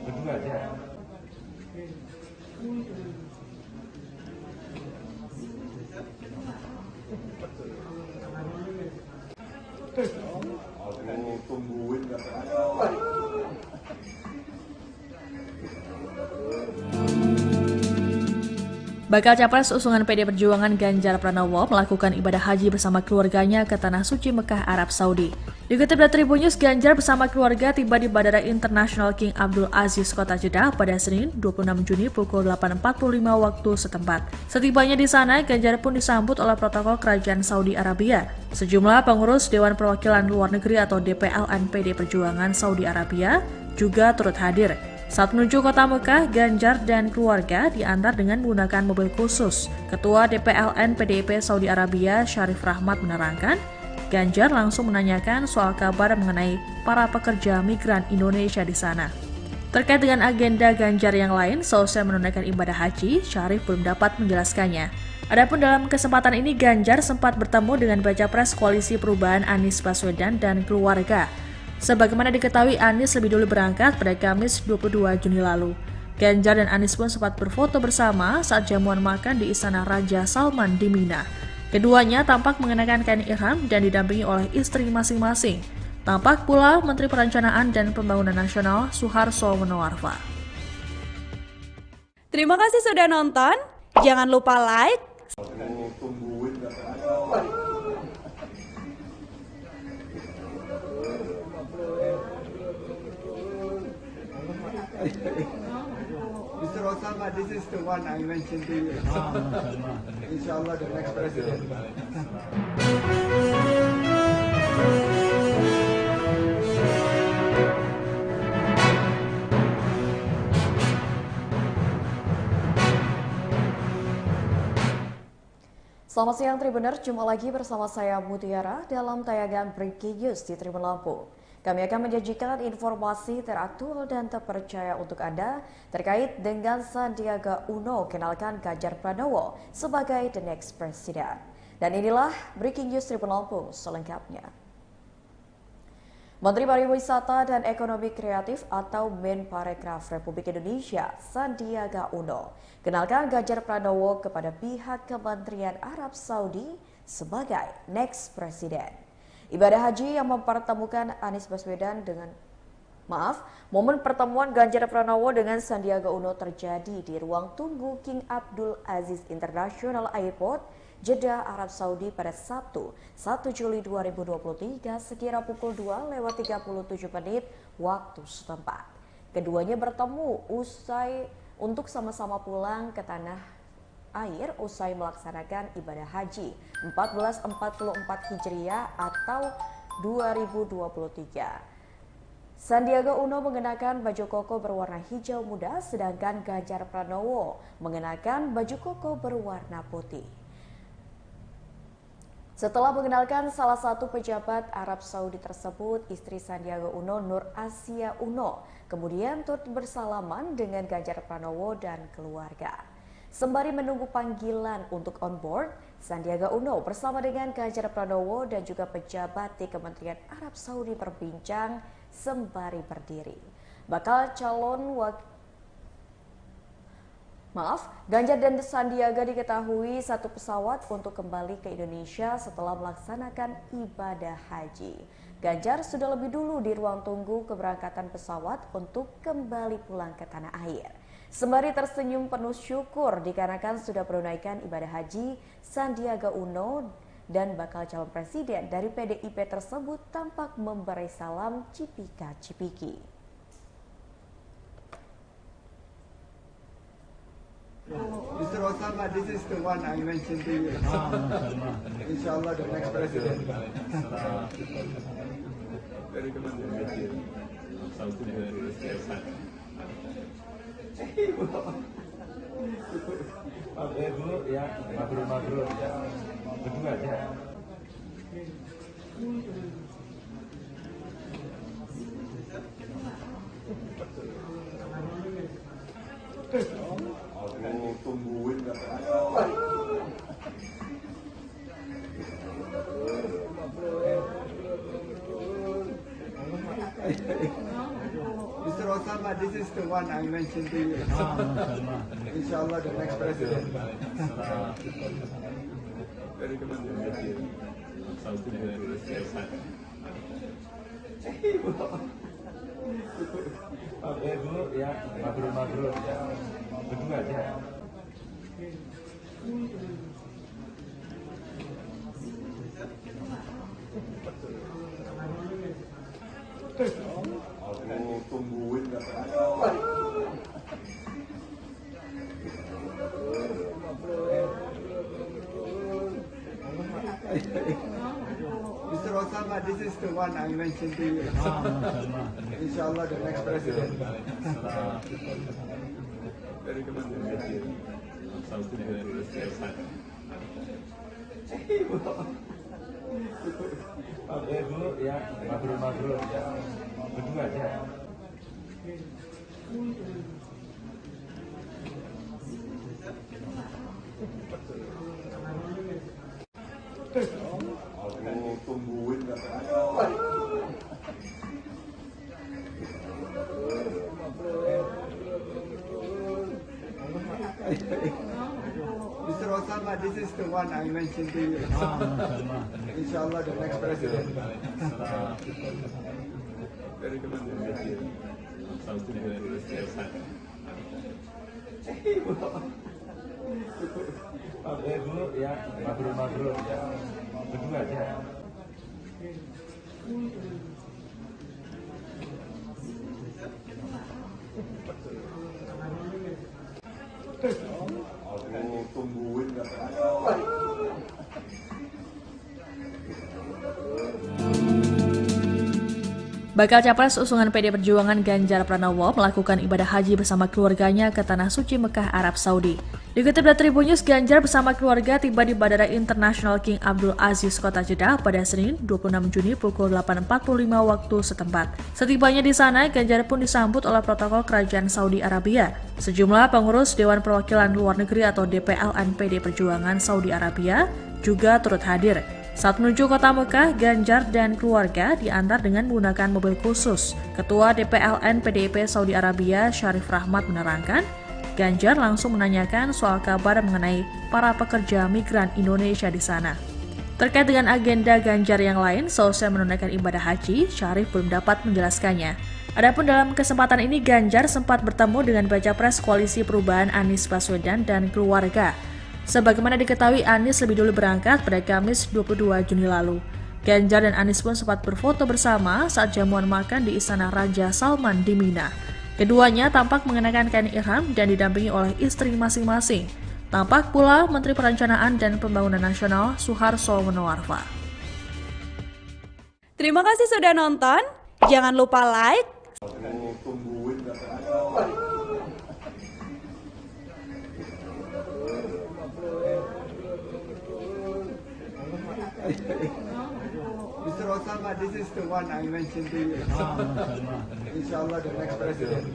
Berdua aja. Aku tungguin nggak Bakal Capres usungan PD Perjuangan Ganjar Pranowo melakukan ibadah haji bersama keluarganya ke Tanah Suci Mekah, Arab Saudi. Dikutip dari Tribun News, Ganjar bersama keluarga tiba di Bandara Internasional King Abdul Aziz, Kota Jeddah pada Senin 26 Juni pukul 8.45 waktu setempat. Setibanya di sana, Ganjar pun disambut oleh protokol Kerajaan Saudi Arabia. Sejumlah pengurus Dewan Perwakilan Luar Negeri atau DPLN PD Perjuangan Saudi Arabia juga turut hadir. Saat menuju kota Mekah, Ganjar dan keluarga diantar dengan menggunakan mobil khusus. Ketua DPLN PDIP Saudi Arabia, Syarif Rahmat menerangkan, Ganjar langsung menanyakan soal kabar mengenai para pekerja migran Indonesia di sana. Terkait dengan agenda Ganjar yang lain, seusai menunaikan ibadah haji, Syarif belum dapat menjelaskannya. Adapun dalam kesempatan ini, Ganjar sempat bertemu dengan Baca Pres Koalisi Perubahan Anies Baswedan dan keluarga. Sebagaimana diketahui, Anies lebih dulu berangkat pada Kamis 22 Juni lalu. Ganjar dan Anies pun sempat berfoto bersama saat jamuan makan di Istana Raja Salman di Mina. Keduanya tampak mengenakan kain ihram dan didampingi oleh istri masing-masing. Tampak pula Menteri Perencanaan dan Pembangunan Nasional Suharso Monoarfa. Terima kasih sudah nonton. Jangan lupa like, Mr. Osama, this is the one I mentioned to you. Inshallah, the next president. Selamat siang Tribuner, jumpa lagi bersama saya Mutiara dalam tayangan Breaking News di Tribun Lampung. Kami akan menyajikan informasi teraktual dan terpercaya untuk Anda terkait dengan Sandiaga Uno kenalkan Ganjar Pranowo sebagai the next president. Dan inilah Breaking News Tribun Lampung selengkapnya. Menteri Pariwisata dan Ekonomi Kreatif atau Menparekraf Republik Indonesia, Sandiaga Uno, kenalkan Ganjar Pranowo kepada pihak Kementerian Arab Saudi sebagai next president. Ibadah haji yang mempertemukan Anies Baswedan momen pertemuan Ganjar Pranowo dengan Sandiaga Uno terjadi di ruang tunggu King Abdul Aziz International Airport, Jeddah, Arab Saudi pada Sabtu 1 Juli 2023 sekira pukul 2:37 waktu setempat. Keduanya bertemu untuk sama-sama pulang ke tanah air usai melaksanakan ibadah haji 1444 Hijriah atau 2023. Sandiaga Uno mengenakan baju koko berwarna hijau muda, sedangkan Ganjar Pranowo mengenakan baju koko berwarna putih. Setelah mengenalkan salah satu pejabat Arab Saudi tersebut, istri Sandiaga Uno, Nur Asia Uno, kemudian turut bersalaman dengan Ganjar Pranowo dan keluarga. Sembari menunggu panggilan untuk on board, Sandiaga Uno bersama dengan Ganjar Pranowo dan juga pejabat di Kementerian Arab Saudi berbincang sembari berdiri. Bakal calon Ganjar dan Sandiaga diketahui satu pesawat untuk kembali ke Indonesia setelah melaksanakan ibadah haji. Ganjar sudah lebih dulu di ruang tunggu keberangkatan pesawat untuk kembali pulang ke tanah air. Sembari tersenyum penuh syukur dikarenakan sudah menunaikan ibadah haji, Sandiaga Uno dan bakal calon presiden dari PDIP tersebut tampak memberi salam cipika-cipiki. Mr. Osama, this is the one I mentioned to you. Inshallah, the next president. Very good. Dulu ya, mabrur ya, berdua aja. Aku tungguin Mr. Osama, this is the one I mentioned to you. Inshallah, the next president. Very good. Dulu ya, mabrur ya, berdua aja. Aku tungguin Mr. Osama, this is the one I mentioned to you. Inshallah, the next president. Very good. Dulu ya, mabrur ya, berdua aja. Aku tungguin Mr. Osama, this is the one I mentioned to you. Inshallah, the next president. Very good. Dulu ya, mabrur ya, berdua aja. Aku tungguin Bakal Capres usungan PD Perjuangan Ganjar Pranowo melakukan ibadah haji bersama keluarganya ke Tanah Suci Mekah, Arab Saudi. Dikutip dari Tribun News, Ganjar bersama keluarga tiba di Bandara Internasional King Abdul Aziz, Kota Jeddah pada Senin 26 Juni pukul 8.45 waktu setempat. Setibanya di sana, Ganjar pun disambut oleh protokol Kerajaan Saudi Arabia. Sejumlah pengurus Dewan Perwakilan Luar Negeri atau DPLN PD Perjuangan Saudi Arabia juga turut hadir. Saat menuju kota Mekah, Ganjar dan keluarga diantar dengan menggunakan mobil khusus. Ketua DPLN PDIP Saudi Arabia, Syarif Rahmat menerangkan, Ganjar langsung menanyakan soal kabar mengenai para pekerja migran Indonesia di sana. Terkait dengan agenda Ganjar yang lain, seusai menunaikan ibadah haji, Syarif belum dapat menjelaskannya. Adapun dalam kesempatan ini, Ganjar sempat bertemu dengan Baca Pres Koalisi Perubahan Anies Baswedan dan keluarga. Sebagaimana diketahui, Anies lebih dulu berangkat pada Kamis 22 Juni lalu. Ganjar dan Anies pun sempat berfoto bersama saat jamuan makan di Istana Raja Salman di Mina. Keduanya tampak mengenakan kain ihram dan didampingi oleh istri masing-masing. Tampak pula Menteri Perencanaan dan Pembangunan Nasional Suharso Monoarfa. Terima kasih sudah nonton. Jangan lupa like, Mr. Osama, this is the one I mentioned to you. Inshallah, the next president.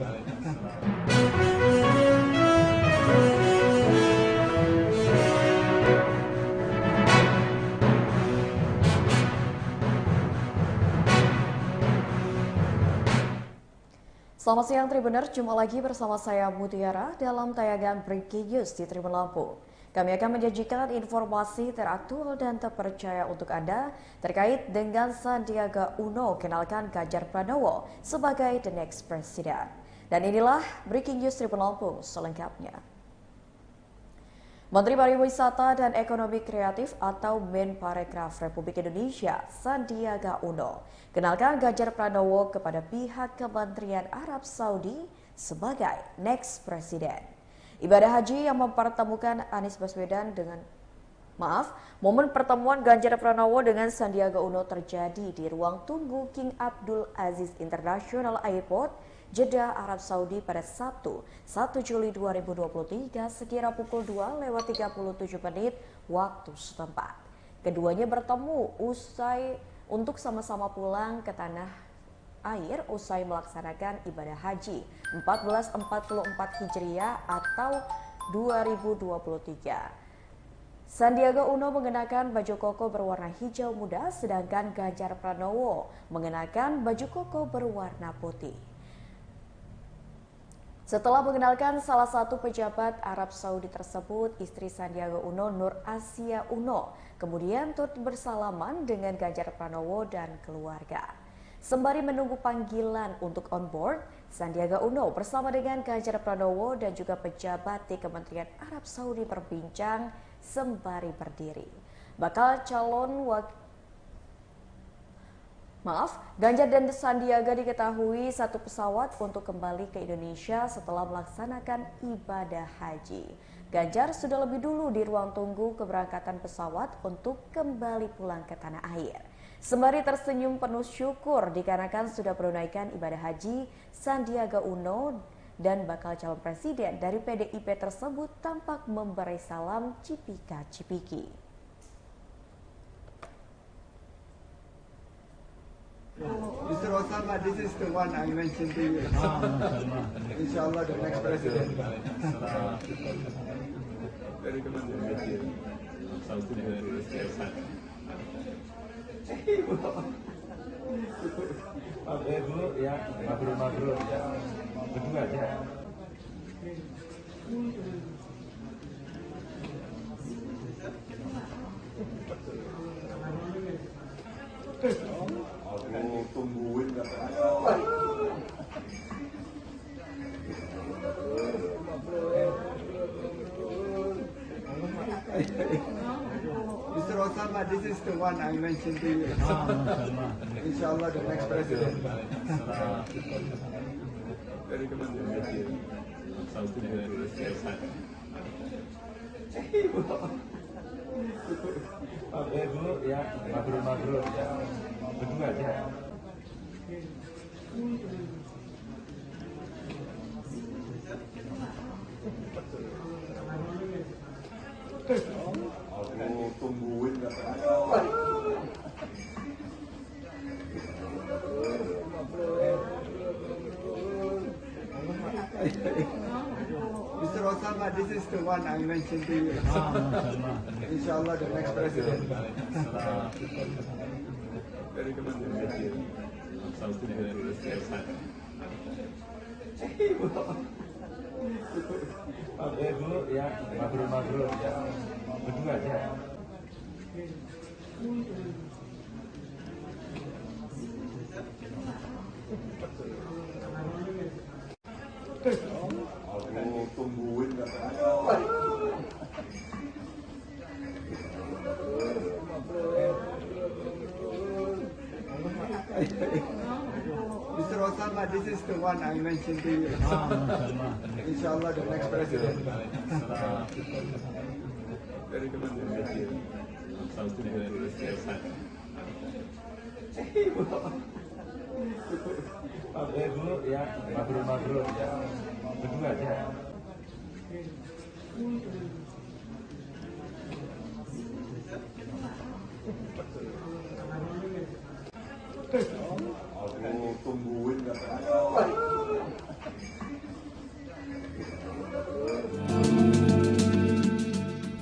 Selamat siang Tribuner, jumpa lagi bersama saya Mutiara dalam tayangan Breaking News di Tribun Lampung. Kami akan menyajikan informasi teraktual dan terpercaya untuk Anda terkait dengan Sandiaga Uno kenalkan Ganjar Pranowo sebagai the next president. Dan inilah Breaking News Tribun Lampung selengkapnya. Menteri Pariwisata dan Ekonomi Kreatif atau Menparekraf Republik Indonesia, Sandiaga Uno, kenalkan Ganjar Pranowo kepada pihak Kementerian Arab Saudi sebagai next president. Ibadah haji yang mempertemukan Anies Baswedan momen pertemuan Ganjar Pranowo dengan Sandiaga Uno terjadi di ruang tunggu King Abdul Aziz International Airport, Jeddah, Arab Saudi pada Sabtu 1 Juli 2023 sekira pukul 2:37 waktu setempat. Keduanya bertemu untuk sama-sama pulang ke tanah air usai melaksanakan ibadah haji 1444 Hijriah atau 2023. Sandiaga Uno mengenakan baju koko berwarna hijau muda, sedangkan Ganjar Pranowo mengenakan baju koko berwarna putih. Setelah mengenalkan salah satu pejabat Arab Saudi tersebut, istri Sandiaga Uno, Nur Asia Uno, kemudian turut bersalaman dengan Ganjar Pranowo dan keluarga. Sembari menunggu panggilan untuk on board, Sandiaga Uno bersama dengan Ganjar Pranowo dan juga pejabat di Kementerian Arab Saudi berbincang sembari berdiri. Ganjar dan Sandiaga diketahui satu pesawat untuk kembali ke Indonesia setelah melaksanakan ibadah haji. Ganjar sudah lebih dulu di ruang tunggu keberangkatan pesawat untuk kembali pulang ke tanah air. Sembari tersenyum penuh syukur dikarenakan sudah menunaikan ibadah haji, Sandiaga Uno dan bakal calon presiden dari PDIP tersebut tampak memberi salam cipika-cipiki. Mr. Osama, this is the one I mentioned to you. Inshallah, the next president. Very good. Dulu ya, mabrur ya, berdua aja. Aku tungguin Mr. Osama, this is the one I mentioned to you. Inshallah, the next president. Very good. Dulu ya, mabrur ya, berdua aja. Aku tungguin Mr. Osama, this is the one I mentioned to you. Inshallah, the next president. Very good. Dulu ya, mabrur ya, berdua aja. Aku tungguin Mr. Osama, this is the one I mentioned to you. Inshallah, the next president. Very good. Dulu ya, mabrur ya, berdua aja. Aku tungguin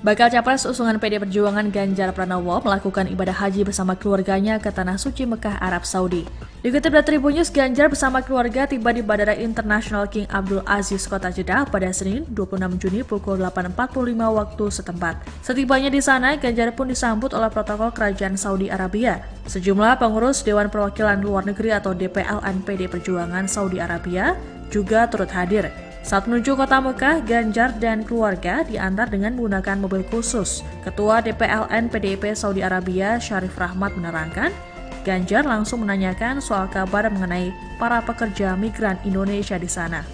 Bakal Capres usungan PD Perjuangan Ganjar Pranowo melakukan ibadah haji bersama keluarganya ke Tanah Suci Mekah, Arab Saudi. Dikutip dari Tribun News, Ganjar bersama keluarga tiba di Bandara Internasional King Abdul Aziz, Kota Jeddah pada Senin 26 Juni pukul 8.45 waktu setempat. Setibanya di sana, Ganjar pun disambut oleh protokol Kerajaan Saudi Arabia. Sejumlah pengurus Dewan Perwakilan Luar Negeri atau DPLN PD Perjuangan Saudi Arabia juga turut hadir. Saat menuju kota Mekah, Ganjar dan keluarga diantar dengan menggunakan mobil khusus. Ketua DPLN PDIP Saudi Arabia, Syarif Rahmat menerangkan, Ganjar langsung menanyakan soal kabar mengenai para pekerja migran Indonesia di sana.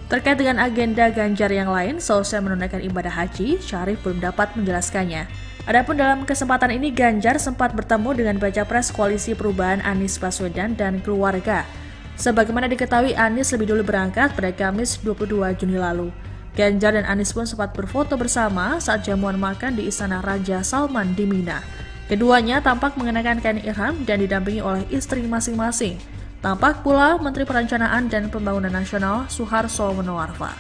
Terkait dengan agenda Ganjar yang lain, seusai menunaikan ibadah haji, Syarif belum dapat menjelaskannya. Adapun dalam kesempatan ini, Ganjar sempat bertemu dengan Baca Pres Koalisi Perubahan Anies Baswedan dan keluarga. Sebagaimana diketahui, Anies lebih dulu berangkat pada Kamis 22 Juni lalu. Ganjar dan Anies pun sempat berfoto bersama saat jamuan makan di Istana Raja Salman di Mina. Keduanya tampak mengenakan kain ihram dan didampingi oleh istri masing-masing. Tampak pula Menteri Perencanaan dan Pembangunan Nasional Suharso Monoarfa.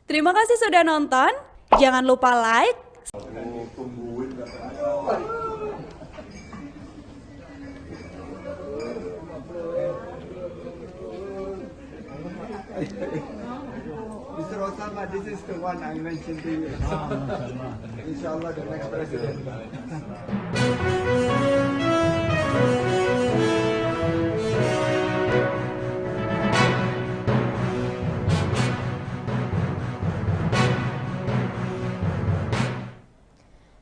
Terima kasih sudah nonton. Jangan lupa like, Mr. Osama, this is the one I mentioned to you. Inshallah, the next president.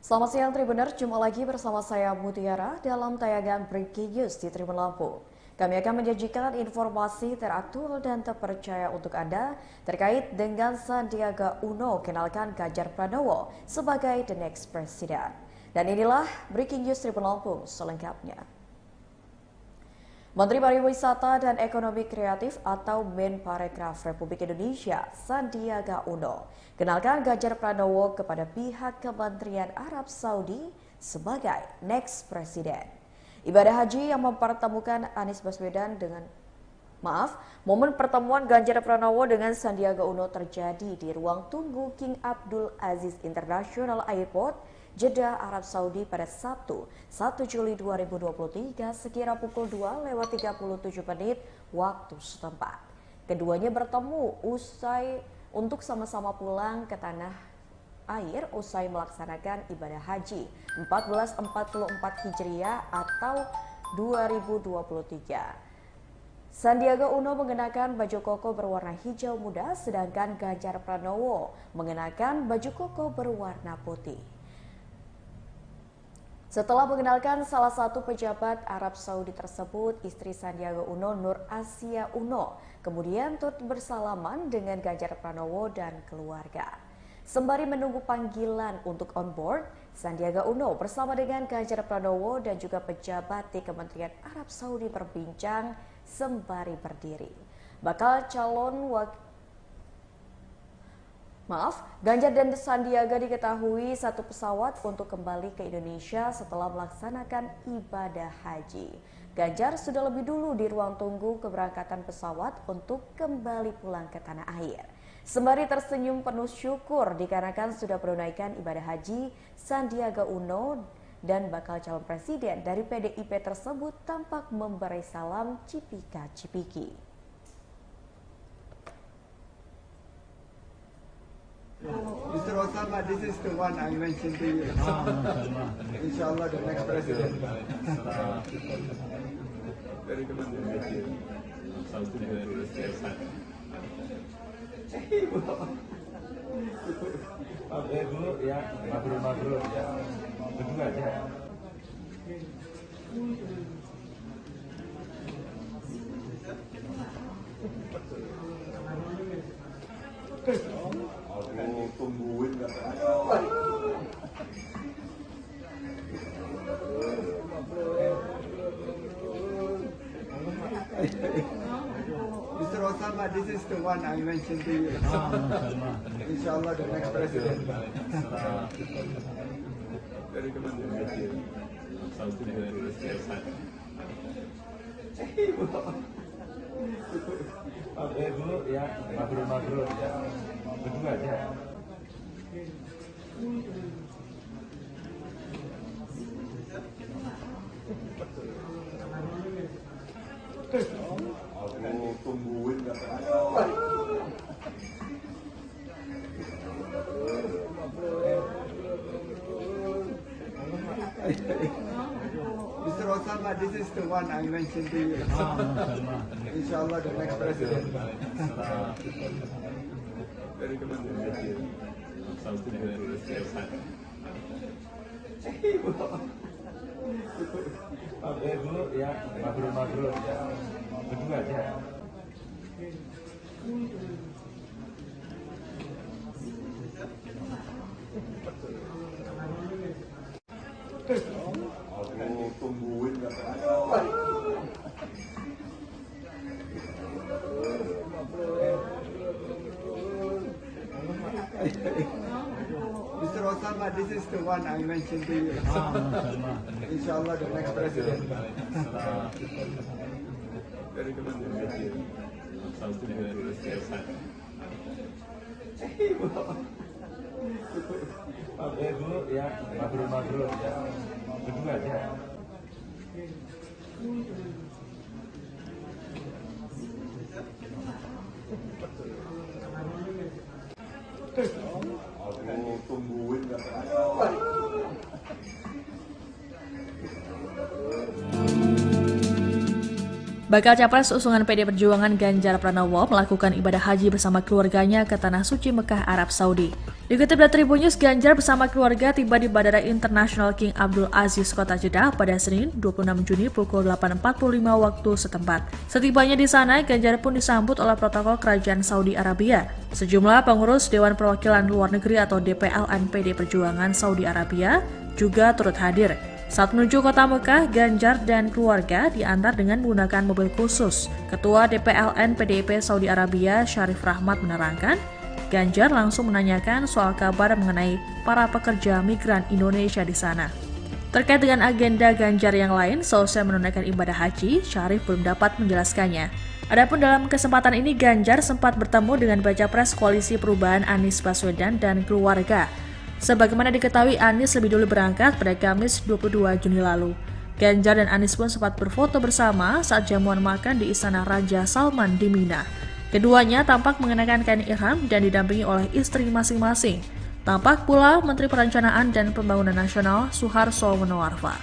Selamat siang Tribuner, jumpa lagi bersama saya Mutiara dalam tayangan Breaking News di Tribun Lampung. Kami akan menyajikan informasi teraktual dan terpercaya untuk Anda terkait dengan Sandiaga Uno kenalkan Ganjar Pranowo sebagai the next president. Dan inilah Breaking News Tribun Lampung selengkapnya. Menteri Pariwisata dan Ekonomi Kreatif atau Menparekraf Republik Indonesia, Sandiaga Uno, kenalkan Ganjar Pranowo kepada pihak Kementerian Arab Saudi sebagai next president. Ibadah haji yang mempertemukan Anies Baswedan momen pertemuan Ganjar Pranowo dengan Sandiaga Uno terjadi di ruang tunggu King Abdul Aziz International Airport, Jeddah, Arab Saudi pada Sabtu 1 Juli 2023 sekira pukul 2:37 waktu setempat. Keduanya bertemu untuk sama-sama pulang ke tanah air usai melaksanakan ibadah haji 1444 Hijriah atau 2023. Sandiaga Uno mengenakan baju koko berwarna hijau muda, sedangkan Ganjar Pranowo mengenakan baju koko berwarna putih. Setelah mengenalkan salah satu pejabat Arab Saudi tersebut, istri Sandiaga Uno, Nur Asia Uno, kemudian turut bersalaman dengan Ganjar Pranowo dan keluarga. Sembari menunggu panggilan untuk on board, Sandiaga Uno bersama dengan Ganjar Pranowo dan juga pejabat di Kementerian Arab Saudi berbincang sembari berdiri. Ganjar dan Sandiaga diketahui satu pesawat untuk kembali ke Indonesia setelah melaksanakan ibadah haji. Ganjar sudah lebih dulu di ruang tunggu keberangkatan pesawat untuk kembali pulang ke tanah air. Sembari tersenyum penuh syukur dikarenakan sudah menunaikan ibadah haji, Sandiaga Uno dan bakal calon presiden dari PDIP tersebut tampak memberi salam cipika-cipiki. Mr. Osama, this is the one I mentioned to you. Inshallah, the next president. Dari Kementerian. Dulu ya, mabrur ya, berdua aja. Tungguin Mr. Osama, this is the one I mentioned to you. Inshallah, the next president. Dari Kementerian. Dulu ya, mabrur ya, berdua aja. Aku tungguin nggak Mr. Osama, this is the one I mentioned to you. Inshallah, the next president. dari Kementerian Saudi Oke dulu ya, mabrur ya, berdua aja. Aku tungguin nggak Mr. Osama, this is the one I mentioned to you. Inshallah, the next president. dari Kementerian Saudi Oke dulu ya, mabrur ya, berdua aja. Aku tungguin nggak Bakal Capres usungan PD Perjuangan Ganjar Pranowo melakukan ibadah haji bersama keluarganya ke Tanah Suci Mekah, Arab Saudi. Dikutip dari Tribun News, Ganjar bersama keluarga tiba di Bandara Internasional King Abdul Aziz, Kota Jeddah pada Senin 26 Juni pukul 8.45 waktu setempat. Setibanya di sana, Ganjar pun disambut oleh protokol Kerajaan Saudi Arabia. Sejumlah pengurus Dewan Perwakilan Luar Negeri atau DPLN PD Perjuangan Saudi Arabia juga turut hadir. Saat menuju kota Mekah, Ganjar dan keluarga diantar dengan menggunakan mobil khusus. Ketua DPLN PDIP Saudi Arabia, Syarif Rahmat menerangkan, Ganjar langsung menanyakan soal kabar mengenai para pekerja migran Indonesia di sana. Terkait dengan agenda Ganjar yang lain, seusai menunaikan ibadah haji, Syarif belum dapat menjelaskannya. Adapun dalam kesempatan ini, Ganjar sempat bertemu dengan Baca Pres Koalisi Perubahan Anies Baswedan dan keluarga. Sebagaimana diketahui, Anies lebih dulu berangkat pada Kamis 22 Juni lalu. Ganjar dan Anies pun sempat berfoto bersama saat jamuan makan di Istana Raja Salman di Mina. Keduanya tampak mengenakan kain ihram dan didampingi oleh istri masing-masing. Tampak pula Menteri Perencanaan dan Pembangunan Nasional Suharso Monoarfa.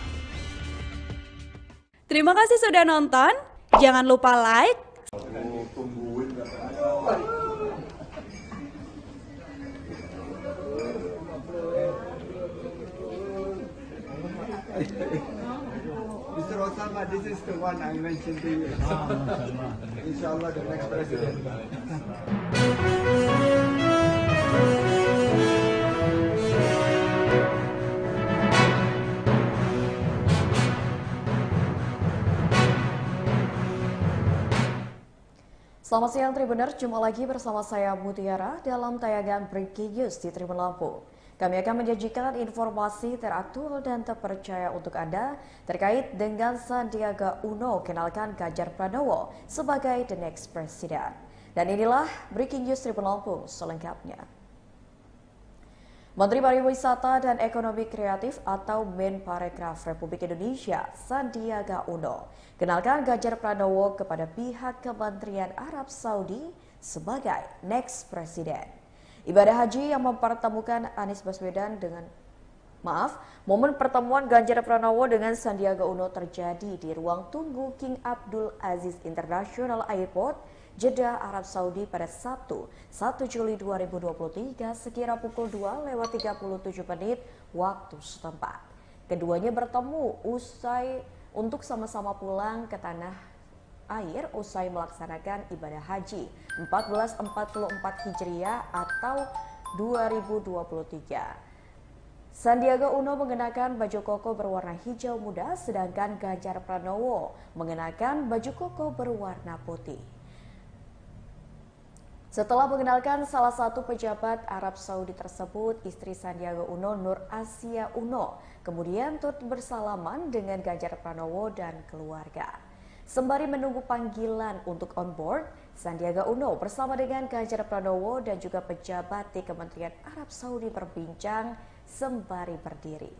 Terima kasih sudah nonton. Jangan lupa like, tungguin nggak Mr. Osama, this is the one I mentioned to you. Inshallah, the next president. Selamat siang Tribuner, jumpa lagi bersama saya Mutiara dalam tayangan Breaking News di Tribun Lampung. Kami akan menyajikan informasi teraktual dan terpercaya untuk Anda terkait dengan Sandiaga Uno kenalkan Ganjar Pranowo sebagai the next president. Dan inilah Breaking News Tribun Lampung selengkapnya. Menteri Pariwisata dan Ekonomi Kreatif atau Menparekraf Republik Indonesia, Sandiaga Uno, kenalkan Ganjar Pranowo kepada pihak Kementerian Arab Saudi sebagai next president. Ibadah haji yang mempertemukan Anies Baswedan momen pertemuan Ganjar Pranowo dengan Sandiaga Uno terjadi di ruang tunggu King Abdul Aziz International Airport, Jeddah, Arab Saudi pada Sabtu 1 Juli 2023 sekira pukul 2:37 waktu setempat. Keduanya bertemu untuk sama-sama pulang ke tanah air usai melaksanakan ibadah haji 1444 Hijriah atau 2023. Sandiaga Uno mengenakan baju koko berwarna hijau muda, sedangkan Ganjar Pranowo mengenakan baju koko berwarna putih. Setelah mengenalkan salah satu pejabat Arab Saudi tersebut, istri Sandiaga Uno, Nur Asia Uno, kemudian turut bersalaman dengan Ganjar Pranowo dan keluarga. Sembari menunggu panggilan untuk on board, Sandiaga Uno bersama dengan Ganjar Pranowo dan juga pejabat di Kementerian Arab Saudi berbincang sembari berdiri.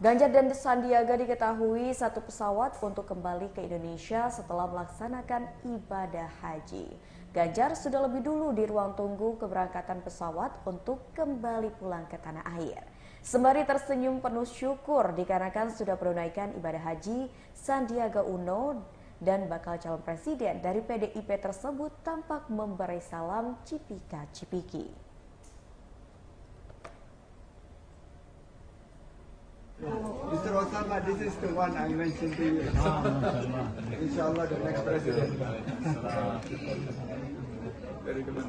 Ganjar dan Sandiaga diketahui satu pesawat untuk kembali ke Indonesia setelah melaksanakan ibadah haji. Ganjar sudah lebih dulu di ruang tunggu keberangkatan pesawat untuk kembali pulang ke tanah air. Sembari tersenyum penuh syukur dikarenakan sudah menunaikan ibadah haji, Sandiaga Uno dan bakal calon presiden dari PDIP tersebut tampak memberi salam cipika-cipiki. Mr. Osama, this is the one I mentioned to you. Inshallah, the next president. Very good.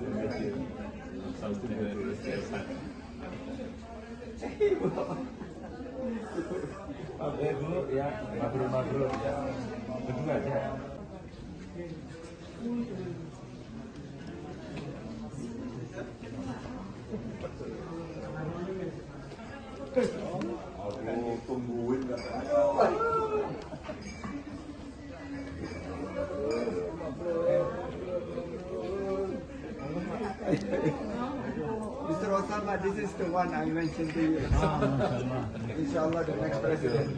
Dulu ya, mabrur ya, berdua aja. Aku tungguin gak Mr. Osama, this is the one I mentioned to you. Inshallah, the next president.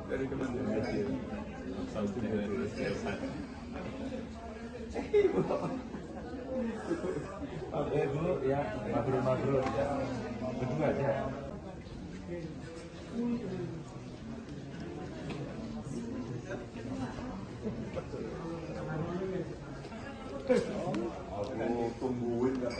Very good. Dulu ya, mabrur ya, berdua aja. Aku tungguin gak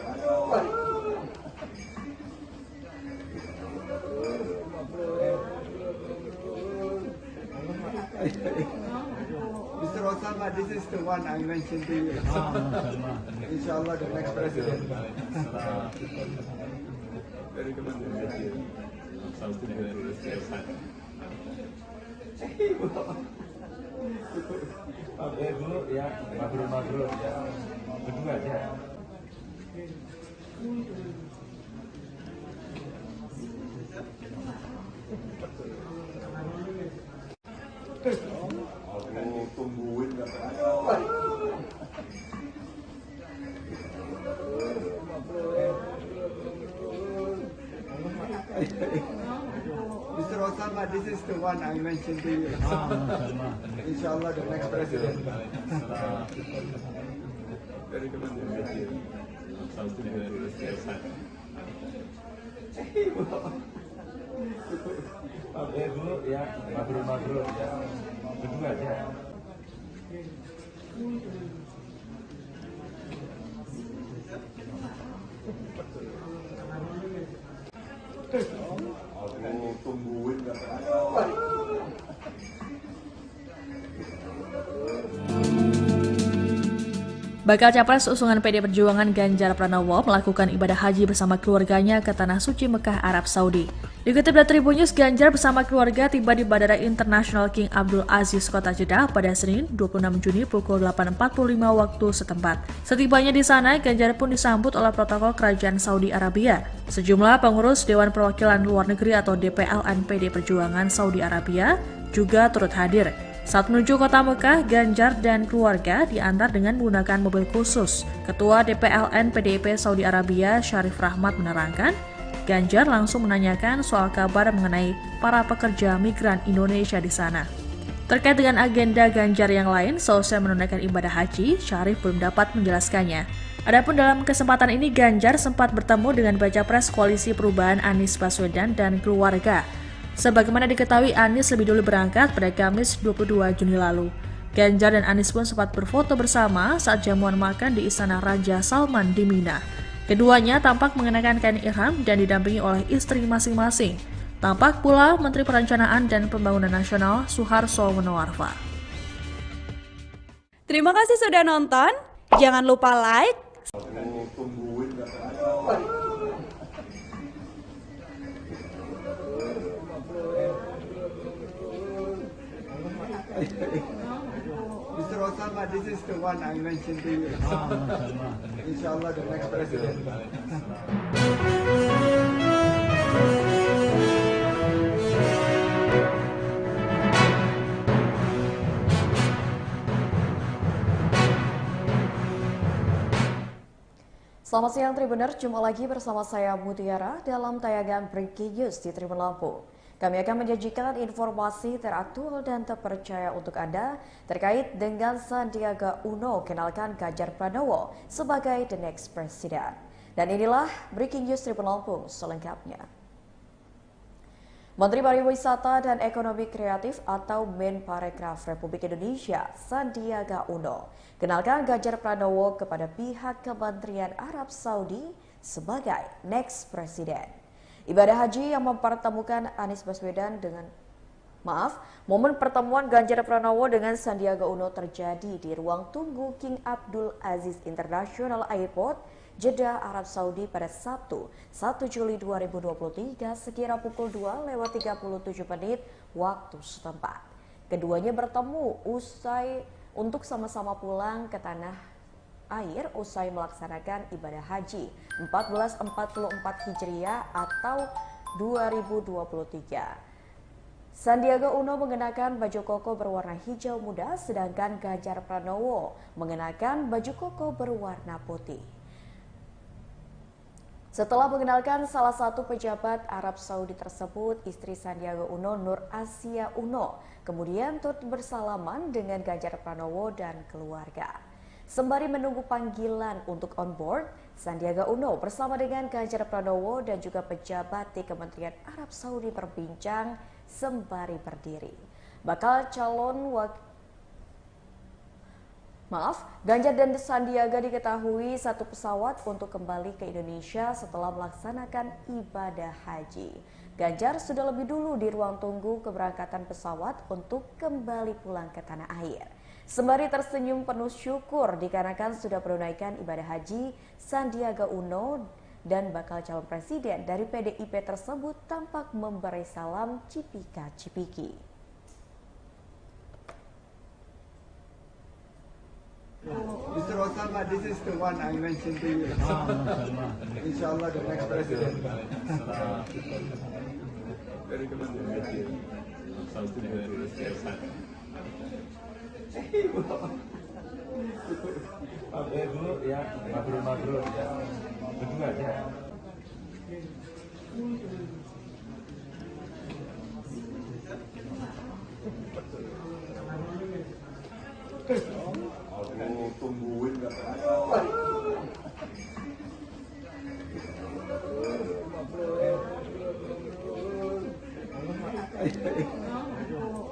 Mr. Osama, this is the one I mentioned to you. Inshallah, the next president. Very good. Dulu ya, mabrur ya, berdua aja. Aku tungguin gak Mr. Osama, this is the one I mentioned to you. Inshallah, the next president. Very good. Dulu ya, mabrur ya, berdua aja. Aku tungguin gak Bakal Capres usungan PD Perjuangan Ganjar Pranowo melakukan ibadah haji bersama keluarganya ke Tanah Suci Mekah, Arab Saudi. Dikutip dari Tribun News, Ganjar bersama keluarga tiba di Bandara Internasional King Abdul Aziz, Kota Jeddah pada Senin 26 Juni pukul 8.45 waktu setempat. Setibanya di sana, Ganjar pun disambut oleh protokol Kerajaan Saudi Arabia. Sejumlah pengurus Dewan Perwakilan Luar Negeri atau DPLN PD Perjuangan Saudi Arabia juga turut hadir. Saat menuju kota Mekah, Ganjar dan keluarga diantar dengan menggunakan mobil khusus. Ketua DPLN PDIP Saudi Arabia, Syarif Rahmat menerangkan, Ganjar langsung menanyakan soal kabar mengenai para pekerja migran Indonesia di sana. Terkait dengan agenda Ganjar yang lain, seusai menunaikan ibadah haji, Syarif belum dapat menjelaskannya. Adapun dalam kesempatan ini, Ganjar sempat bertemu dengan Baca Pres Koalisi Perubahan Anies Baswedan dan keluarga. Sebagaimana diketahui, Anies lebih dulu berangkat pada Kamis 22 Juni lalu. Ganjar dan Anies pun sempat berfoto bersama saat jamuan makan di Istana Raja Salman di Mina. Keduanya tampak mengenakan kain ihram dan didampingi oleh istri masing-masing. Tampak pula Menteri Perencanaan dan Pembangunan Nasional Suharso Monoarfa. Terima kasih sudah nonton. Jangan lupa like, Mr. Osama, this is the one I mentioned to you. Inshallah, the next president. Selamat siang Tribuner, jumpa lagi bersama saya Mutiara dalam tayangan Breaking News di Tribun Lampung. Kami akan menyajikan informasi teraktual dan terpercaya untuk Anda terkait dengan Sandiaga Uno kenalkan Ganjar Pranowo sebagai the next president. Dan inilah Breaking News Tribun Lampung selengkapnya. Menteri Pariwisata dan Ekonomi Kreatif atau Menparekraf Republik Indonesia, Sandiaga Uno, kenalkan Ganjar Pranowo kepada pihak Kementerian Arab Saudi sebagai next president. Ibadah haji yang mempertemukan Anies Baswedan momen pertemuan Ganjar Pranowo dengan Sandiaga Uno terjadi di ruang tunggu King Abdul Aziz International Airport, Jeddah, Arab Saudi pada Sabtu 1 Juli 2023 sekira pukul 2:37 waktu setempat. Keduanya bertemu untuk sama-sama pulang ke tanah air usai melaksanakan ibadah haji 1444 Hijriah atau 2023. Sandiaga Uno mengenakan baju koko berwarna hijau muda, sedangkan Ganjar Pranowo mengenakan baju koko berwarna putih. Setelah mengenalkan salah satu pejabat Arab Saudi tersebut, istri Sandiaga Uno, Nur Asia Uno, kemudian turut bersalaman dengan Ganjar Pranowo dan keluarga. Sembari menunggu panggilan untuk on board, Sandiaga Uno bersama dengan Ganjar Pranowo dan juga pejabat di Kementerian Arab Saudi berbincang sembari berdiri. Ganjar dan Sandiaga diketahui satu pesawat untuk kembali ke Indonesia setelah melaksanakan ibadah haji. Ganjar sudah lebih dulu di ruang tunggu keberangkatan pesawat untuk kembali pulang ke tanah air. Sembari tersenyum penuh syukur dikarenakan sudah menunaikan ibadah haji, Sandiaga Uno dan bakal calon presiden dari PDIP tersebut tampak memberi salam cipika-cipiki. Mr. Osama, this is the one I mentioned to you. Inshallah, the next president. Very good. Dulu ya, mabrur ya, berdua aja. Aku tungguin gak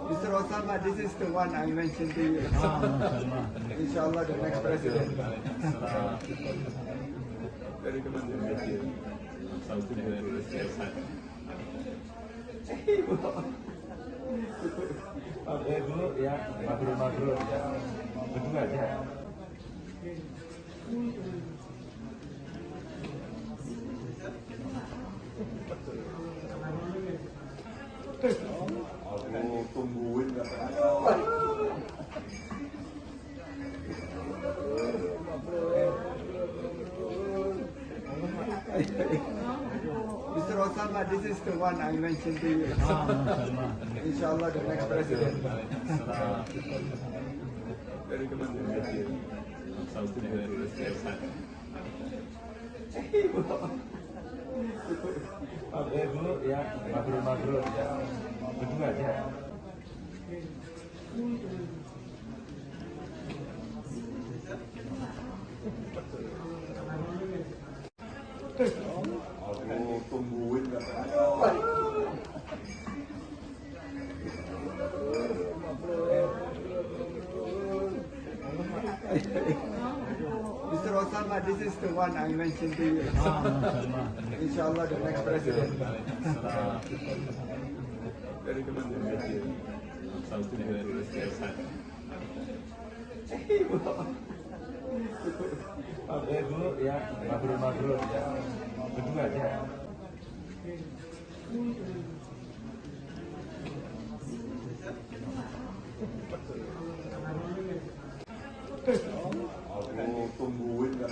Mr. Osama, this is the one I mentioned to you. Inshallah, the next president. Very good. Dulu ya, mabrur ya, berdua aja. Aku tungguin gak Mr. Osama, this is the one I mentioned to you. Inshallah, the next president. Very good. Dulu ya, mabrur ya, berdua aja. Aku tungguin gak Mr. Osama, this is the one I mentioned to you. Inshallah, the next president. Very good. Dulu ya, mabrur ya, berdua aja. Aku tungguin gak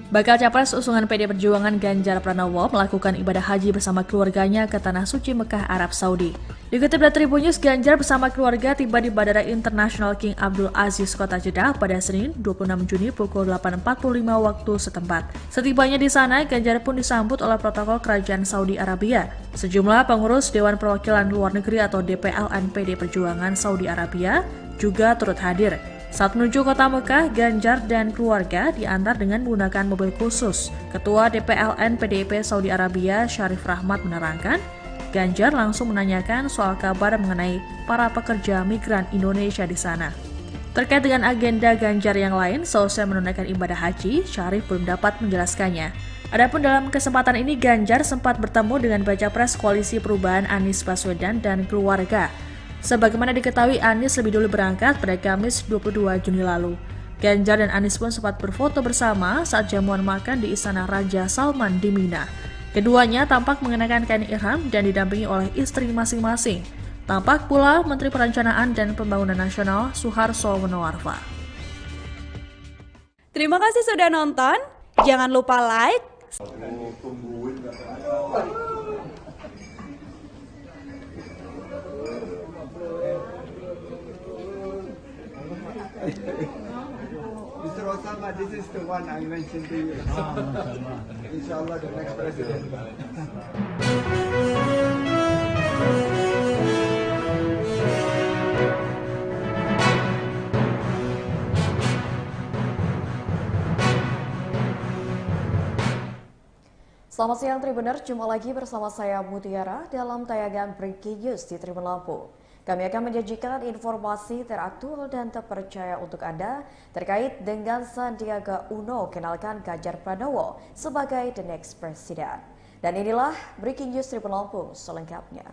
Bakal Capres usungan PD Perjuangan Ganjar Pranowo melakukan ibadah haji bersama keluarganya ke Tanah Suci Mekah, Arab Saudi. Dikutip dari Tribun News, Ganjar bersama keluarga tiba di Bandara Internasional King Abdul Aziz, Kota Jeddah pada Senin 26 Juni pukul 8.45 waktu setempat. Setibanya di sana, Ganjar pun disambut oleh protokol Kerajaan Saudi Arabia. Sejumlah pengurus Dewan Perwakilan Luar Negeri atau DPLN PD Perjuangan Saudi Arabia juga turut hadir. Saat menuju kota Mekah, Ganjar dan keluarga diantar dengan menggunakan mobil khusus. Ketua DPLN PDIP Saudi Arabia, Syarif Rahmat menerangkan, Ganjar langsung menanyakan soal kabar mengenai para pekerja migran Indonesia di sana. Terkait dengan agenda Ganjar yang lain, seusai menunaikan ibadah haji, Syarif belum dapat menjelaskannya. Adapun dalam kesempatan ini, Ganjar sempat bertemu dengan Baca Pres Koalisi Perubahan Anies Baswedan dan keluarga. Sebagaimana diketahui, Anies lebih dulu berangkat pada Kamis 22 Juni lalu. Ganjar dan Anies pun sempat berfoto bersama saat jamuan makan di Istana Raja Salman di Mina. Keduanya tampak mengenakan kain ihram dan didampingi oleh istri masing-masing. Tampak pula Menteri Perencanaan dan Pembangunan Nasional Suharso Monoarfa. Terima kasih sudah nonton. Jangan lupa like, Mr. Osama, this is the one I mentioned to you. Inshallah, the next president. Selamat siang Tribuners, jumpa lagi bersama saya Mutiara dalam tayangan Breaking News di Tribun Lampung. Kami akan menyajikan informasi teraktual dan terpercaya untuk Anda terkait dengan Sandiaga Uno kenalkan Ganjar Pranowo sebagai the next president. Dan inilah Breaking News Tribun Lampung selengkapnya.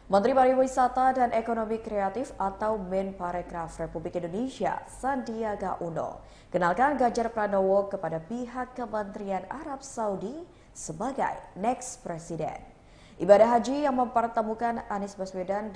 Menteri Pariwisata dan Ekonomi Kreatif atau Menparekraf Republik Indonesia, Sandiaga Uno, kenalkan Ganjar Pranowo kepada pihak Kementerian Arab Saudi sebagai next president. Ibadah haji yang mempertemukan Anies Baswedan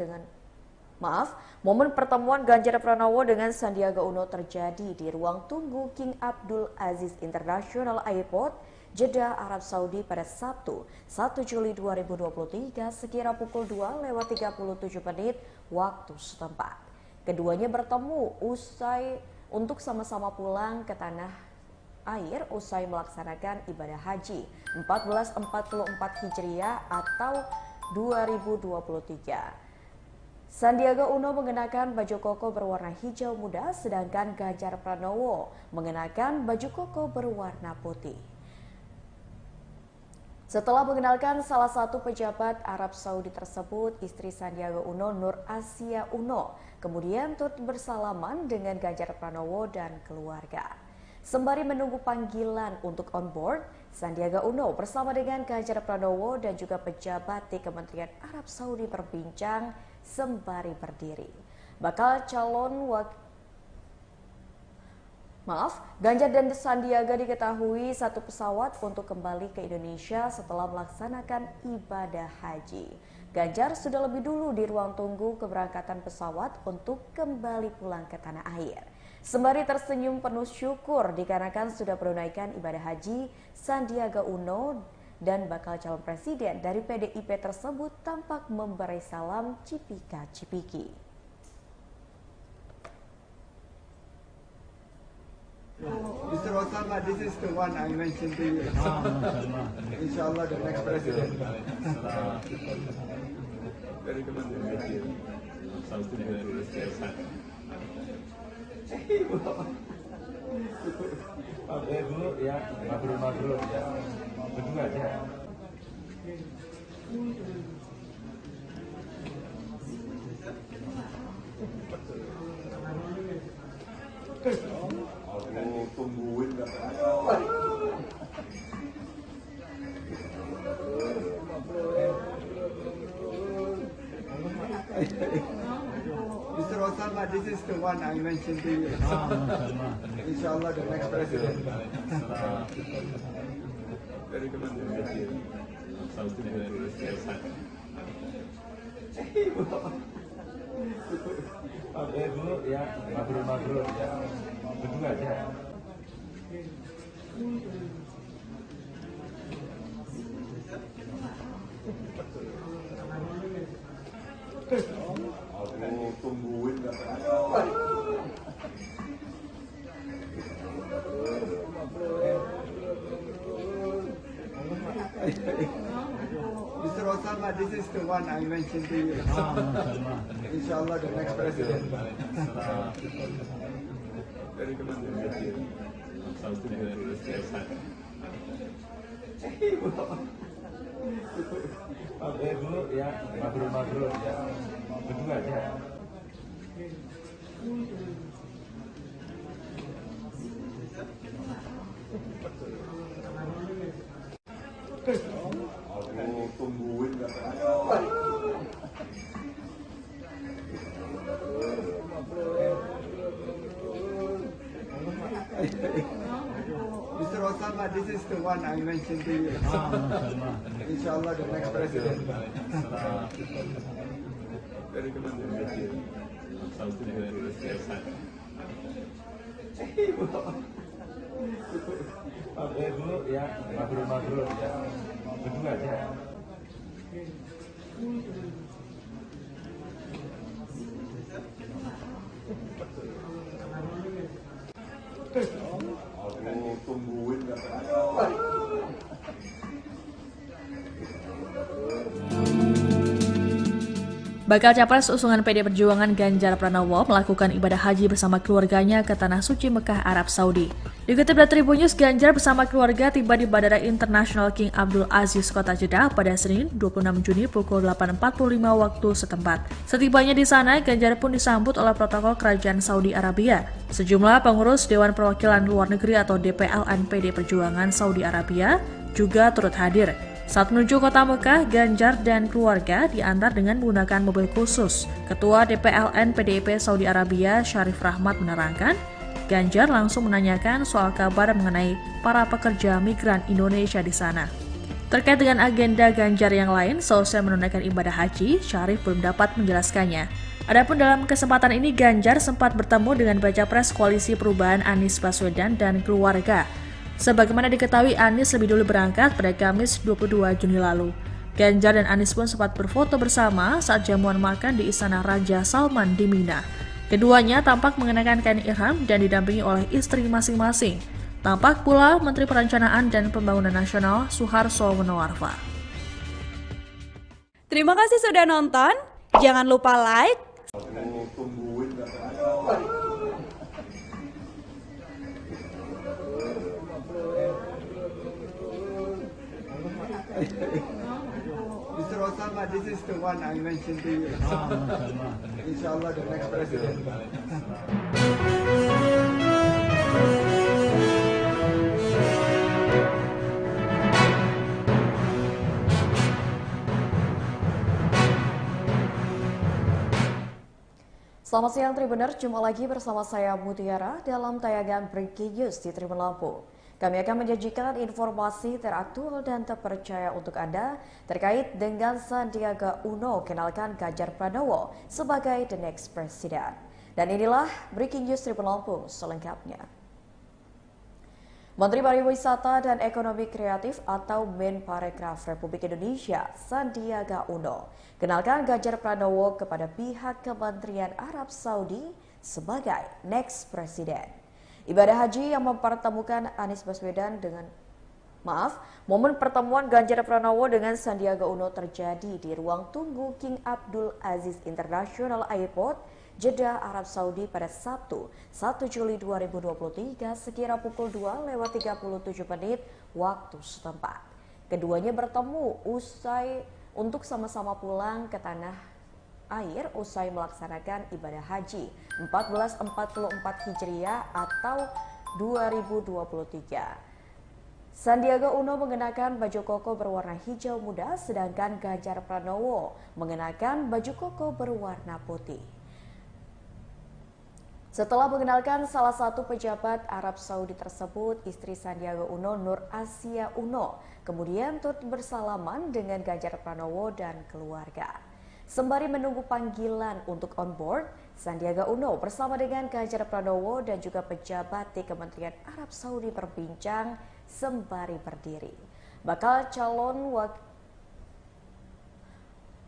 momen pertemuan Ganjar Pranowo dengan Sandiaga Uno terjadi di ruang tunggu King Abdul Aziz International Airport, Jeddah, Arab Saudi pada Sabtu 1 Juli 2023 sekira pukul 2:37 waktu setempat. Keduanya bertemu untuk sama-sama pulang ke tanah air usai melaksanakan ibadah haji 1444 Hijriah atau 2023. Sandiaga Uno mengenakan baju koko berwarna hijau muda, sedangkan Ganjar Pranowo mengenakan baju koko berwarna putih. Setelah mengenalkan salah satu pejabat Arab Saudi tersebut, istri Sandiaga Uno, Nur Asia Uno, kemudian turut bersalaman dengan Ganjar Pranowo dan keluarga. Sembari menunggu panggilan untuk on board, Sandiaga Uno bersama dengan Ganjar Pranowo dan juga pejabat di Kementerian Arab Saudi berbincang sembari berdiri. Ganjar dan Sandiaga diketahui satu pesawat untuk kembali ke Indonesia setelah melaksanakan ibadah haji. Ganjar sudah lebih dulu di ruang tunggu keberangkatan pesawat untuk kembali pulang ke tanah air. Sembari tersenyum penuh syukur dikarenakan sudah menunaikan ibadah haji, Sandiaga Uno dan bakal calon presiden dari PDIP tersebut tampak memberi salam cipika-cipiki. Mr. Osama, this is the one I mentioned to you. Inshallah, the next president. Very good. Dulu ya, mabrur ya, berdua aja. Aku tungguin gak Mr. Osama, this is the one I mentioned to you. Inshallah, the next president. Very good. Dulu ya, mabrur ya, berdua aja. Aku tungguin nggak Mr. Osama, this is the one I mentioned to you. Inshallah, the next president. dari Kementerian Saudi dengan selesai. Oke dulu ya, mabrur ya, berdua aja. Aku tungguin nggak Mr. Osama, this is the one I mentioned to you. Inshallah, the next president. dari Kementerian Saudi dengan selesai. Oke dulu ya, mabrur ya, berdua aja. Aku tungguin nggak Bakal Capres usungan PD Perjuangan Ganjar Pranowo melakukan ibadah haji bersama keluarganya ke Tanah Suci Mekah, Arab Saudi. Dikutip dari Tribun News, Ganjar bersama keluarga tiba di Bandara Internasional King Abdul Aziz, Kota Jeddah pada Senin 26 Juni pukul 8.45 waktu setempat. Setibanya di sana, Ganjar pun disambut oleh protokol Kerajaan Saudi Arabia. Sejumlah pengurus Dewan Perwakilan Luar Negeri atau DPLN PD Perjuangan Saudi Arabia juga turut hadir. Saat menuju kota Mekah, Ganjar dan keluarga diantar dengan menggunakan mobil khusus. Ketua DPLN PDIP Saudi Arabia, Syarif Rahmat menerangkan, Ganjar langsung menanyakan soal kabar mengenai para pekerja migran Indonesia di sana. Terkait dengan agenda Ganjar yang lain, seusai menunaikan ibadah haji, Syarif belum dapat menjelaskannya. Adapun dalam kesempatan ini, Ganjar sempat bertemu dengan Baca Pres Koalisi Perubahan Anies Baswedan dan keluarga. Sebagaimana diketahui, Anies lebih dulu berangkat pada Kamis 22 Juni lalu. Ganjar dan Anies pun sempat berfoto bersama saat jamuan makan di Istana Raja Salman di Mina. Keduanya tampak mengenakan kain ihram dan didampingi oleh istri masing-masing. Tampak pula Menteri Perencanaan dan Pembangunan Nasional Suharso Monoarfa. Terima kasih sudah nonton. Jangan lupa like, Aku tungguin nggak Mr. Osama, this is the one I mentioned to you. Inshallah, the next president. Selamat siang Tribuner, jumpa lagi bersama saya Mutiara dalam tayangan Breaking News di Tribun Lampung. Kami akan menyajikan informasi teraktual dan terpercaya untuk Anda terkait dengan Sandiaga Uno kenalkan Ganjar Pranowo sebagai the next president. Dan inilah Breaking News Tribun Lampung selengkapnya. Menteri Pariwisata dan Ekonomi Kreatif atau Menparekraf Republik Indonesia, Sandiaga Uno, kenalkan Ganjar Pranowo kepada pihak Kementerian Arab Saudi sebagai next president. Ibadah haji yang mempertemukan Anies Baswedan momen pertemuan Ganjar Pranowo dengan Sandiaga Uno terjadi di ruang tunggu King Abdul Aziz International Airport, Jeddah, Arab Saudi pada Sabtu 1 Juli 2023 sekira pukul 2:37 waktu setempat. Keduanya bertemu untuk sama-sama pulang ke tanah air usai melaksanakan ibadah haji 1444 Hijriah atau 2023. Sandiaga Uno mengenakan baju koko berwarna hijau muda, sedangkan Ganjar Pranowo mengenakan baju koko berwarna putih. Setelah mengenalkan salah satu pejabat Arab Saudi tersebut, istri Sandiaga Uno, Nur Asia Uno, kemudian turut bersalaman dengan Ganjar Pranowo dan keluarga. Sembari menunggu panggilan untuk on board, Sandiaga Uno bersama dengan Ganjar Pranowo dan juga pejabat di Kementerian Arab Saudi berbincang sembari berdiri. Bakal calon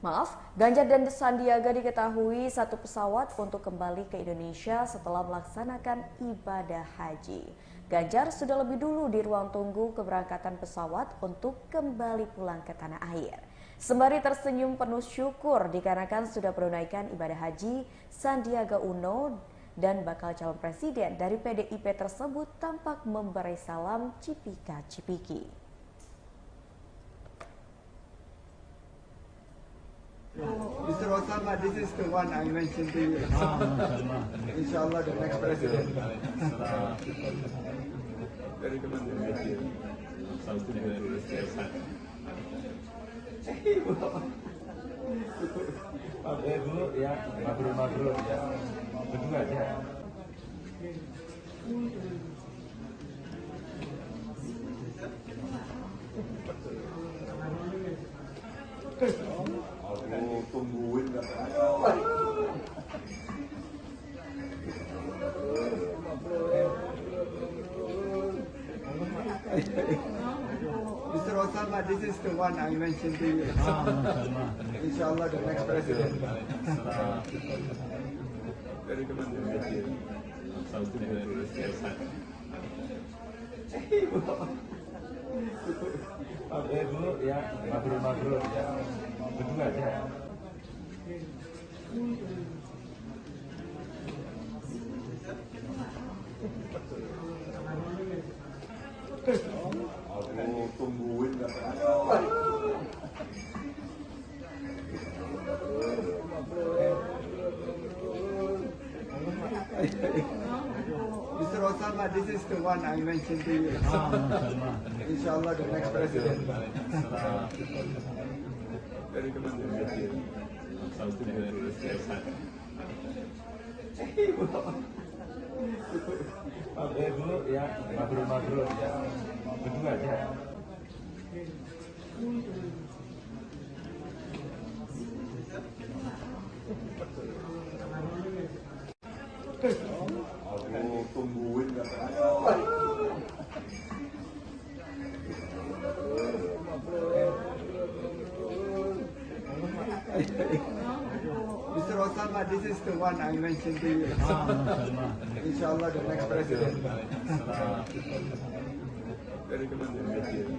Ganjar dan Sandiaga diketahui satu pesawat untuk kembali ke Indonesia setelah melaksanakan ibadah haji. Ganjar sudah lebih dulu di ruang tunggu keberangkatan pesawat untuk kembali pulang ke tanah air. Sembari tersenyum penuh syukur dikarenakan sudah menunaikan ibadah haji, Sandiaga Uno dan bakal calon presiden dari PDIP tersebut tampak memberi salam cipika-cipiki. Mr. Osama, this is the one I mentioned to you. Inshallah, the next president. Very commendable. Dulu ya, mabrur ya, berdua aja. Aku tungguin gak Mr. Osama, this is the one I mentioned to you. Inshallah, the next president. Very commendable. Dulu ya, mabrur ya, berdua aja. Aku tungguin gak Mr. Osama, this is the one I mentioned to you. Inshallah, the next president. Very commendable. Dulu ya, mabrur ya, berdua aja. Aku tungguin gak Mr. Osama, this is the one I mentioned to you. Inshallah, the next president. Very commendable.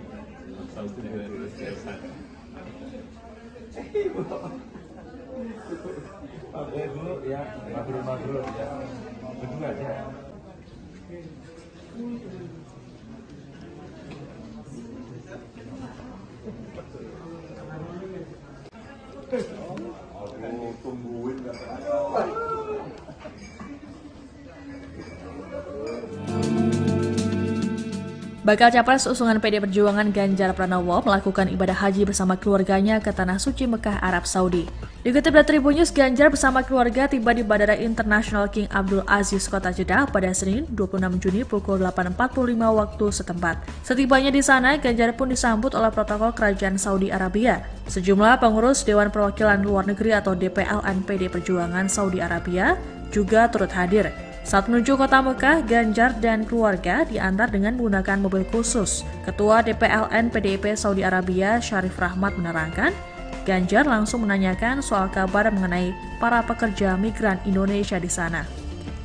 Dulu ya, mabrur ya, berdua aja. Aku tungguin gak Bakal Capres usungan PD Perjuangan Ganjar Pranowo melakukan ibadah haji bersama keluarganya ke Tanah Suci Mekah, Arab Saudi. Dikutip dari Tribun News, Ganjar bersama keluarga tiba di Bandara Internasional King Abdul Aziz, Kota Jeddah pada Senin 26 Juni pukul 8.45 waktu setempat. Setibanya di sana, Ganjar pun disambut oleh protokol Kerajaan Saudi Arabia. Sejumlah pengurus Dewan Perwakilan Luar Negeri atau DPLN PD Perjuangan Saudi Arabia juga turut hadir. Saat menuju kota Mekah, Ganjar dan keluarga diantar dengan menggunakan mobil khusus. Ketua DPLN PDIP Saudi Arabia, Syarif Rahmat menerangkan, Ganjar langsung menanyakan soal kabar mengenai para pekerja migran Indonesia di sana.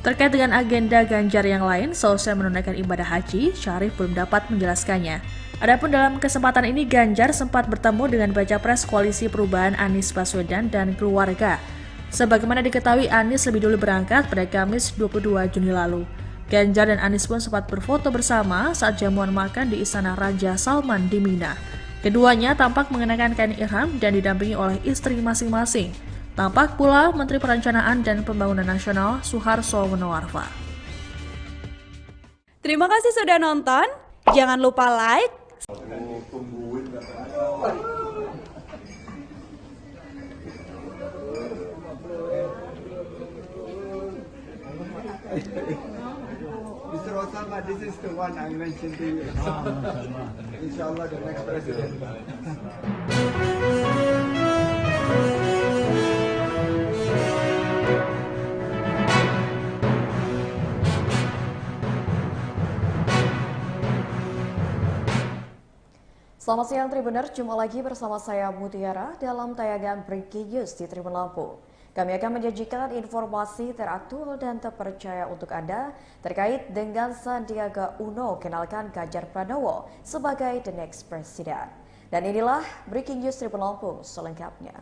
Terkait dengan agenda Ganjar yang lain, seusai menunaikan ibadah haji, Syarif belum dapat menjelaskannya. Adapun dalam kesempatan ini, Ganjar sempat bertemu dengan Baca Pres Koalisi Perubahan Anies Baswedan dan keluarga. Sebagaimana diketahui, Anies lebih dulu berangkat pada Kamis 22 Juni lalu. Ganjar dan Anies pun sempat berfoto bersama saat jamuan makan di Istana Raja Salman di Mina. Keduanya tampak mengenakan kain ihram dan didampingi oleh istri masing-masing. Tampak pula Menteri Perencanaan dan Pembangunan Nasional Suharso Monoarfa. Terima kasih sudah nonton. Jangan lupa like, Mr. Osama, this is the one I mentioned to you. Inshallah, the next president. Selamat siang Tribuners, jumpa lagi bersama saya Mutiara dalam tayangan Breaking News di Tribun Lampung. Kami akan menyajikan informasi teraktual dan terpercaya untuk Anda terkait dengan Sandiaga Uno kenalkan Ganjar Pranowo sebagai the next president. Dan inilah Breaking News Tribun Lampung selengkapnya.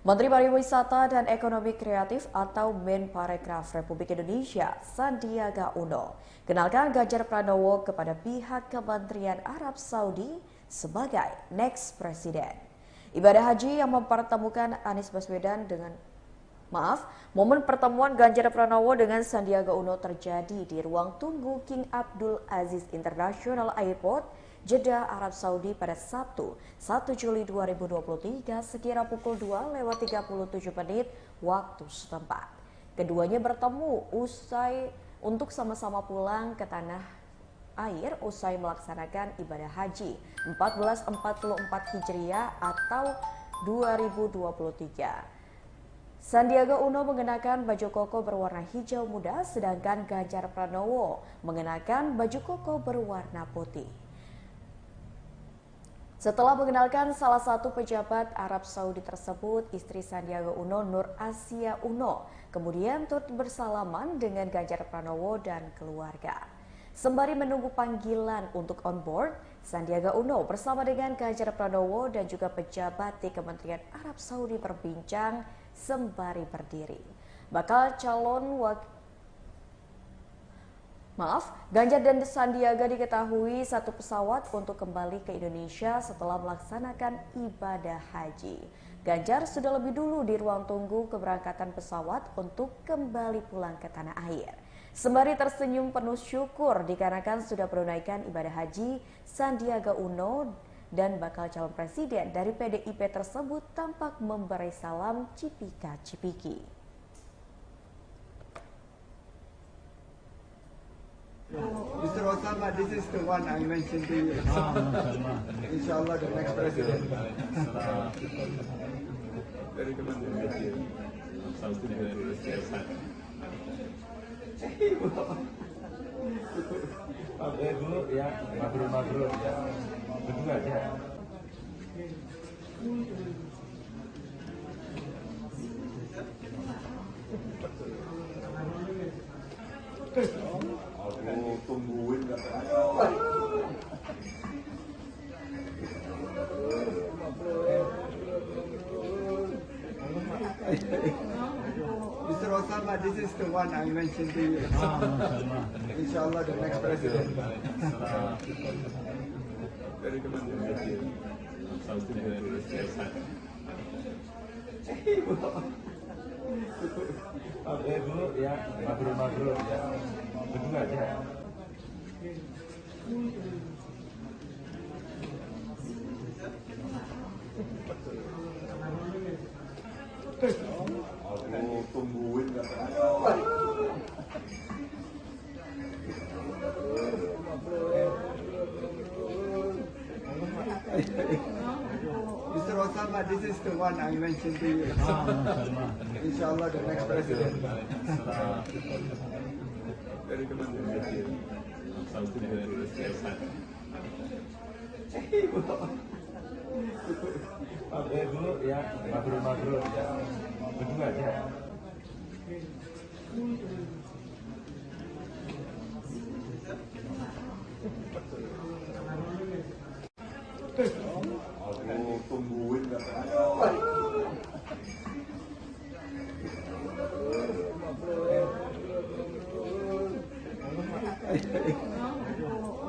Menteri Pariwisata dan Ekonomi Kreatif atau Menparekraf Republik Indonesia, Sandiaga Uno, kenalkan Ganjar Pranowo kepada pihak Kementerian Arab Saudi sebagai next president. Ibadah haji yang mempertemukan Anies Baswedan momen pertemuan Ganjar Pranowo dengan Sandiaga Uno terjadi di ruang tunggu King Abdul Aziz International Airport, Jeddah, Arab Saudi pada Sabtu 1 Juli 2023 sekira pukul 2:37 waktu setempat. Keduanya bertemu untuk sama-sama pulang ke tanah air usai melaksanakan ibadah haji 1444 Hijriah atau 2023. Sandiaga Uno mengenakan baju koko berwarna hijau muda, sedangkan Ganjar Pranowo mengenakan baju koko berwarna putih. Setelah mengenalkan salah satu pejabat Arab Saudi tersebut, istri Sandiaga Uno, Nur Asia Uno, kemudian turut bersalaman dengan Ganjar Pranowo dan keluarga. Sembari menunggu panggilan untuk on board, Sandiaga Uno bersama dengan Ganjar Pranowo dan juga pejabat di Kementerian Arab Saudi berbincang sembari berdiri. Ganjar dan Sandiaga diketahui satu pesawat untuk kembali ke Indonesia setelah melaksanakan ibadah haji. Ganjar sudah lebih dulu di ruang tunggu keberangkatan pesawat untuk kembali pulang ke tanah air. Sembari tersenyum penuh syukur dikarenakan sudah menunaikan ibadah haji, Sandiaga Uno dan bakal calon presiden dari PDIP tersebut tampak memberi salam cipika-cipiki. Mr. Osama, this is the one I mentioned to you. Inshallah, the next president. Very good. Dulu ya, mabrur ya, berdua aja. Aku tungguin gak Mr. Osama, this is the one I mentioned to you. Inshallah, the next president. Very good. Dulu ya, mabrur ya, berdua aja. Aku tungguin gak Mr. Osama, this is the one I mentioned to you. Inshallah, the next president. Very good. Dulu ya, mabrur ya, berdua aja. Aku tungguin gak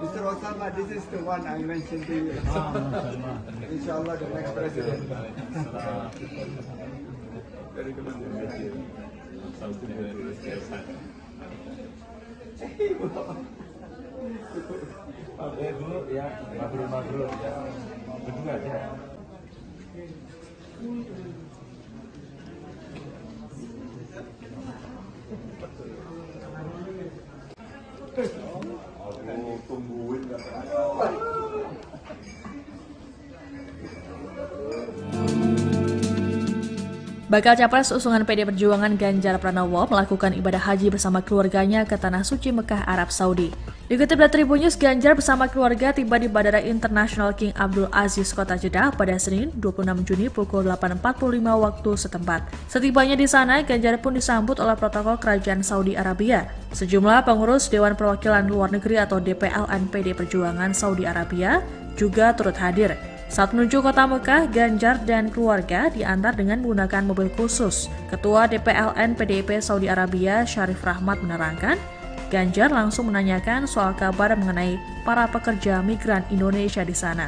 Mr. Osama, this is the one I mentioned to you. Inshallah, the next president. Very good. Dulu ya, mabrur ya, berdua aja. Aku tungguin gak Bakal Capres usungan PD Perjuangan Ganjar Pranowo melakukan ibadah haji bersama keluarganya ke Tanah Suci Mekah, Arab Saudi. Dikutip dari Tribun News, Ganjar bersama keluarga tiba di Bandara Internasional King Abdul Aziz, Kota Jeddah pada Senin 26 Juni pukul 8.45 waktu setempat. Setibanya di sana, Ganjar pun disambut oleh protokol Kerajaan Saudi Arabia. Sejumlah pengurus Dewan Perwakilan Luar Negeri atau DPLN PD Perjuangan Saudi Arabia juga turut hadir. Saat menuju kota Mekah, Ganjar dan keluarga diantar dengan menggunakan mobil khusus. Ketua DPLN PDIP Saudi Arabia, Syarif Rahmat menerangkan, Ganjar langsung menanyakan soal kabar mengenai para pekerja migran Indonesia di sana.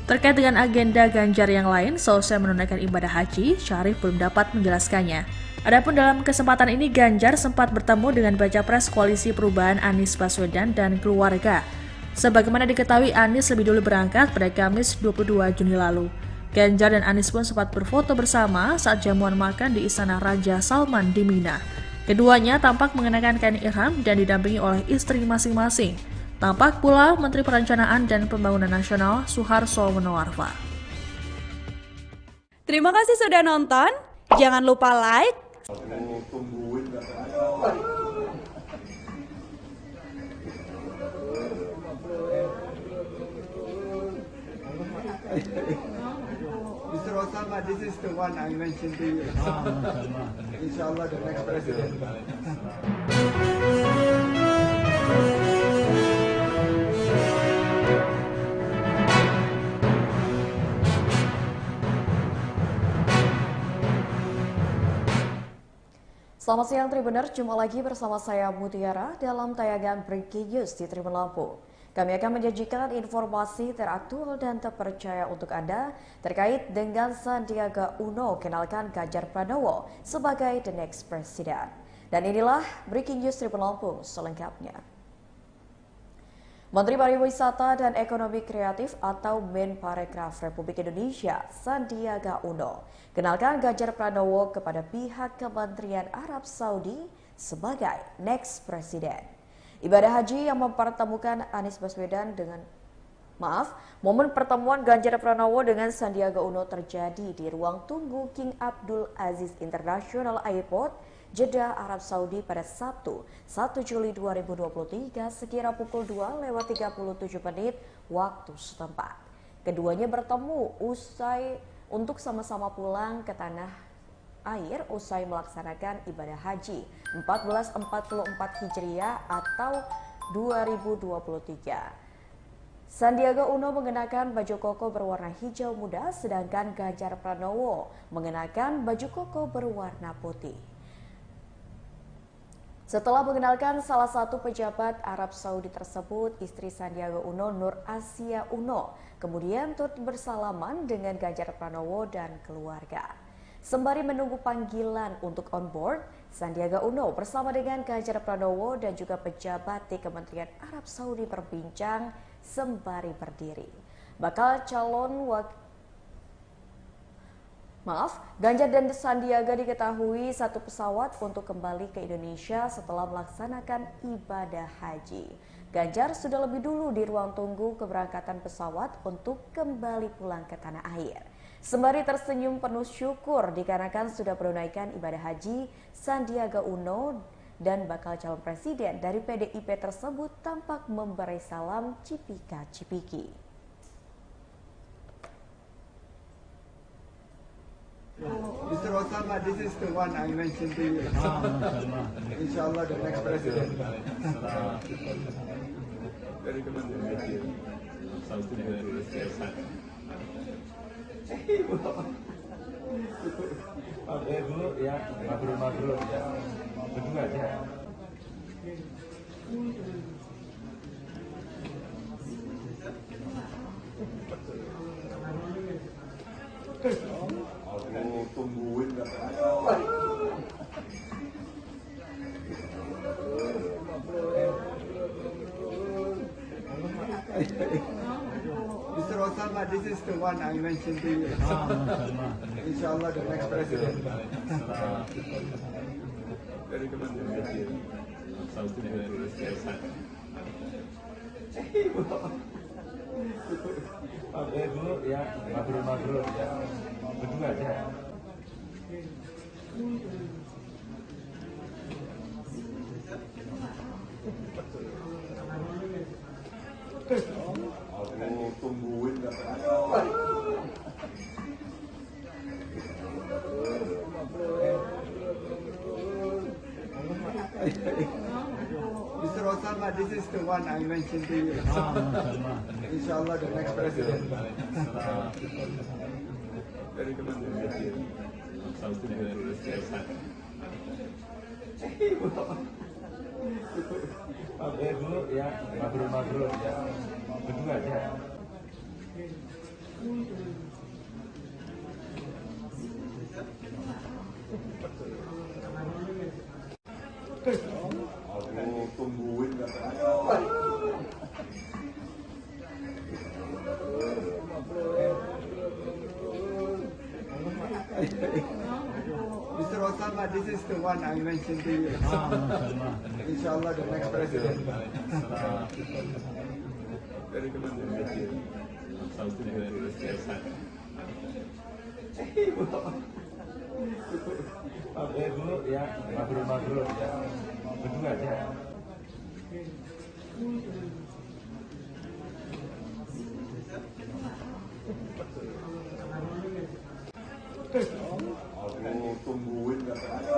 Terkait dengan agenda Ganjar yang lain, seusai menunaikan ibadah haji, Syarif belum dapat menjelaskannya. Adapun dalam kesempatan ini, Ganjar sempat bertemu dengan Baca Pres Koalisi Perubahan Anies Baswedan dan keluarga. Sebagaimana diketahui, Anies lebih dulu berangkat pada Kamis 22 Juni lalu. Ganjar dan Anies pun sempat berfoto bersama saat jamuan makan di Istana Raja Salman di Mina. Keduanya tampak mengenakan kain ihram dan didampingi oleh istri masing-masing. Tampak pula Menteri Perencanaan dan Pembangunan Nasional Suharso Monoarfa. Terima kasih sudah nonton. Jangan lupa like, Tungguin katanya. Mr. Osama, this is the one I mentioned to you. Inshallah, the next president. Selamat siang Tribuner, jumpa lagi bersama saya Mutiara dalam tayangan Breaking News di Tribun Lampung. Kami akan menyajikan informasi teraktual dan terpercaya untuk Anda terkait dengan Sandiaga Uno kenalkan Ganjar Pranowo sebagai the next president. Dan inilah Breaking News Tribun Lampung selengkapnya. Menteri Pariwisata dan Ekonomi Kreatif atau Menparekraf Republik Indonesia, Sandiaga Uno, kenalkan Ganjar Pranowo kepada pihak Kementerian Arab Saudi sebagai next president. Ibadah haji yang mempertemukan Anies Baswedan momen pertemuan Ganjar Pranowo dengan Sandiaga Uno terjadi di ruang tunggu King Abdul Aziz International Airport, Jeddah, Arab Saudi pada Sabtu 1 Juli 2023 sekira pukul 2:37 waktu setempat. Keduanya bertemu untuk sama-sama pulang ke tanah air usai melaksanakan ibadah haji 1444 Hijriah atau 2023. Sandiaga Uno mengenakan baju koko berwarna hijau muda, sedangkan Ganjar Pranowo mengenakan baju koko berwarna putih. Setelah mengenalkan salah satu pejabat Arab Saudi tersebut, istri Sandiaga Uno, Nur Asia Uno, kemudian turut bersalaman dengan Ganjar Pranowo dan keluarga. Sembari menunggu panggilan untuk on board, Sandiaga Uno bersama dengan Ganjar Pranowo dan juga pejabat di Kementerian Arab Saudi berbincang sembari berdiri. Ganjar dan Sandiaga diketahui satu pesawat untuk kembali ke Indonesia setelah melaksanakan ibadah haji. Ganjar sudah lebih dulu di ruang tunggu keberangkatan pesawat untuk kembali pulang ke tanah air. Sembari tersenyum penuh syukur dikarenakan sudah menunaikan ibadah haji, Sandiaga Uno dan bakal calon presiden dari PDIP tersebut tampak memberi salam cipika-cipiki. Mr. Osama, this is the one I mentioned to you. Inshallah, the next president. Dari Kementerian dulu ya, mabrur ya, berdua aja. Tungguin katanya. Mr. Osama, this is the one I mentioned to you. Inshallah, the next president. Dari Kementerian dulu ya, mabrur ya, berdua aja. Aku tungguin katanya. Mr. Osama, this is the one I mentioned to you. Inshallah, the next president. Dari Kementerian Haji. Saudi Oke dulu ya, mabrur ya. Berdua aja. Aku tungguin katanya. Mr. Osama, this is the one I mentioned to you. Inshallah, the next president. Dari Kementerian Haji. Saudi Oke dulu ya, mabrur ya. Berdua aja. Aku tungguin katanya.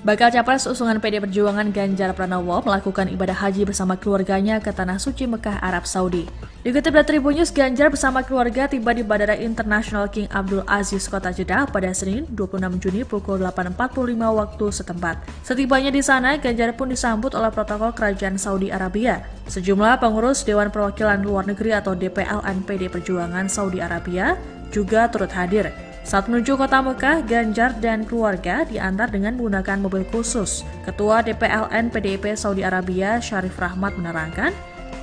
Bakal Capres usungan PD Perjuangan Ganjar Pranowo melakukan ibadah haji bersama keluarganya ke Tanah Suci Mekah, Arab Saudi. Dikutip dari Tribun News, Ganjar bersama keluarga tiba di Bandara Internasional King Abdul Aziz, Kota Jeddah pada Senin 26 Juni pukul 8.45 waktu setempat. Setibanya di sana, Ganjar pun disambut oleh protokol Kerajaan Saudi Arabia. Sejumlah pengurus Dewan Perwakilan Luar Negeri atau DPLN PD Perjuangan Saudi Arabia juga turut hadir. Saat menuju kota Mekah, Ganjar dan keluarga diantar dengan menggunakan mobil khusus. Ketua DPLN PDIP Saudi Arabia, Syarif Rahmat menerangkan,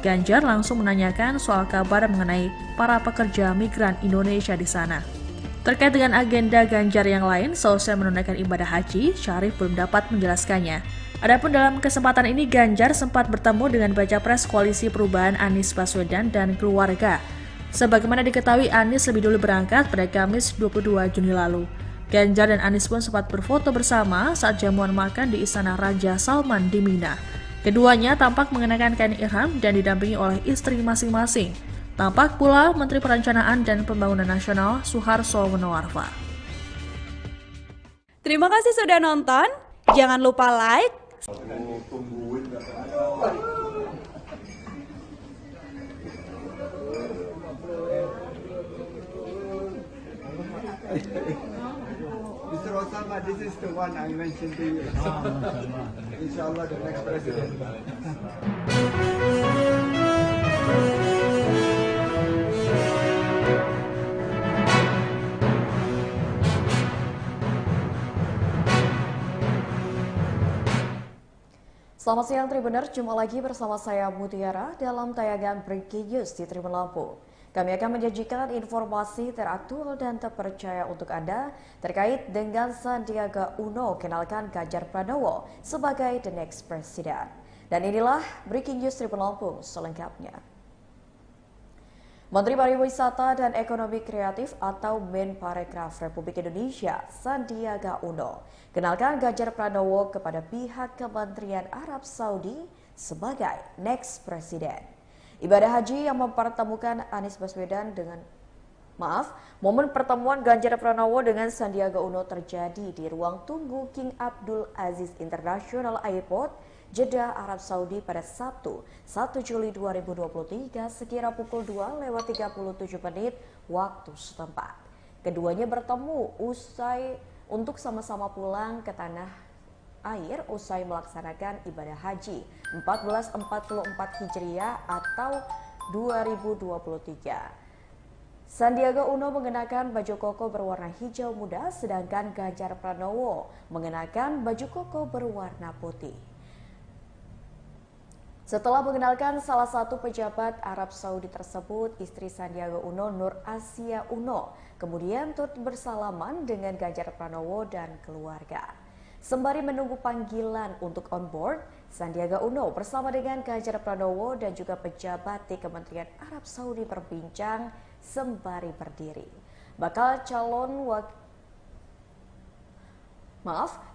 Ganjar langsung menanyakan soal kabar mengenai para pekerja migran Indonesia di sana. Terkait dengan agenda Ganjar yang lain, seusai menunaikan ibadah haji, Syarif belum dapat menjelaskannya. Adapun dalam kesempatan ini, Ganjar sempat bertemu dengan Baca Pres Koalisi Perubahan Anies Baswedan dan keluarga. Sebagaimana diketahui, Anies lebih dulu berangkat pada Kamis 22 Juni lalu. Ganjar dan Anies pun sempat berfoto bersama saat jamuan makan di Istana Raja Salman di Mina. Keduanya tampak mengenakan kain ihram dan didampingi oleh istri masing-masing. Tampak pula Menteri Perencanaan dan Pembangunan Nasional Suharso Monoarfa. Terima kasih sudah nonton. Jangan lupa like, Aku tungguin katanya. Mr. Osama, this is the one I mentioned to you. Inshallah, the next president. Selamat siang Tribuner, jumpa lagi bersama saya Mutiara dalam tayangan Breaking News di Tribun Lampung. Kami akan menyajikan informasi teraktual dan terpercaya untuk Anda terkait dengan Sandiaga Uno kenalkan Ganjar Pranowo sebagai the next president. Dan inilah Breaking News Tribun Lampung selengkapnya. Menteri Pariwisata dan Ekonomi Kreatif atau Menparekraf Republik Indonesia, Sandiaga Uno, kenalkan Ganjar Pranowo kepada pihak Kementerian Arab Saudi sebagai next president. Ibadah haji yang mempertemukan Anies Baswedan momen pertemuan Ganjar Pranowo dengan Sandiaga Uno terjadi di ruang tunggu King Abdul Aziz International Airport, Jeddah, Arab Saudi pada Sabtu 1 Juli 2023 sekira pukul 2:37 waktu setempat. Keduanya bertemu untuk sama-sama pulang ke tanah air usai melaksanakan ibadah haji 1444 Hijriah atau 2023. Sandiaga Uno mengenakan baju koko berwarna hijau muda, sedangkan Ganjar Pranowo mengenakan baju koko berwarna putih. Setelah mengenalkan salah satu pejabat Arab Saudi tersebut, istri Sandiaga Uno, Nur Asia Uno, kemudian turut bersalaman dengan Ganjar Pranowo dan keluarga. Sembari menunggu panggilan untuk on board, Sandiaga Uno bersama dengan Ganjar Pranowo dan juga pejabat di Kementerian Arab Saudi berbincang sembari berdiri. Bakal calon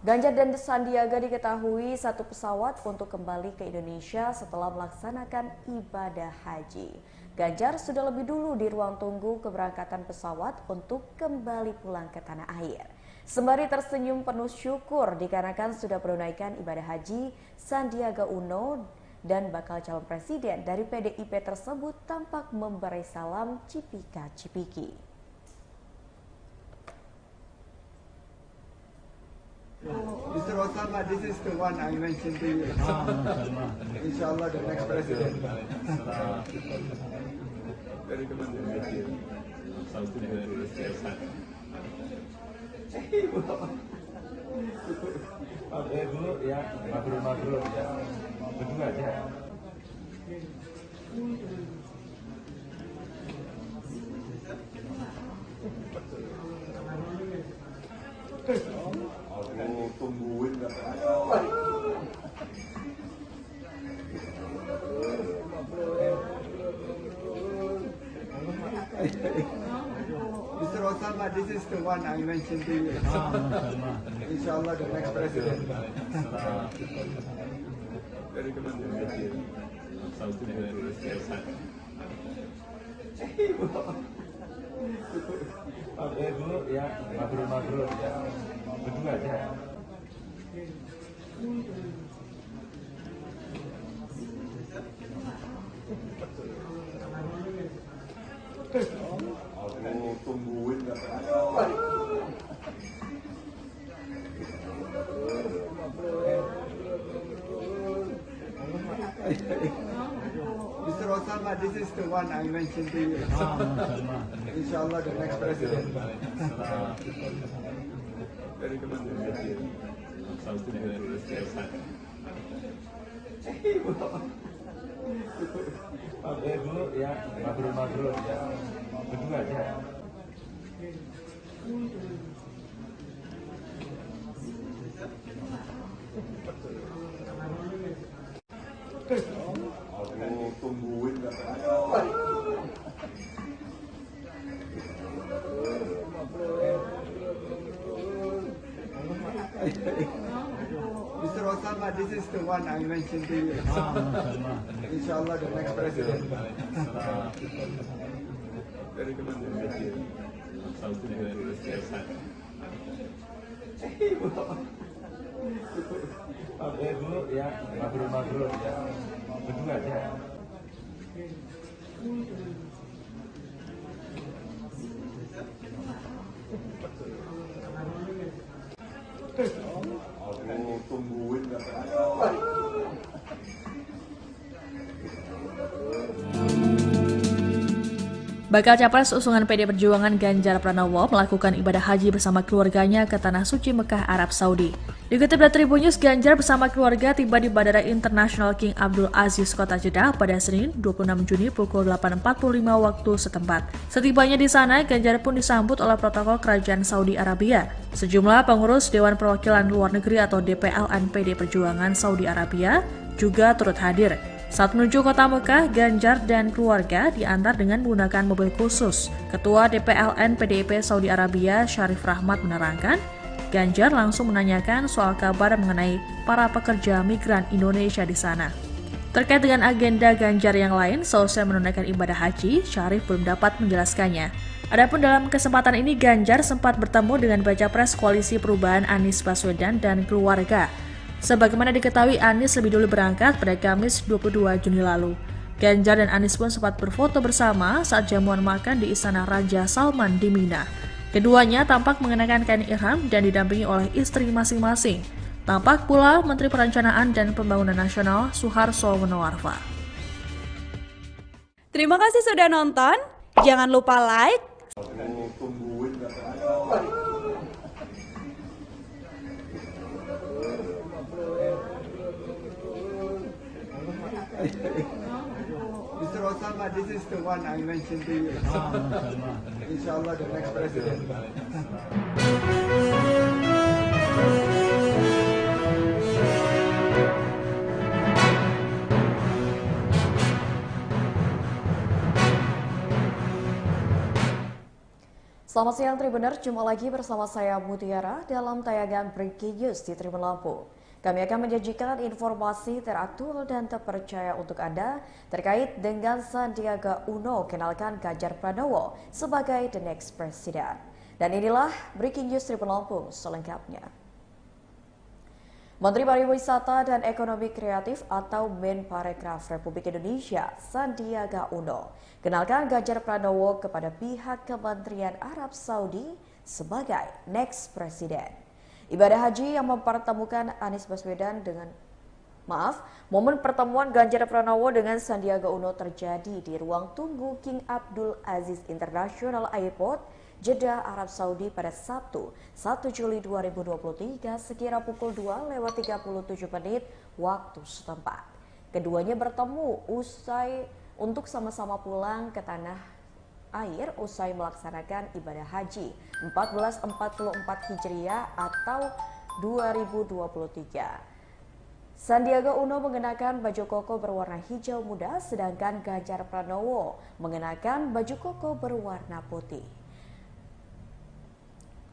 Ganjar dan Sandiaga diketahui satu pesawat untuk kembali ke Indonesia setelah melaksanakan ibadah haji. Ganjar sudah lebih dulu di ruang tunggu keberangkatan pesawat untuk kembali pulang ke tanah air. Sembari tersenyum penuh syukur dikarenakan sudah menunaikan ibadah haji, Sandiaga Uno dan bakal calon presiden dari PDIP tersebut tampak memberi salam cipika-cipiki. Mr. Osama, this is the one I mentioned to you. Inshallah, the next president. Dari Kementerian Saudi dari Siasat. Dulu ya, mabrur ya, berdua aja. Aku tungguin nggak ada. Mr. Osama, this is the one I mentioned to you. Inshallah, the next president. Dari Kementerian Saudi dari Siasat. Dulu ya, mabrur ya, berdua aja. Aku tungguin nggak ada. Mr. Osama, this is the one I mentioned to you. Inshallah, the next president. Dari Kementerian Saudi dari Siasat. Dulu ya, mabrur ya, berdua aja. Aku tungguin nggak ada. Mr. Osama, this is the one I mentioned to you. Inshallah, the next president. Dari Kementerian Saudi dari Siasat. Dulu ya, mabrur ya, berdua aja. Aku tungguin nggak ada. Bakal Capres usungan PD Perjuangan Ganjar Pranowo melakukan ibadah haji bersama keluarganya ke Tanah Suci Mekah, Arab Saudi. Dikutip dari Tribun News, Ganjar bersama keluarga tiba di Bandara Internasional King Abdul Aziz, Kota Jeddah pada Senin 26 Juni pukul 8.45 waktu setempat. Setibanya di sana, Ganjar pun disambut oleh protokol Kerajaan Saudi Arabia. Sejumlah pengurus Dewan Perwakilan Luar Negeri atau DPLN PD Perjuangan Saudi Arabia juga turut hadir. Saat menuju kota Mekah, Ganjar dan keluarga diantar dengan menggunakan mobil khusus. Ketua DPLN PDIP Saudi Arabia, Syarif Rahmat menerangkan, Ganjar langsung menanyakan soal kabar mengenai para pekerja migran Indonesia di sana. Terkait dengan agenda Ganjar yang lain, seusai menunaikan ibadah haji, Syarif belum dapat menjelaskannya. Adapun dalam kesempatan ini, Ganjar sempat bertemu dengan Baca Pres Koalisi Perubahan Anies Baswedan dan keluarga. Sebagaimana diketahui, Anies lebih dulu berangkat pada Kamis 22 Juni lalu. Ganjar dan Anies pun sempat berfoto bersama saat jamuan makan di Istana Raja Salman di Mina. Keduanya tampak mengenakan kain ihram dan didampingi oleh istri masing-masing. Tampak pula Menteri Perencanaan dan Pembangunan Nasional Suharso Monoarfa. Terima kasih sudah nonton. Jangan lupa like, Aku tungguin nggak ada. Mr. Osama, this is the one I mentioned to you. Inshallah, the next president. Selamat siang Tribuners, jumpa lagi bersama saya Mutiara dalam tayangan Breaking News di Tribun Lampung. Kami akan menyajikan informasi teraktual dan terpercaya untuk Anda terkait dengan Sandiaga Uno kenalkan Ganjar Pranowo sebagai the next president. Dan inilah Breaking News Tribun Lampung selengkapnya. Menteri Pariwisata dan Ekonomi Kreatif atau Menparekraf Republik Indonesia, Sandiaga Uno, kenalkan Ganjar Pranowo kepada pihak Kementerian Arab Saudi sebagai next president. Ibadah haji yang mempertemukan Anies Baswedan momen pertemuan Ganjar Pranowo dengan Sandiaga Uno terjadi di ruang tunggu King Abdul Aziz International Airport, Jeddah, Arab Saudi pada Sabtu 1 Juli 2023 sekira pukul 2:37 waktu setempat. Keduanya bertemu untuk sama-sama pulang ke tanah air usai melaksanakan ibadah haji 1444 Hijriah atau 2023. Sandiaga Uno mengenakan baju koko berwarna hijau muda, sedangkan Ganjar Pranowo mengenakan baju koko berwarna putih.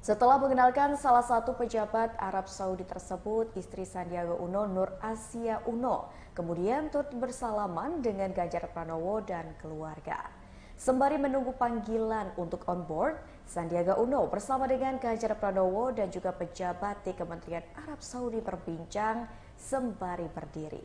Setelah mengenalkan salah satu pejabat Arab Saudi tersebut, istri Sandiaga Uno, Nur Asia Uno, kemudian turut bersalaman dengan Ganjar Pranowo dan keluarga. Sembari menunggu panggilan untuk on board, Sandiaga Uno bersama dengan Ganjar Pranowo dan juga pejabat di Kementerian Arab Saudi berbincang sembari berdiri.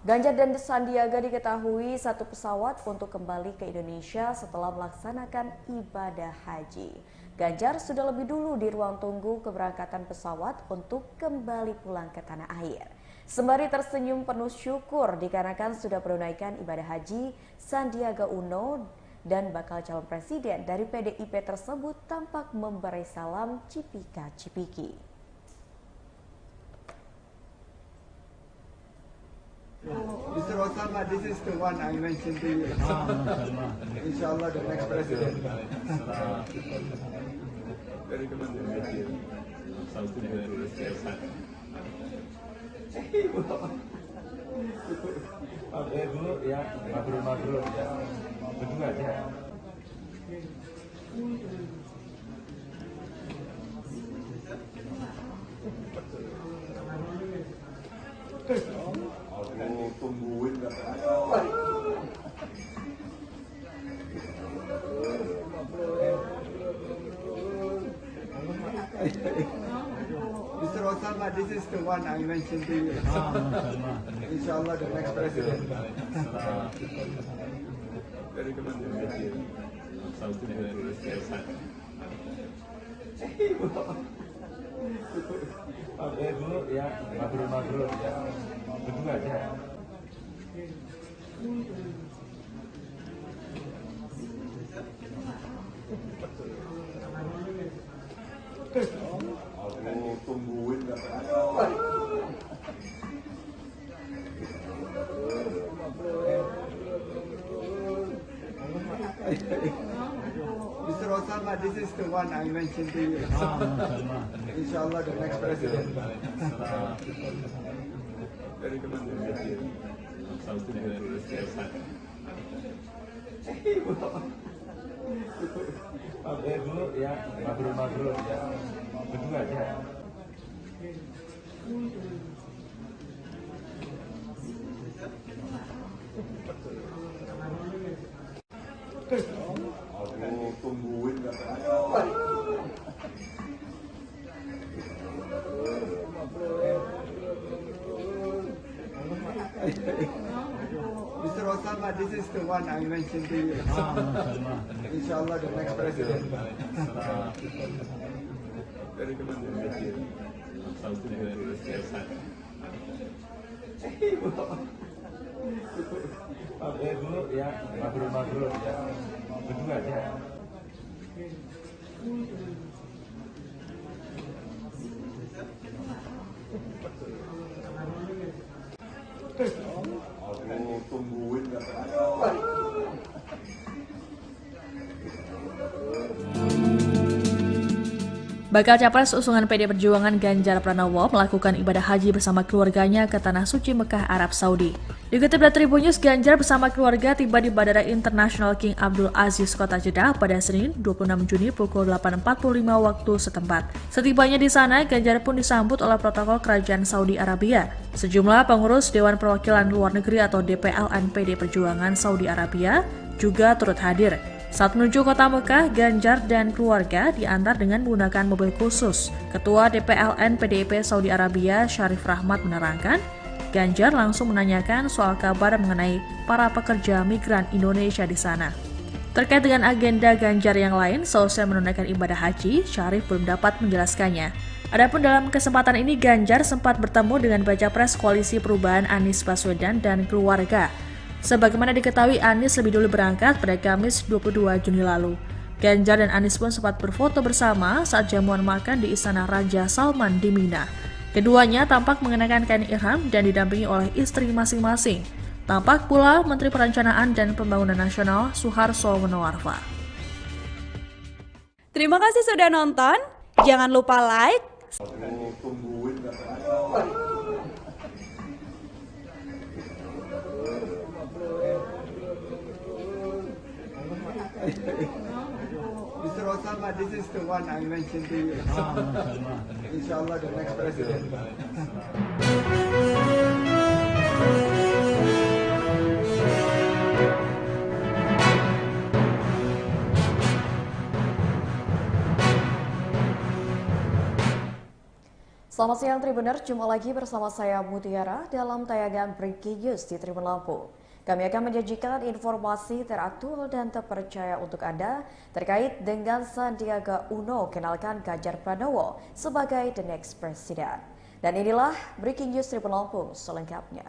Ganjar dan Sandiaga diketahui satu pesawat untuk kembali ke Indonesia setelah melaksanakan ibadah haji. Ganjar sudah lebih dulu di ruang tunggu keberangkatan pesawat untuk kembali pulang ke tanah air. Sembari tersenyum penuh syukur dikarenakan sudah menunaikan ibadah haji, Sandiaga Uno dan bakal calon presiden dari PDIP tersebut tampak memberi salam cipika-cipiki. Mr. Osama, this is the one I mentioned to you. Inshallah, the next president. Dari Kementerian Dulu ya, mabrur ya, berdua aja. Aku tungguin gak Mr. Osama, this is the one I mentioned to you. Inshallah, the next president. Dari Kementerian Dulu ya, mabrur ya, berdua aja. Aku tungguin gak Mr. Osama, this is the one I mentioned to you. Inshallah, the next president. Dari Kementerian Dulu ya, mabrur ya, berdua aja. Aku tungguin gak Mr. Osama, this is the one I mentioned to you. Inshallah, the next president. Dari Kementerian Dulu ya, mabrur ya, berdua aja. Aku tungguin gak Bakal Capres usungan PD Perjuangan Ganjar Pranowo melakukan ibadah haji bersama keluarganya ke Tanah Suci Mekah, Arab Saudi. Dikutip dari Tribun News, Ganjar bersama keluarga tiba di Bandara Internasional King Abdul Aziz, Kota Jeddah pada Senin 26 Juni pukul 8.45 waktu setempat. Setibanya di sana, Ganjar pun disambut oleh protokol Kerajaan Saudi Arabia. Sejumlah pengurus Dewan Perwakilan Luar Negeri atau DPLN PD Perjuangan Saudi Arabia juga turut hadir. Saat menuju kota Mekah, Ganjar dan keluarga diantar dengan menggunakan mobil khusus. Ketua DPLN PDIP Saudi Arabia, Syarif Rahmat menerangkan, Ganjar langsung menanyakan soal kabar mengenai para pekerja migran Indonesia di sana. Terkait dengan agenda Ganjar yang lain, seusai menunaikan ibadah haji, Syarif belum dapat menjelaskannya. Adapun dalam kesempatan ini, Ganjar sempat bertemu dengan Baca Pres Koalisi Perubahan Anies Baswedan dan keluarga. Sebagaimana diketahui, Anies lebih dulu berangkat pada Kamis 22 Juni lalu. Ganjar dan Anies pun sempat berfoto bersama saat jamuan makan di Istana Raja Salman di Mina. Keduanya tampak mengenakan kain ihram dan didampingi oleh istri masing-masing. Tampak pula Menteri Perencanaan dan Pembangunan Nasional Suharso Monoarfa. Terima kasih sudah nonton. Jangan lupa like, Tungguin nggak Mr. Osama, this is the one I mentioned to you. Inshallah, the next president. Selamat siang Tribuner, jumpa lagi bersama saya Mutiara dalam tayangan Breaking News di Tribun Lampung. Kami akan menyajikan informasi teraktual dan terpercaya untuk Anda terkait dengan Sandiaga Uno kenalkan Ganjar Pranowo sebagai the next president. Dan inilah Breaking News Tribun Lampung selengkapnya.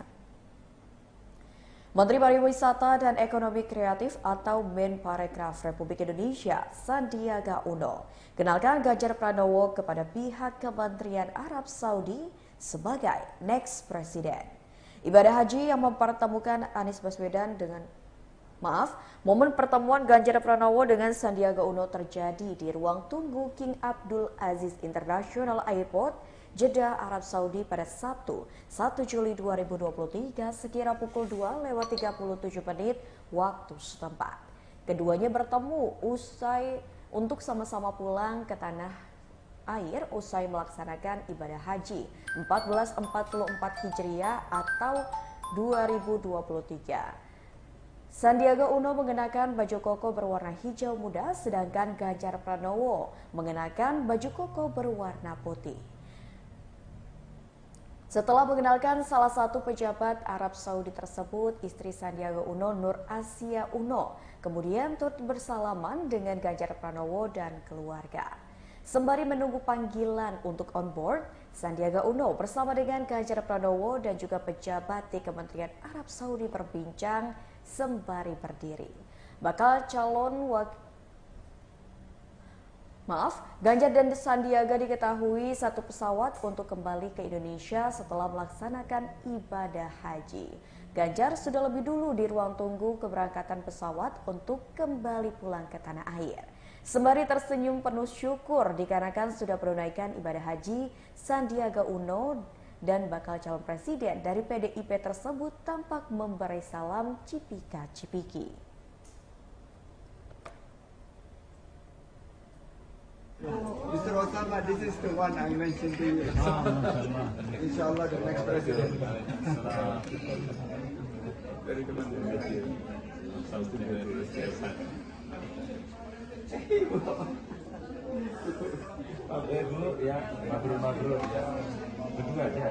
Menteri Pariwisata dan Ekonomi Kreatif atau Menparekraf Republik Indonesia, Sandiaga Uno, kenalkan Ganjar Pranowo kepada pihak Kementerian Arab Saudi sebagai next president. Ibadah haji yang mempertemukan Anies Baswedan momen pertemuan Ganjar Pranowo dengan Sandiaga Uno terjadi di ruang tunggu King Abdul Aziz International Airport, Jeddah, Arab Saudi pada Sabtu 1 Juli 2023 sekira pukul 2:37 waktu setempat. Keduanya bertemu untuk sama-sama pulang ke tanah air usai melaksanakan ibadah haji 1444 Hijriah atau 2023. Sandiaga Uno mengenakan baju koko berwarna hijau muda, sedangkan Ganjar Pranowo mengenakan baju koko berwarna putih. Setelah mengenalkan salah satu pejabat Arab Saudi tersebut, istri Sandiaga Uno, Nur Asia Uno, kemudian turut bersalaman dengan Ganjar Pranowo dan keluarga. Sembari menunggu panggilan untuk on board, Sandiaga Uno bersama dengan Ganjar Pranowo dan juga pejabat di Kementerian Arab Saudi berbincang sembari berdiri. Ganjar dan Sandiaga diketahui satu pesawat untuk kembali ke Indonesia setelah melaksanakan ibadah haji. Ganjar sudah lebih dulu di ruang tunggu keberangkatan pesawat untuk kembali pulang ke tanah air. Sembari tersenyum penuh syukur dikarenakan sudah menunaikan ibadah haji, Sandiaga Uno dan bakal calon presiden dari PDIP tersebut tampak memberi salam cipika-cipiki. Mr. Osama, this is the one I mentioned to you. Inshallah, the next president. dari Kementerian Dulu ya, mabrur ya, berdua aja.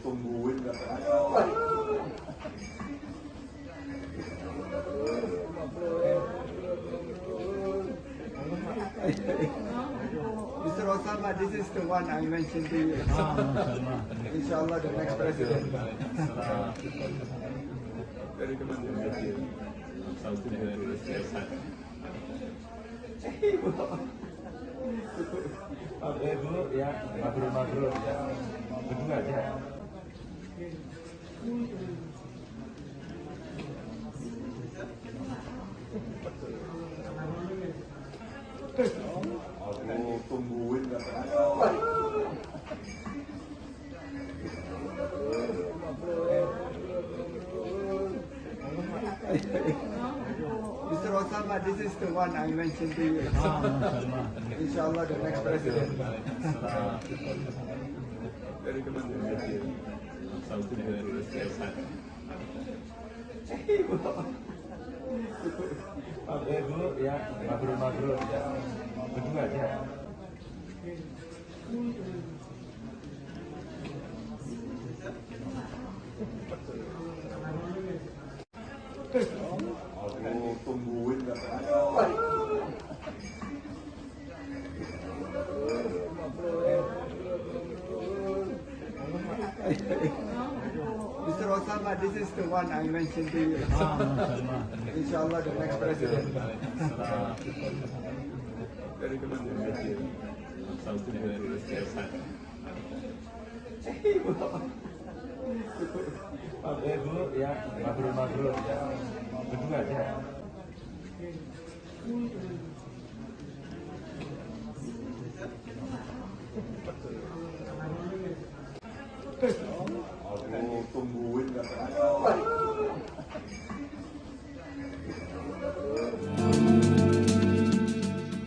Tungguin nggak Mr. Osama, this is the one I mentioned to you. Inshallah, the next president. dari Kementerian Dulu ya, mabrur ya, berdua aja. tungguin nggak? Mr. Osama, this is the one I mentioned to you. Inshallah, the next president. Dari Kementerian Saudi dari Selatan. Oke dulu ya, mabrur ya. Berdua aja. Aku tungguin nggak? Mr. Osama, this is the one I mentioned to you. Inshallah, the next president. Dari Kementerian Saudi dari Selatan. Oke dulu ya, mabrur ya. Berdua aja. Aku tungguin nggak?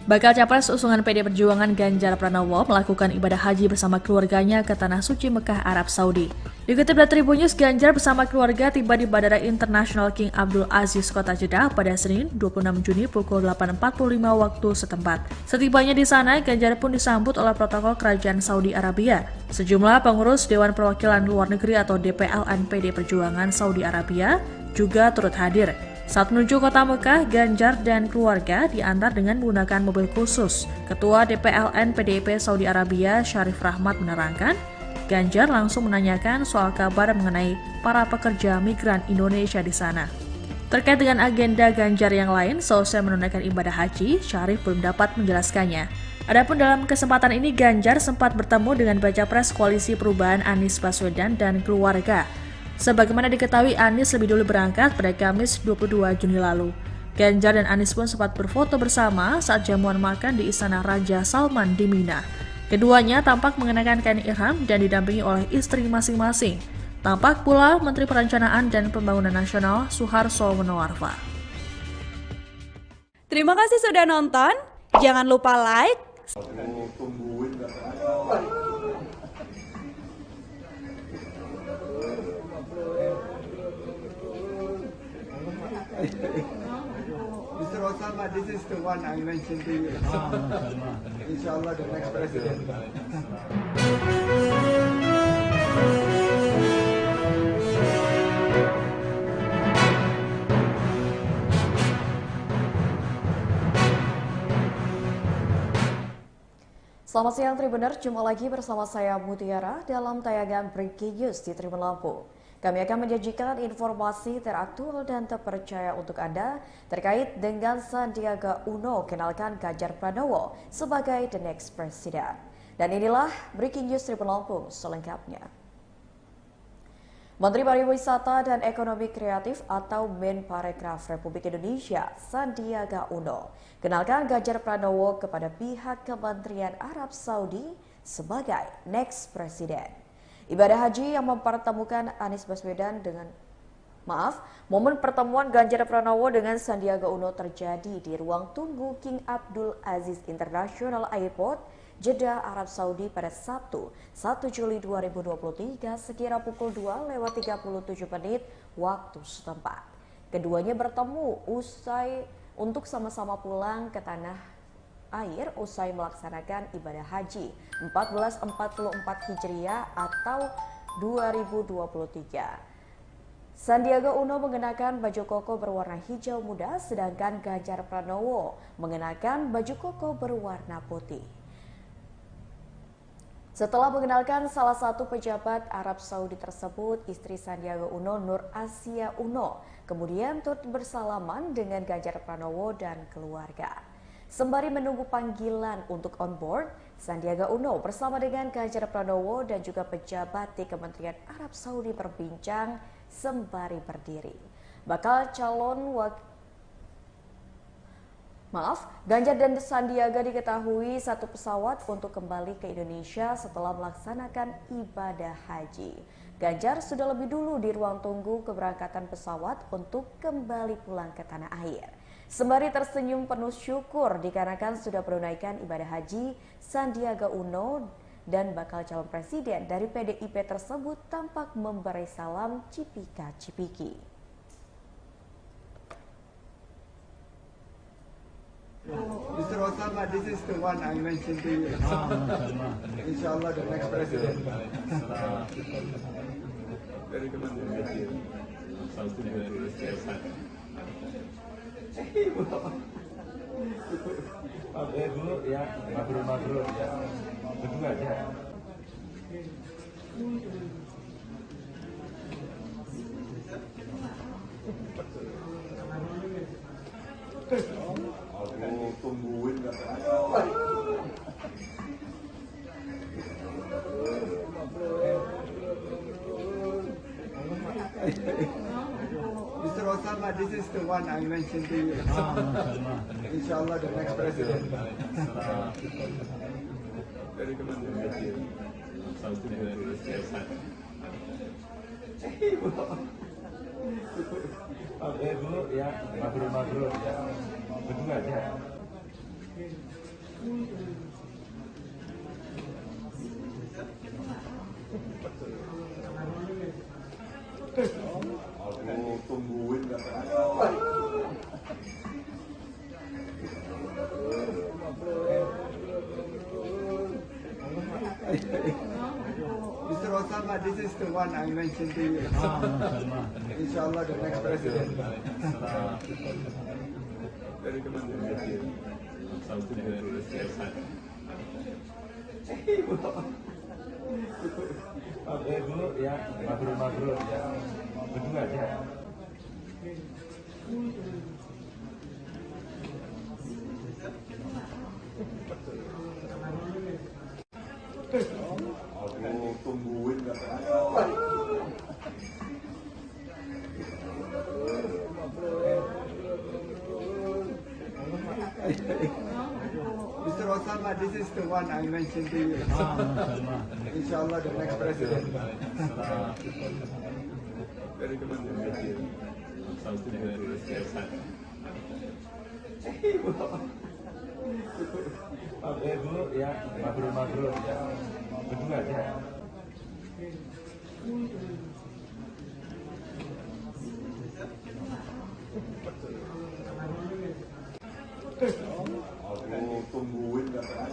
Bakal Capres usungan PD Perjuangan Ganjar Pranowo melakukan ibadah haji bersama keluarganya ke Tanah Suci Mekah, Arab Saudi. Dikutip dari Tribun News, Ganjar bersama keluarga tiba di Bandara Internasional King Abdul Aziz, Kota Jeddah pada Senin 26 Juni pukul 8.45 waktu setempat. Setibanya di sana, Ganjar pun disambut oleh protokol Kerajaan Saudi Arabia. Sejumlah pengurus Dewan Perwakilan Luar Negeri atau DPLN PD Perjuangan Saudi Arabia juga turut hadir. Saat menuju kota Mekah, Ganjar dan keluarga diantar dengan menggunakan mobil khusus. Ketua DPLN PDIP Saudi Arabia, Syarif Rahmat menerangkan, Ganjar langsung menanyakan soal kabar mengenai para pekerja migran Indonesia di sana. Terkait dengan agenda Ganjar yang lain, seusai menunaikan ibadah haji, Syarif belum dapat menjelaskannya. Adapun dalam kesempatan ini, Ganjar sempat bertemu dengan Baca Pres Koalisi Perubahan Anies Baswedan dan keluarga. Sebagaimana diketahui, Anies lebih dulu berangkat pada Kamis 22 Juni lalu. Ganjar dan Anies pun sempat berfoto bersama saat jamuan makan di Istana Raja Salman di Mina. Keduanya tampak mengenakan kain ihram dan didampingi oleh istri masing-masing. Tampak pula Menteri Perencanaan dan Pembangunan Nasional Suharso Monoarfa. Terima kasih sudah nonton. Jangan lupa like, Aku tungguin nggak? Mr. Osama, this is the one I mentioned to you. Inshallah, the next president. Selamat siang Tribuner, jumpa lagi bersama saya Mutiara dalam tayangan Breaking News di Tribun Lampung. Kami akan menyajikan informasi teraktual dan terpercaya untuk Anda terkait dengan Sandiaga Uno kenalkan Ganjar Pranowo sebagai the next president. Dan inilah Breaking News Tribun Lampung selengkapnya. Menteri Pariwisata dan Ekonomi Kreatif atau Menparekraf Republik Indonesia, Sandiaga Uno, kenalkan Ganjar Pranowo kepada pihak Kementerian Arab Saudi sebagai next president. Ibadah haji yang mempertemukan Anies Baswedan momen pertemuan Ganjar Pranowo dengan Sandiaga Uno terjadi di ruang tunggu King Abdul Aziz International Airport, Jeddah, Arab Saudi pada Sabtu 1 Juli 2023 sekira pukul 2:37 waktu setempat. Keduanya bertemu untuk sama-sama pulang ke tanah air usai melaksanakan ibadah haji 1444 Hijriah atau 2023. Sandiaga Uno mengenakan baju koko berwarna hijau muda, sedangkan Ganjar Pranowo mengenakan baju koko berwarna putih. Setelah mengenalkan salah satu pejabat Arab Saudi tersebut, istri Sandiaga Uno, Nur Asia Uno, kemudian turut bersalaman dengan Ganjar Pranowo dan keluarga. Sembari menunggu panggilan untuk on board, Sandiaga Uno bersama dengan Ganjar Pranowo dan juga pejabat di Kementerian Arab Saudi berbincang sembari berdiri. Bakal calon Ganjar dan Sandiaga diketahui satu pesawat untuk kembali ke Indonesia setelah melaksanakan ibadah haji. Ganjar sudah lebih dulu di ruang tunggu keberangkatan pesawat untuk kembali pulang ke tanah air. Sembari tersenyum penuh syukur dikarenakan sudah menunaikan ibadah haji, Sandiaga Uno dan bakal calon presiden dari PDIP tersebut tampak memberi salam cipika-cipiki. Mr. Osama, this is the one I mentioned to you. Inshallah, the next president. Dari Kementerian Haji. Satu dari Siasat. Dulu ya, mabrur ya. Berdua aja. Aku tungguin katanya. Mr. Osama, this is the one I mentioned to you. Inshallah, the next president. Dari Kementerian Haji. Satu dari Siasat. Dulu ya, mabrur ya. Berdua aja. Aku tungguin katanya. Mr. Osama, this is the one I mentioned to you. Inshallah, the next president. Dari Kementerian Haji. Satu dari Siasat. Dulu ya, mabrur ya. Berdua aja. Aku tungguin katanya. Mr. Osama, this is the one I mentioned to you. Inshallah, the next president. Dari Kementerian Haji. Satu dari Siasat. Dulu ya, mabrur ya. Berdua aja. Aku tungguin katanya.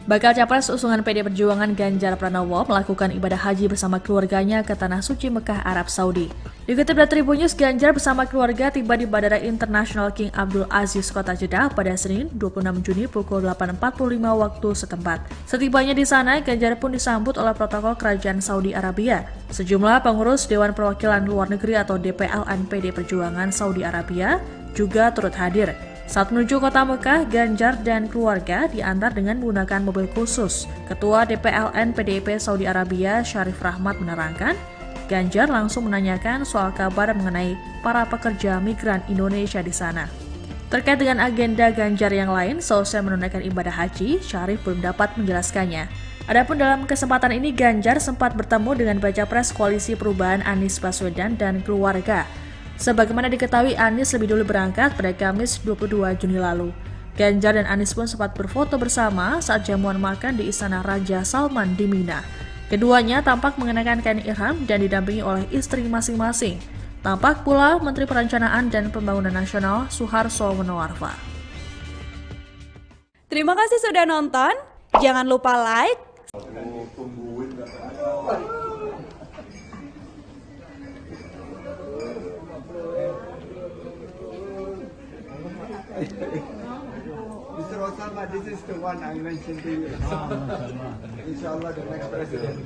Bakal Capres usungan PD Perjuangan Ganjar Pranowo melakukan ibadah haji bersama keluarganya ke Tanah Suci Mekah, Arab Saudi. Dikutip dari Tribun News, Ganjar bersama keluarga tiba di Bandara Internasional King Abdul Aziz, Kota Jeddah pada Senin 26 Juni pukul 8.45 waktu setempat. Setibanya di sana, Ganjar pun disambut oleh protokol Kerajaan Saudi Arabia. Sejumlah pengurus Dewan Perwakilan Luar Negeri atau DPLN PD Perjuangan Saudi Arabia juga turut hadir. Saat menuju kota Mekah, Ganjar dan keluarga diantar dengan menggunakan mobil khusus. Ketua DPLN PDIP Saudi Arabia, Syarif Rahmat menerangkan, Ganjar langsung menanyakan soal kabar mengenai para pekerja migran Indonesia di sana. Terkait dengan agenda Ganjar yang lain, selesai menunaikan ibadah haji, Syarif belum dapat menjelaskannya. Adapun dalam kesempatan ini, Ganjar sempat bertemu dengan Baca Pres Koalisi Perubahan Anies Baswedan dan keluarga. Sebagaimana diketahui, Anies lebih dulu berangkat pada Kamis 22 Juni lalu. Ganjar dan Anies pun sempat berfoto bersama saat jamuan makan di Istana Raja Salman di Mina. Keduanya tampak mengenakan kain ihram dan didampingi oleh istri masing-masing. Tampak pula Menteri Perencanaan dan Pembangunan Nasional Suharso Monoarfa. Terima kasih sudah nonton. Jangan lupa like, Aku tungguin katanya. Mr. Osama, this is the one I mentioned to you. Inshallah, the next president.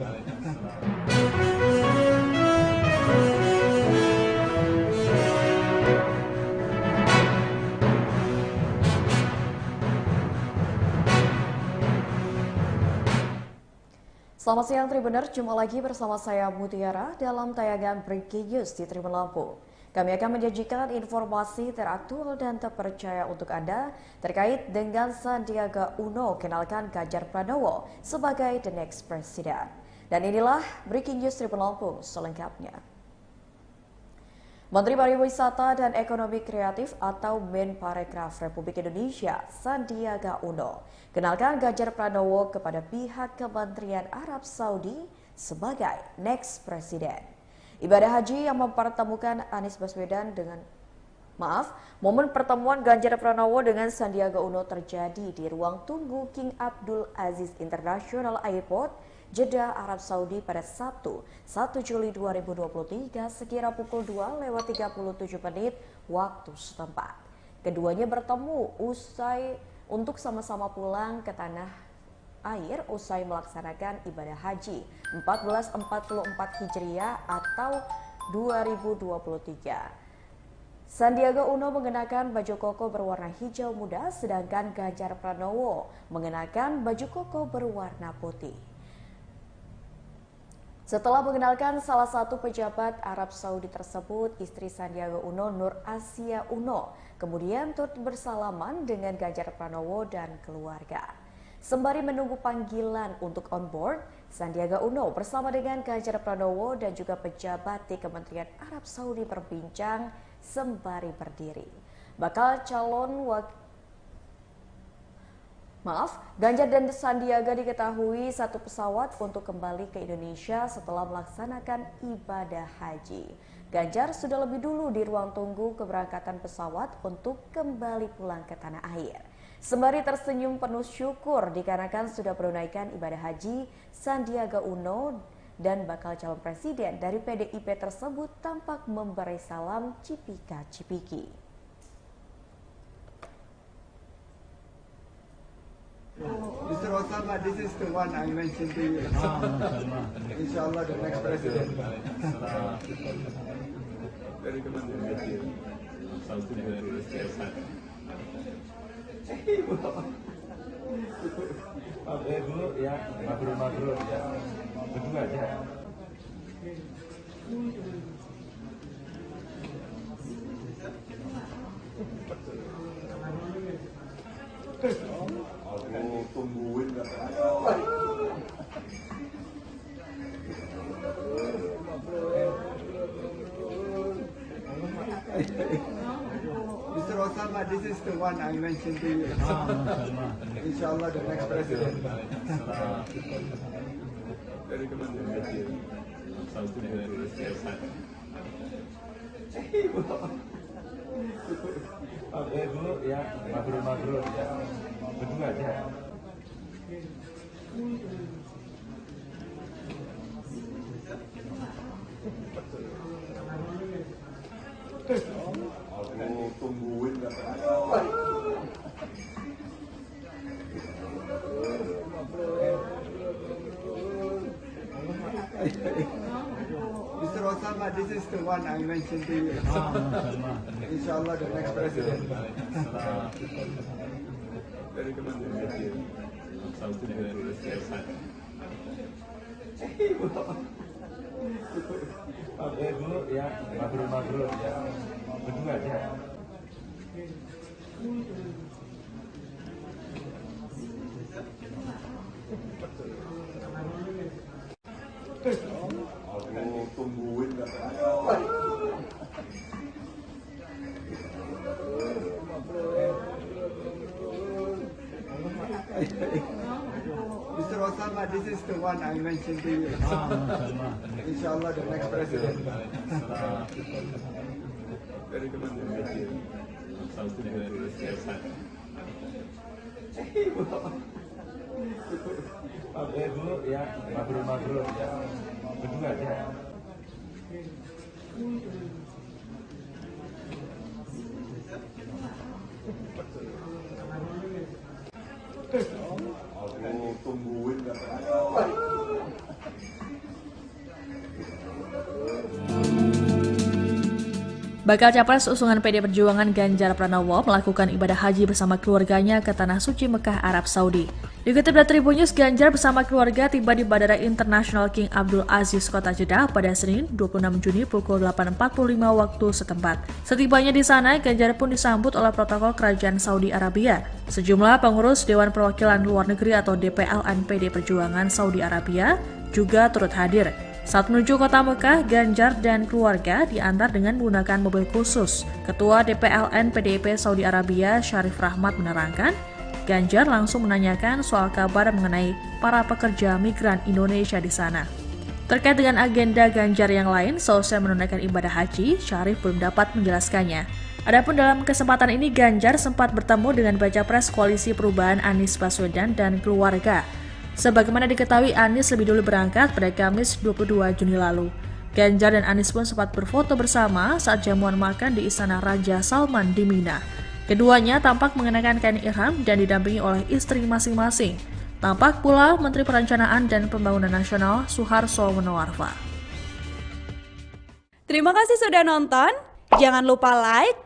Selamat siang Tribuner, jumpa lagi bersama saya Mutiara dalam tayangan Breaking News di Tribun Lampung. Kami akan menyajikan informasi teraktual dan terpercaya untuk Anda terkait dengan Sandiaga Uno kenalkan Ganjar Pranowo sebagai the next president. Dan inilah Breaking News Tribun Lampung selengkapnya. Menteri Pariwisata dan Ekonomi Kreatif atau Menparekraf Republik Indonesia, Sandiaga Uno, kenalkan Ganjar Pranowo kepada pihak Kementerian Arab Saudi sebagai next president. Ibadah haji yang mempertemukan Anies Baswedan momen pertemuan Ganjar Pranowo dengan Sandiaga Uno terjadi di ruang tunggu King Abdul Aziz International Airport, Jeddah, Arab Saudi pada Sabtu 1 Juli 2023 sekira pukul 2:37 waktu setempat. Keduanya bertemu untuk sama-sama pulang ke tanah air usai melaksanakan ibadah haji 1444 Hijriah atau 2023. Sandiaga Uno mengenakan baju koko berwarna hijau muda, sedangkan Ganjar Pranowo mengenakan baju koko berwarna putih. Setelah mengenalkan salah satu pejabat Arab Saudi tersebut, istri Sandiaga Uno, Nur Asia Uno, kemudian turut bersalaman dengan Ganjar Pranowo dan keluarga. Sembari menunggu panggilan untuk on board, Sandiaga Uno bersama dengan Ganjar Pranowo dan juga pejabat di Kementerian Arab Saudi berbincang sembari berdiri. Ganjar dan Sandiaga diketahui satu pesawat untuk kembali ke Indonesia setelah melaksanakan ibadah haji. Ganjar sudah lebih dulu di ruang tunggu keberangkatan pesawat untuk kembali pulang ke tanah air. Sembari tersenyum penuh syukur dikarenakan sudah menunaikan ibadah haji, Sandiaga Uno dan bakal calon presiden dari PDIP tersebut tampak memberi salam cipika-cipiki. Mr. Osama, this is the one I mentioned to you. Inshallah, the next president. Dari Kementerian Haji, Saudi dari SDSN. Dulu ya, mabrur ya, berdua aja. Aku tungguin gak Mr. Osama, this is the one I mentioned to you. Inshallah, the next president. dari Kementerian Haji, Saudi dari SDSN. Dulu ya, mabrur ya, berdua aja. Aku tungguin gak Mr. Osama, this is the one I mentioned to you. Inshallah, the next president. dari Kementerian Haji, Saudi dari SDSN. Dulu ya, mabrur ya, berdua aja. Aku tungguin gak Mr. Osama, this is the one I mentioned to you. Inshallah, the next president. dari Kementerian Haji, Saudi dari SDSN. Dulu ya, mabrur ya, berdua aja. Aku tungguin gak Bakal Capres usungan PD Perjuangan Ganjar Pranowo melakukan ibadah haji bersama keluarganya ke Tanah Suci Mekah, Arab Saudi. Dikutip dari Tribun News, Ganjar bersama keluarga tiba di Bandara Internasional King Abdul Aziz, Kota Jeddah pada Senin 26 Juni pukul 8.45 waktu setempat. Setibanya di sana, Ganjar pun disambut oleh protokol Kerajaan Saudi Arabia. Sejumlah pengurus Dewan Perwakilan Luar Negeri atau DPLN PD Perjuangan Saudi Arabia juga turut hadir. Saat menuju kota Mekah, Ganjar dan keluarga diantar dengan menggunakan mobil khusus. Ketua DPLN PDIP Saudi Arabia, Syarif Rahmat menerangkan, Ganjar langsung menanyakan soal kabar mengenai para pekerja migran Indonesia di sana. Terkait dengan agenda Ganjar yang lain, seusai menunaikan ibadah haji, Syarif belum dapat menjelaskannya. Adapun dalam kesempatan ini, Ganjar sempat bertemu dengan Baca Pres Koalisi Perubahan Anies Baswedan dan keluarga. Sebagaimana diketahui, Anies lebih dulu berangkat pada Kamis 22 Juni lalu. Ganjar dan Anies pun sempat berfoto bersama saat jamuan makan di Istana Raja Salman di Mina. Keduanya tampak mengenakan kain ihram dan didampingi oleh istri masing-masing. Tampak pula Menteri Perencanaan dan Pembangunan Nasional Suharso Monoarfa. Terima kasih sudah nonton. Jangan lupa like,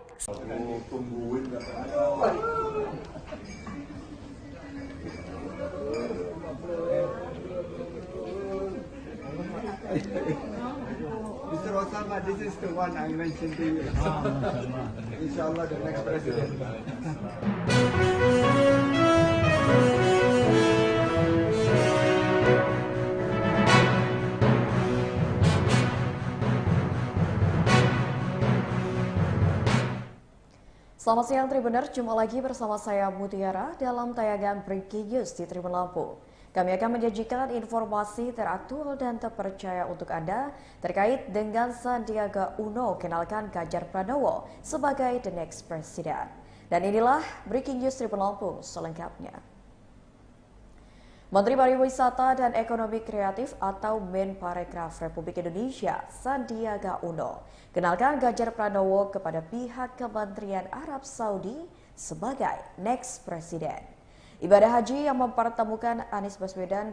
Mr. Osama, this is the one I mentioned to you. Inshallah, the next president. Selamat siang Tribuner, jumpa lagi bersama saya Mutiara dalam tayangan Breaking News di Tribun Lampung. Kami akan menyajikan informasi teraktual dan terpercaya untuk Anda terkait dengan Sandiaga Uno kenalkan Ganjar Pranowo sebagai the next president. Dan inilah Breaking News Tribun Lampung selengkapnya. Menteri Pariwisata dan Ekonomi Kreatif atau Menparekraf Republik Indonesia, Sandiaga Uno, kenalkan Ganjar Pranowo kepada pihak Kementerian Arab Saudi sebagai next president. Ibadah haji yang mempertemukan Anies Baswedan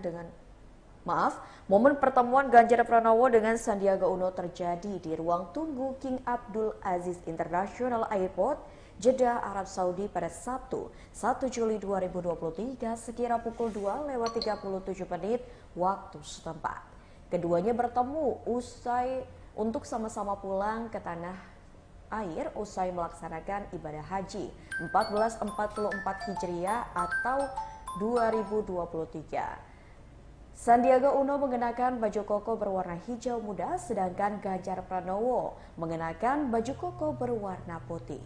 momen pertemuan Ganjar Pranowo dengan Sandiaga Uno terjadi di ruang tunggu King Abdul Aziz International Airport, Jeddah, Arab Saudi pada Sabtu 1 Juli 2023 sekira pukul 2:37 waktu setempat. Keduanya bertemu untuk sama-sama pulang ke tanah air usai melaksanakan ibadah haji 1444 Hijriah atau 2023. Sandiaga Uno mengenakan baju koko berwarna hijau muda, sedangkan Ganjar Pranowo mengenakan baju koko berwarna putih.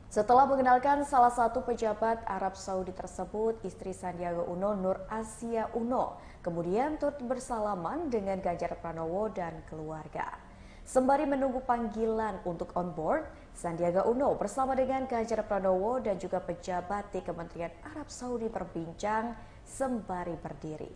Setelah mengenalkan salah satu pejabat Arab Saudi tersebut, istri Sandiaga Uno, Nur Asia Uno, kemudian turut bersalaman dengan Ganjar Pranowo dan keluarga. Sembari menunggu panggilan untuk on board, Sandiaga Uno bersama dengan Ganjar Pranowo dan juga pejabat di Kementerian Arab Saudi berbincang sembari berdiri.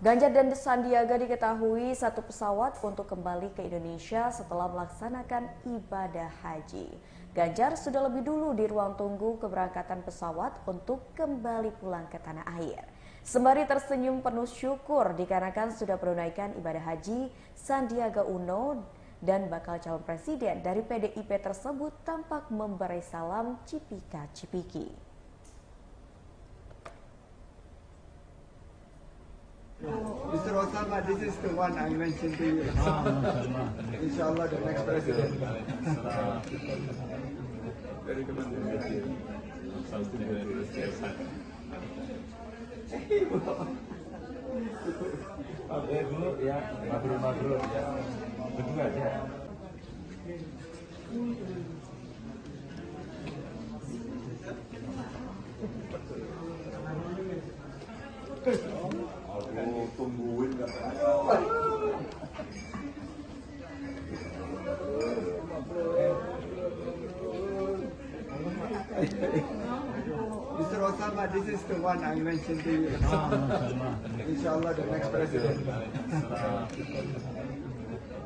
Ganjar dan Sandiaga diketahui satu pesawat untuk kembali ke Indonesia setelah melaksanakan ibadah haji. Ganjar sudah lebih dulu di ruang tunggu keberangkatan pesawat untuk kembali pulang ke tanah air. Sembari tersenyum penuh syukur dikarenakan sudah menunaikan ibadah haji, Sandiaga Uno dan bakal calon presiden dari PDIP tersebut tampak memberi salam cipika-cipiki. Mr. Osama, this is the one I mentioned to you. Inshallah, the next president. Dari Kementerian Saudi Arabia. Dulu ya, mabrur ya. Berdua aja. Aku tungguin nggak Mr. Osama, this is the one I mentioned to you. Inshallah, the next president.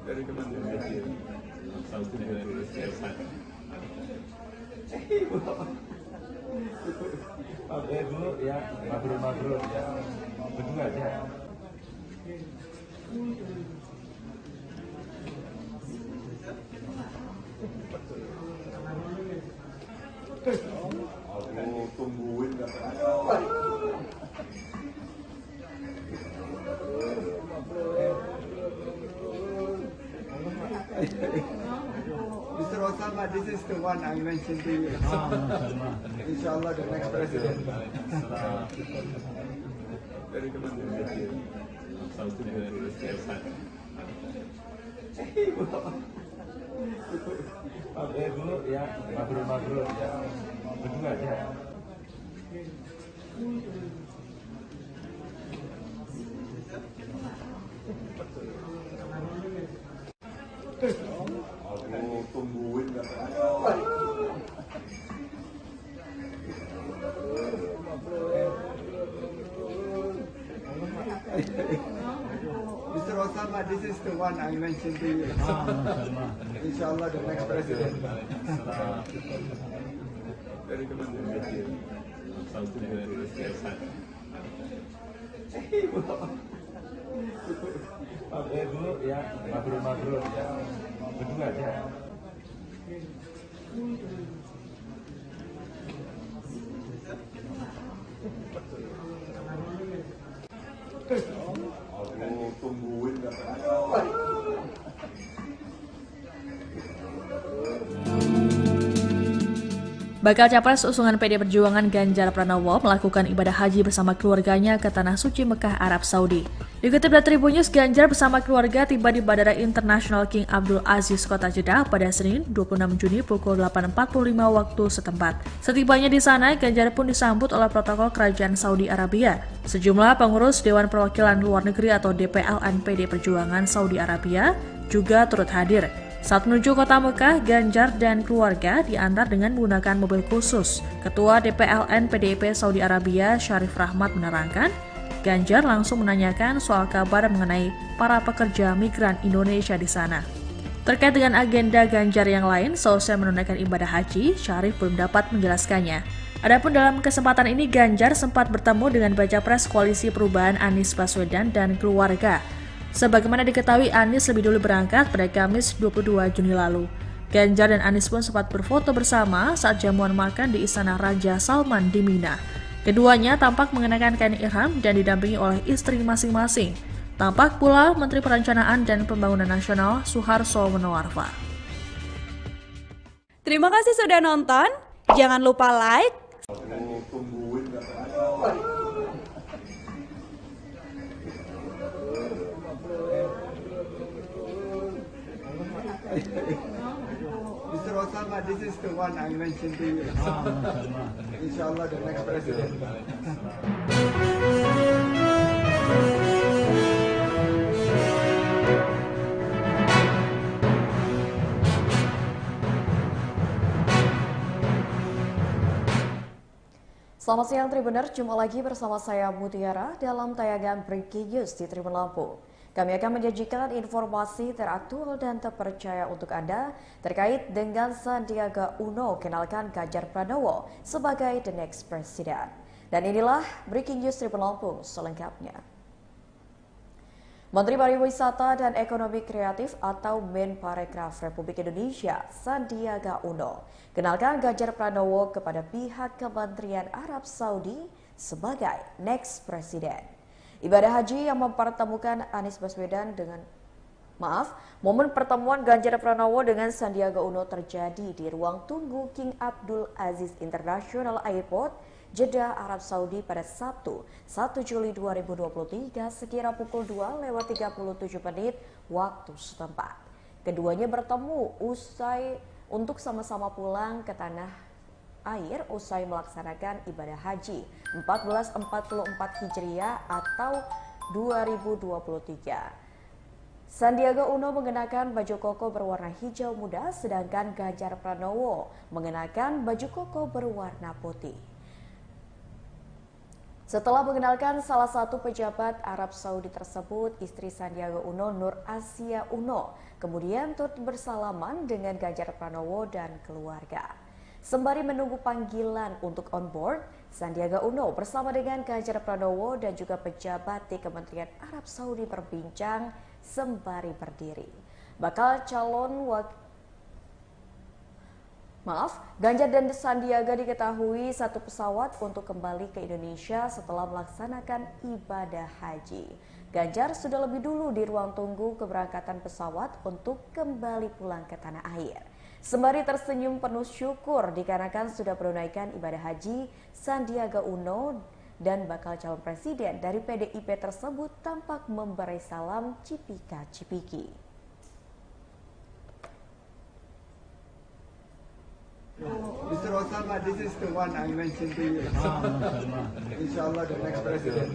dari Kementerian Saudi Arabia. Dulu ya, mabrur ya. Berdua aja. Aku tungguin Mr. Osama, this is the one I mentioned to you. Inshallah, the next president. dari Kementerian Saudi Arabia. Pakai dulu ya, mabrur ya. Berdua aja. Aku tungguin Mr. Osama, this is the one I mentioned to you. Inshallah, the next president. dari Kementerian Saudi Arabia. Pakai dulu ya, mabrur ya. Berdua aja. Aku tungguin Bakal Capres usungan PD Perjuangan Ganjar Pranowo melakukan ibadah haji bersama keluarganya ke Tanah Suci Mekah, Arab Saudi. Dikutip dari Tribun News, Ganjar bersama keluarga tiba di Bandara Internasional King Abdul Aziz, Kota Jeddah pada Senin 26 Juni pukul 8.45 waktu setempat. Setibanya di sana, Ganjar pun disambut oleh protokol Kerajaan Saudi Arabia. Sejumlah pengurus Dewan Perwakilan Luar Negeri atau DPLN PD Perjuangan Saudi Arabia juga turut hadir. Saat menuju kota Mekah, Ganjar dan keluarga diantar dengan menggunakan mobil khusus. Ketua DPLN PDIP Saudi Arabia, Syarif Rahmat menerangkan, Ganjar langsung menanyakan soal kabar mengenai para pekerja migran Indonesia di sana. Terkait dengan agenda Ganjar yang lain, seusai menunaikan ibadah haji, Syarif belum dapat menjelaskannya. Adapun dalam kesempatan ini, Ganjar sempat bertemu dengan Baca Pres Koalisi Perubahan Anies Baswedan dan keluarga. Sebagaimana diketahui, Anies lebih dulu berangkat pada Kamis 22 Juni lalu. Ganjar dan Anies pun sempat berfoto bersama saat jamuan makan di Istana Raja Salman di Mina. Keduanya tampak mengenakan kain ihram dan didampingi oleh istri masing-masing. Tampak pula Menteri Perencanaan dan Pembangunan Nasional Suharso Monoarfa. Terima kasih sudah nonton. Jangan lupa like, Aku tungguin Mr. Osama, this is the one I mentioned to you. Inshallah, the next president. Selamat siang Tribuner, jumpa lagi bersama saya Mutiara dalam tayangan Breaking News di Tribun Lampung. Kami akan menyajikan informasi teraktual dan terpercaya untuk Anda terkait dengan Sandiaga Uno kenalkan Ganjar Pranowo sebagai the next president. Dan inilah Breaking News Tribun Lampung selengkapnya. Menteri Pariwisata dan Ekonomi Kreatif atau Menparekraf Republik Indonesia, Sandiaga Uno, kenalkan Ganjar Pranowo kepada pihak Kementerian Arab Saudi sebagai next president. Ibadah haji yang mempertemukan Anies Baswedan momen pertemuan Ganjar Pranowo dengan Sandiaga Uno terjadi di ruang tunggu King Abdul Aziz International Airport, Jeddah, Arab Saudi pada Sabtu 1 Juli 2023 sekira pukul 2:37 waktu setempat. Keduanya bertemu untuk sama-sama pulang ke tanah air usai melaksanakan ibadah haji 1444 Hijriah atau 2023. Sandiaga Uno mengenakan baju koko berwarna hijau muda, sedangkan Ganjar Pranowo mengenakan baju koko berwarna putih. Setelah mengenalkan salah satu pejabat Arab Saudi tersebut, istri Sandiaga Uno, Nur Asia Uno, kemudian turut bersalaman dengan Ganjar Pranowo dan keluarga. Sembari menunggu panggilan untuk on board, Sandiaga Uno bersama dengan Ganjar Pranowo dan juga pejabat di Kementerian Arab Saudi berbincang sembari berdiri. Ganjar dan Sandiaga diketahui satu pesawat untuk kembali ke Indonesia setelah melaksanakan ibadah haji. Ganjar sudah lebih dulu di ruang tunggu keberangkatan pesawat untuk kembali pulang ke tanah air. Sembari tersenyum penuh syukur dikarenakan sudah menunaikan ibadah haji, Sandiaga Uno dan bakal calon presiden dari PDIP tersebut tampak memberi salam cipika-cipiki. Mr. Osama, this is the one I mentioned to you. Inshallah, the next president.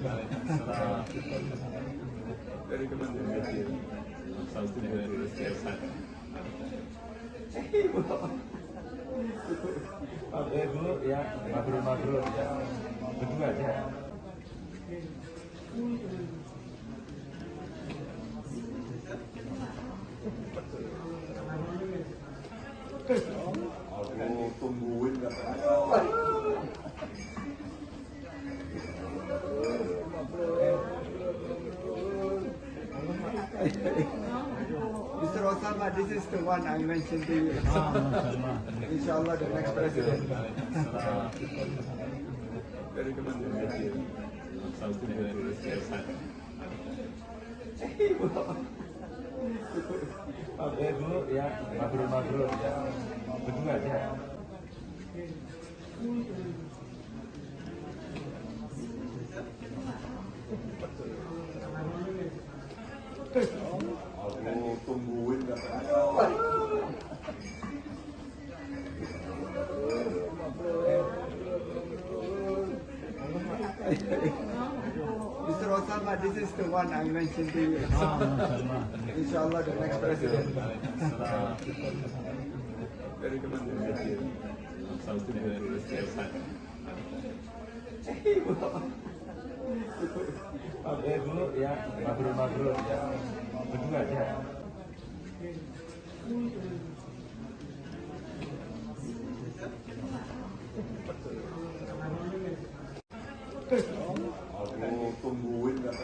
Dari Kementerian Haji Saudi dari Siasat. Dulu ya mabrur ya berdua aja. Aku tungguin nggak Mr. Osama, this is the one I mentioned to you. Inshallah, the next president. dari Kementerian Haji Saudi dari Siasat. Dulu ya mabrur ya berdua aja. Aku tungguin nggak Mr. Osama, this is the one I mentioned to you. Inshallah, the next president. dari Kementerian Haji Saudi dari Siasat. Dulu ya mabrur ya berdua aja. Aku tungguin nggak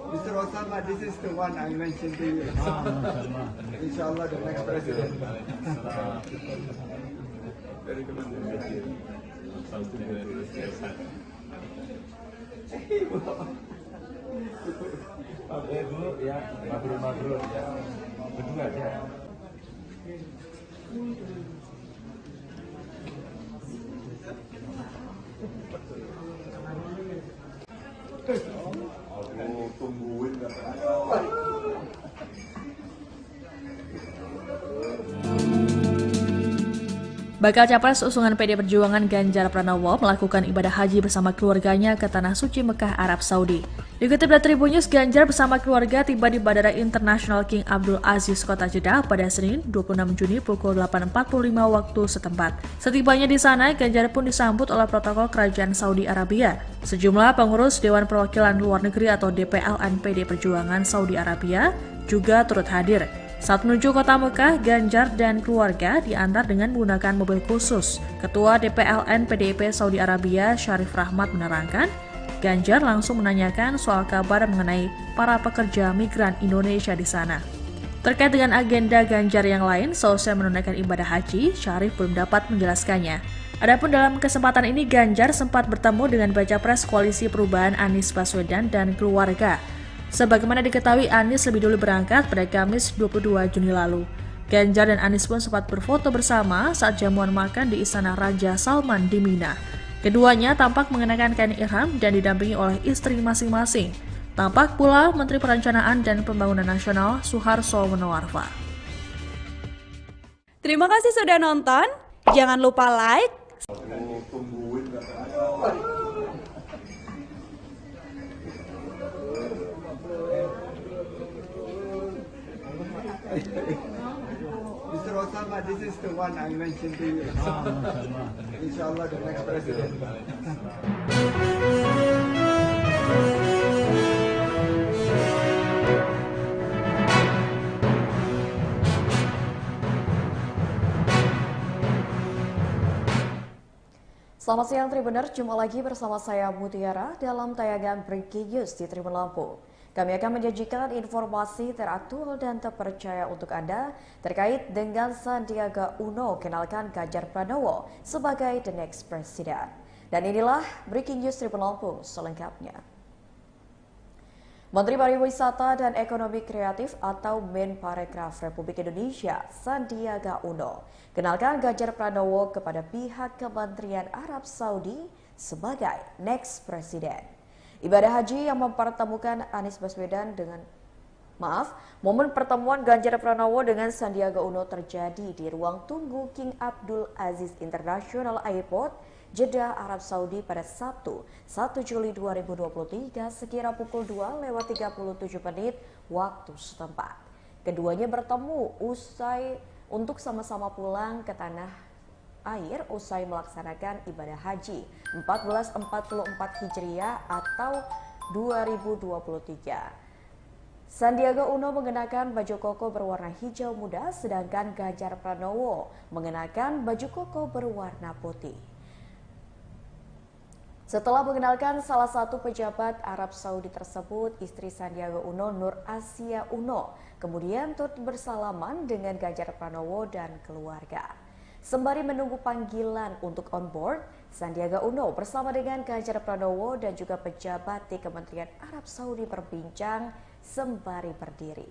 Mr. Osama, this is the one I mentioned to you. Inshallah, the next president. dari Kementerian Haji Saudi dari Siasat. Dulu ya mabrur ya berdua aja. Aku tungguin nggak Bakal Capres usungan PD Perjuangan Ganjar Pranowo melakukan ibadah haji bersama keluarganya ke Tanah Suci Mekah, Arab Saudi. Dikutip dari Tribun News, Ganjar bersama keluarga tiba di Bandara Internasional King Abdul Aziz, Kota Jeddah pada Senin 26 Juni pukul 8.45 waktu setempat. Setibanya di sana, Ganjar pun disambut oleh protokol Kerajaan Saudi Arabia. Sejumlah pengurus Dewan Perwakilan Luar Negeri atau DPLN PD Perjuangan Saudi Arabia juga turut hadir. Saat menuju kota Mekah, Ganjar dan keluarga diantar dengan menggunakan mobil khusus. Ketua DPLN PDIP Saudi Arabia, Syarif Rahmat menerangkan, Ganjar langsung menanyakan soal kabar mengenai para pekerja migran Indonesia di sana. Terkait dengan agenda Ganjar yang lain, seusai menunaikan ibadah haji, Syarif belum dapat menjelaskannya. Adapun dalam kesempatan ini, Ganjar sempat bertemu dengan Baca Pres Koalisi Perubahan Anies Baswedan dan keluarga. Sebagaimana diketahui, Anies lebih dulu berangkat pada Kamis 22 Juni lalu. Ganjar dan Anies pun sempat berfoto bersama saat jamuan makan di Istana Raja Salman di Mina. Keduanya tampak mengenakan kain ihram dan didampingi oleh istri masing-masing. Tampak pula Menteri Perencanaan dan Pembangunan Nasional Suharso Monoarfa. Terima kasih sudah nonton. Jangan lupa like, Aku tungguin nggak Mr. Osama, this is the one I mentioned to you. Inshallah, the next president. Selamat siang Tribuner, jumpa lagi bersama saya Mutiara dalam tayangan Breaking News di Tribun Lampung. Kami akan menyajikan informasi teraktual dan terpercaya untuk Anda terkait dengan Sandiaga Uno kenalkan Ganjar Pranowo sebagai the next president. Dan inilah Breaking News Tribun Lampung selengkapnya. Menteri Pariwisata dan Ekonomi Kreatif atau Menparekraf Republik Indonesia, Sandiaga Uno, kenalkan Ganjar Pranowo kepada pihak Kementerian Arab Saudi sebagai next president. Ibadah haji yang mempertemukan Anies Baswedan momen pertemuan Ganjar Pranowo dengan Sandiaga Uno terjadi di ruang tunggu King Abdul Aziz International Airport, Jeddah, Arab Saudi pada Sabtu 1 Juli 2023 sekira pukul 2:37 waktu setempat. Keduanya bertemu untuk sama-sama pulang ke tanah air usai melaksanakan ibadah haji 1444 Hijriah atau 2023. Sandiaga Uno mengenakan baju koko berwarna hijau muda, sedangkan Ganjar Pranowo mengenakan baju koko berwarna putih. Setelah mengenalkan salah satu pejabat Arab Saudi tersebut, istri Sandiaga Uno, Nur Asia Uno, kemudian turut bersalaman dengan Ganjar Pranowo dan keluarga. Sembari menunggu panggilan untuk on board, Sandiaga Uno bersama dengan Ganjar Pranowo dan juga pejabat di Kementerian Arab Saudi berbincang sembari berdiri.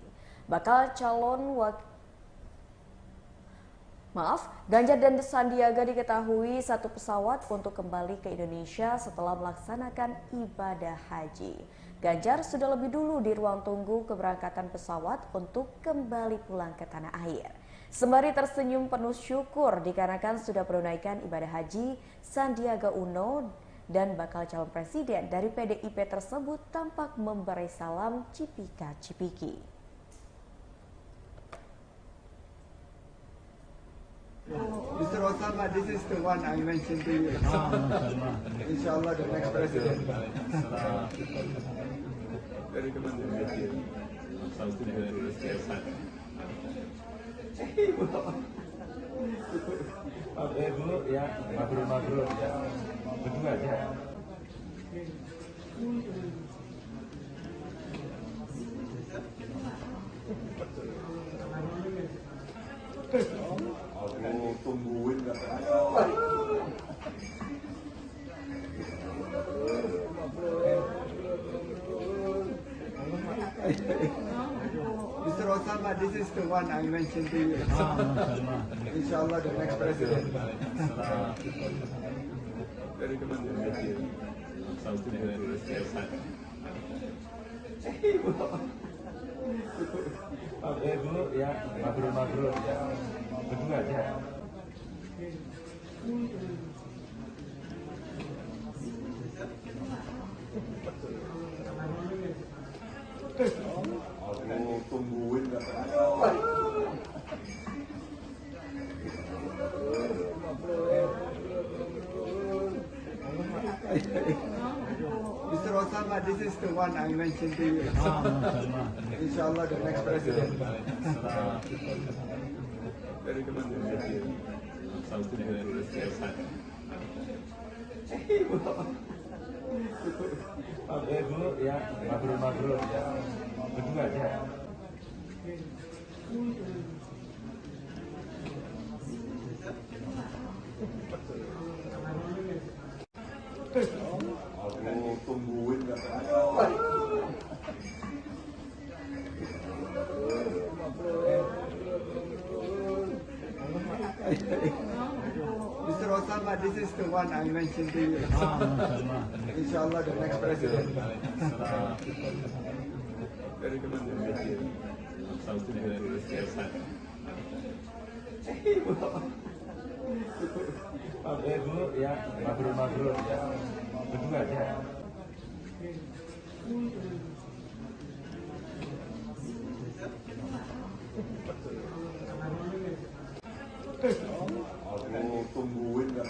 Ganjar dan Sandiaga diketahui satu pesawat untuk kembali ke Indonesia setelah melaksanakan ibadah haji. Ganjar sudah lebih dulu di ruang tunggu keberangkatan pesawat untuk kembali pulang ke tanah air. Sembari tersenyum penuh syukur dikarenakan sudah menunaikan ibadah haji, Sandiaga Uno dan bakal calon presiden dari PDIP tersebut tampak memberi salam cipika-cipiki. Mr. Osama, this is the one I mentioned to you. Inshallah, the next president. Dari Kementerian Haji Saudi dari Siasat. Dulu ya, mabrur ya, berdua aja. Aku tungguin nggak Mr. Osama, this is the one I mentioned to you. Inshallah, the next president. dari Kementerian Haji Saudi dari Siasat. Dulu ya, mabrur ya, berdua aja. Aku tungguin nggak Mr. Osama, this is the one I mentioned to you. Inshallah, the next president. dari Kementerian Haji Saudi dari Siasat. Dulu ya, mabrur ya, berdua aja. Aku tungguin nggak Mr. Osama, this is the one I mentioned to you. Inshallah, the next president. dari Kementerian Haji Saudi dari Siasat. Dulu ya, mabrur ya, berdua aja. Aku tungguin nggak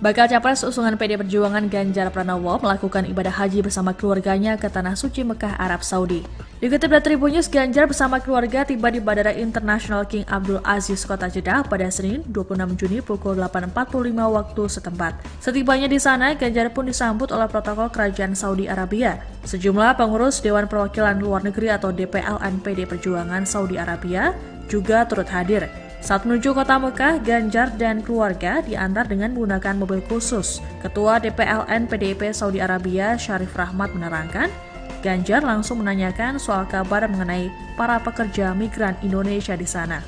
Bakal Capres usungan PD Perjuangan Ganjar Pranowo melakukan ibadah haji bersama keluarganya ke Tanah Suci Mekah, Arab Saudi. Dikutip dari Tribun News, Ganjar bersama keluarga tiba di Bandara Internasional King Abdul Aziz, Kota Jeddah pada Senin 26 Juni pukul 8.45 waktu setempat. Setibanya di sana, Ganjar pun disambut oleh protokol Kerajaan Saudi Arabia. Sejumlah pengurus Dewan Perwakilan Luar Negeri atau DPLN PD Perjuangan Saudi Arabia juga turut hadir. Saat menuju kota Mekah, Ganjar dan keluarga diantar dengan menggunakan mobil khusus. Ketua DPLN PDIP Saudi Arabia, Syarif Rahmat menerangkan, Ganjar langsung menanyakan soal kabar mengenai para pekerja migran Indonesia di sana.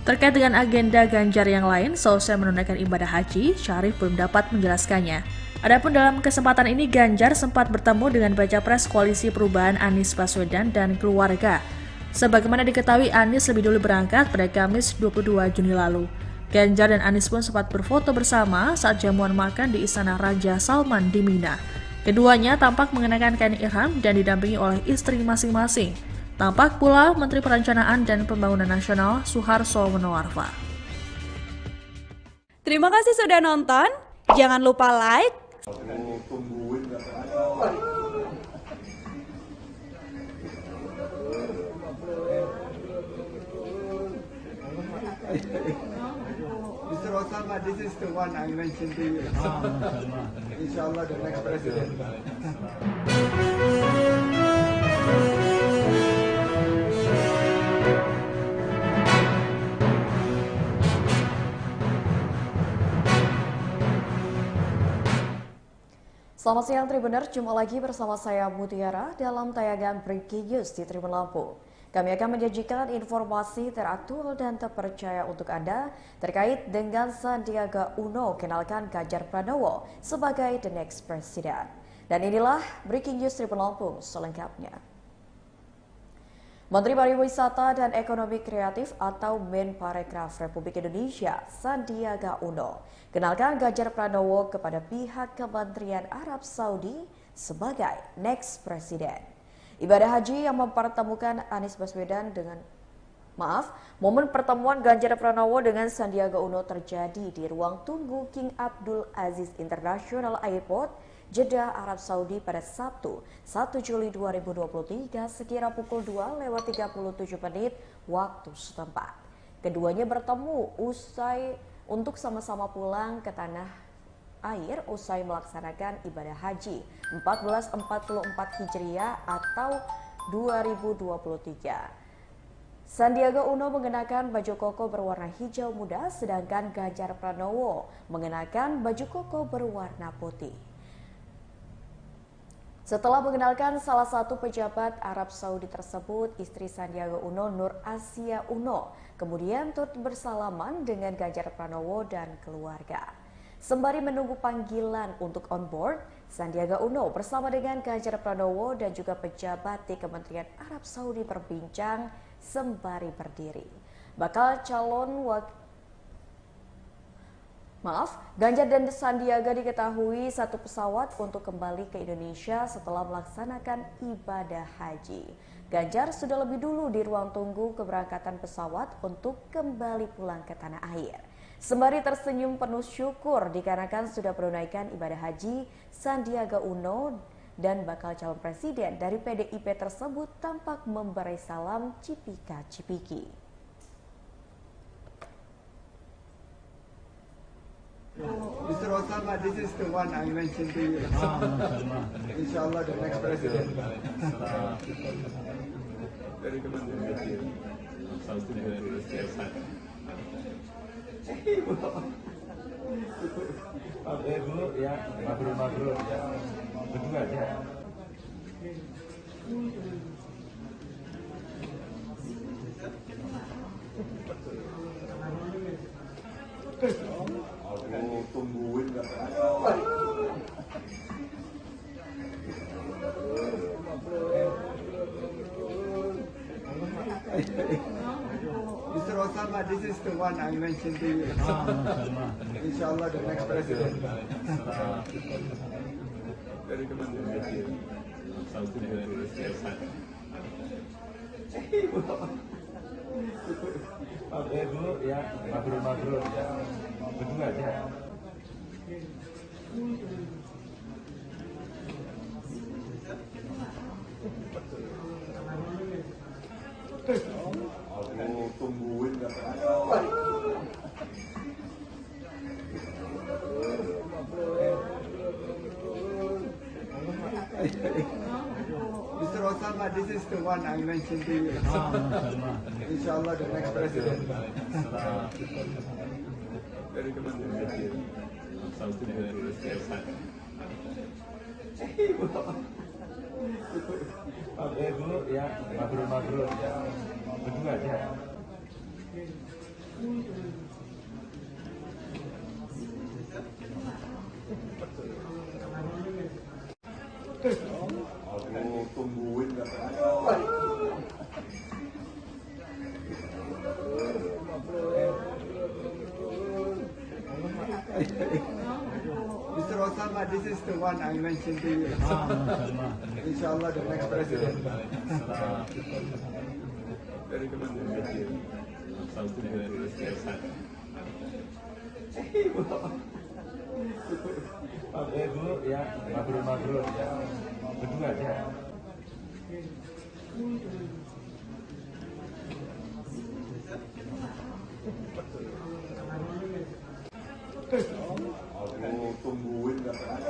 Terkait dengan agenda Ganjar yang lain, seusai menunaikan ibadah haji, Syarif belum dapat menjelaskannya. Adapun dalam kesempatan ini, Ganjar sempat bertemu dengan baca pres Koalisi Perubahan Anies Baswedan dan keluarga. Sebagaimana diketahui, Anies lebih dulu berangkat pada Kamis 22 Juni lalu. Ganjar dan Anies pun sempat berfoto bersama saat jamuan makan di Istana Raja Salman di Mina. Keduanya tampak mengenakan kain ihram dan didampingi oleh istri masing-masing. Tampak pula Menteri Perencanaan dan Pembangunan Nasional Suharso Monoarfa. Terima kasih sudah nonton. Jangan lupa like, Mr. Osama, this is the one I mentioned to you. Inshallah, the next president. Selamat siang Tribuner, jumpa lagi bersama saya Mutiara dalam tayangan Breaking News di Tribun Lampung. Kami akan menyajikan informasi teraktual dan terpercaya untuk Anda terkait dengan Sandiaga Uno kenalkan Ganjar Pranowo sebagai the next president. Dan inilah Breaking News Tribun Lampung selengkapnya. Menteri Pariwisata dan Ekonomi Kreatif atau Menparekraf Republik Indonesia, Sandiaga Uno, kenalkan Ganjar Pranowo kepada pihak Kementerian Arab Saudi sebagai next president. Ibadah haji yang mempertemukan Anies Baswedan momen pertemuan Ganjar Pranowo dengan Sandiaga Uno terjadi di ruang tunggu King Abdul Aziz International Airport, Jeddah, Arab Saudi pada Sabtu 1 Juli 2023 sekira pukul 2:37 waktu setempat. Keduanya bertemu untuk sama-sama pulang ke tanah air usai melaksanakan ibadah haji 1444 Hijriah atau 2023. Sandiaga Uno mengenakan baju koko berwarna hijau muda, sedangkan Ganjar Pranowo mengenakan baju koko berwarna putih. Setelah mengenalkan salah satu pejabat Arab Saudi tersebut, istri Sandiaga Uno, Nur Asia Uno, kemudian turut bersalaman dengan Ganjar Pranowo dan keluarga. Sembari menunggu panggilan untuk on board, Sandiaga Uno bersama dengan Ganjar Pranowo dan juga pejabat di Kementerian Arab Saudi berbincang sembari berdiri. Ganjar dan Sandiaga diketahui satu pesawat untuk kembali ke Indonesia setelah melaksanakan ibadah haji. Ganjar sudah lebih dulu di ruang tunggu keberangkatan pesawat untuk kembali pulang ke tanah air. Sembari tersenyum penuh syukur dikarenakan sudah menunaikan ibadah haji, Sandiaga Uno dan bakal calon presiden dari PDIP tersebut tampak memberi salam cipika-cipiki. Mr. Osama, this is the one I mentioned to you. Inshallah, the next president. Dari Kementerian Saudi Arabia. Dulu ya, mabrur ya. Berdua aja. Aku tungguin Mr. Osama, this is the one I mentioned to you. Inshallah, the next president. dari Kementerian Saudi Arabia. Dulu ya, mabrur ya. Berdua aja. Mr. Osama, this is the one I mentioned to you. Inshallah, the next president. Dari Kementerian Kecil. Saudi dari Kementerian. Oke dulu ya, mabrur ya. Berdua aja. Aku tungguin katanya. Mr. Osama, this is the one I mentioned to you. Inshallah, the next president. Dari Kementerian Kecil. Saudi dari Kementerian. Oke dulu ya, mabrur ya. Berdua aja. Aku tungguin katanya.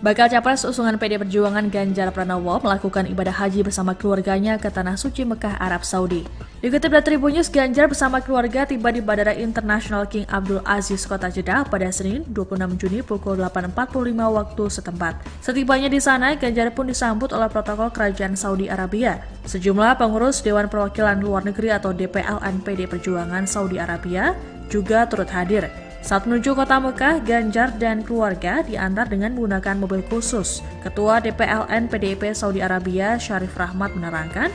Bakal Capres usungan PD Perjuangan Ganjar Pranowo melakukan ibadah haji bersama keluarganya ke Tanah Suci Mekah, Arab Saudi. Dikutip dari Tribun News, Ganjar bersama keluarga tiba di Bandara Internasional King Abdul Aziz, Kota Jeddah pada Senin 26 Juni pukul 8.45 waktu setempat. Setibanya di sana, Ganjar pun disambut oleh protokol Kerajaan Saudi Arabia. Sejumlah pengurus Dewan Perwakilan Luar Negeri atau DPLN PD Perjuangan Saudi Arabia juga turut hadir. Saat menuju kota Mekah, Ganjar dan keluarga diantar dengan menggunakan mobil khusus. Ketua DPLN PDIP Saudi Arabia, Syarif Rahmat menerangkan,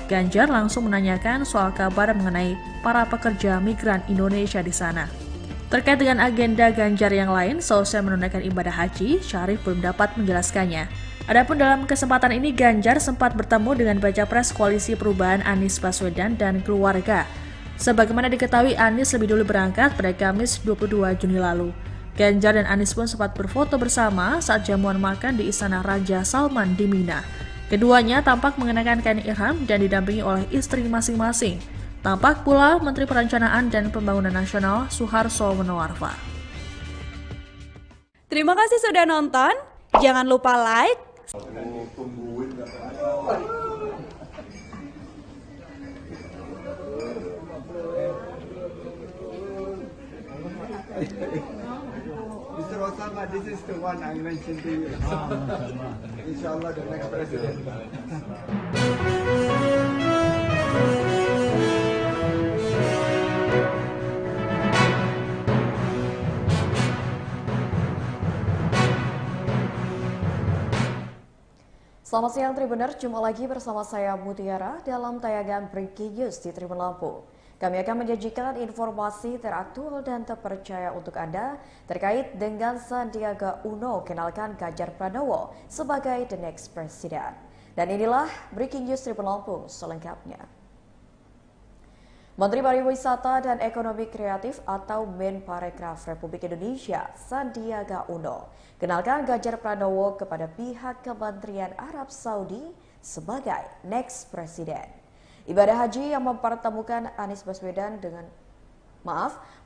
Ganjar langsung menanyakan soal kabar mengenai para pekerja migran Indonesia di sana. Terkait dengan agenda Ganjar yang lain, seusai menunaikan ibadah haji, Syarif belum dapat menjelaskannya. Adapun dalam kesempatan ini, Ganjar sempat bertemu dengan Baca Pres Koalisi Perubahan Anies Baswedan dan keluarga. Sebagaimana diketahui, Anies lebih dulu berangkat pada Kamis 22 Juni lalu. Ganjar dan Anies pun sempat berfoto bersama saat jamuan makan di Istana Raja Salman di Mina. Keduanya tampak mengenakan kain ihram dan didampingi oleh istri masing-masing. Tampak pula Menteri Perencanaan dan Pembangunan Nasional Suharso Monoarfa. Terima kasih sudah nonton. Jangan lupa like, Aku tungguin katanya. Mr. Osama, this is the one I mentioned to you. Inshallah, the next president. Selamat siang Tribuner, jumpa lagi bersama saya Mutiara dalam tayangan Breaking News di Tribun Lampung. Kami akan menyajikan informasi teraktual dan terpercaya untuk Anda terkait dengan Sandiaga Uno kenalkan Ganjar Pranowo sebagai the next president. Dan inilah Breaking News Tribun Lampung selengkapnya. Menteri Pariwisata dan Ekonomi Kreatif atau Menparekraf Republik Indonesia, Sandiaga Uno, kenalkan Ganjar Pranowo kepada pihak Kementerian Arab Saudi sebagai next president. Ibadah haji yang mempertemukan Anies Baswedan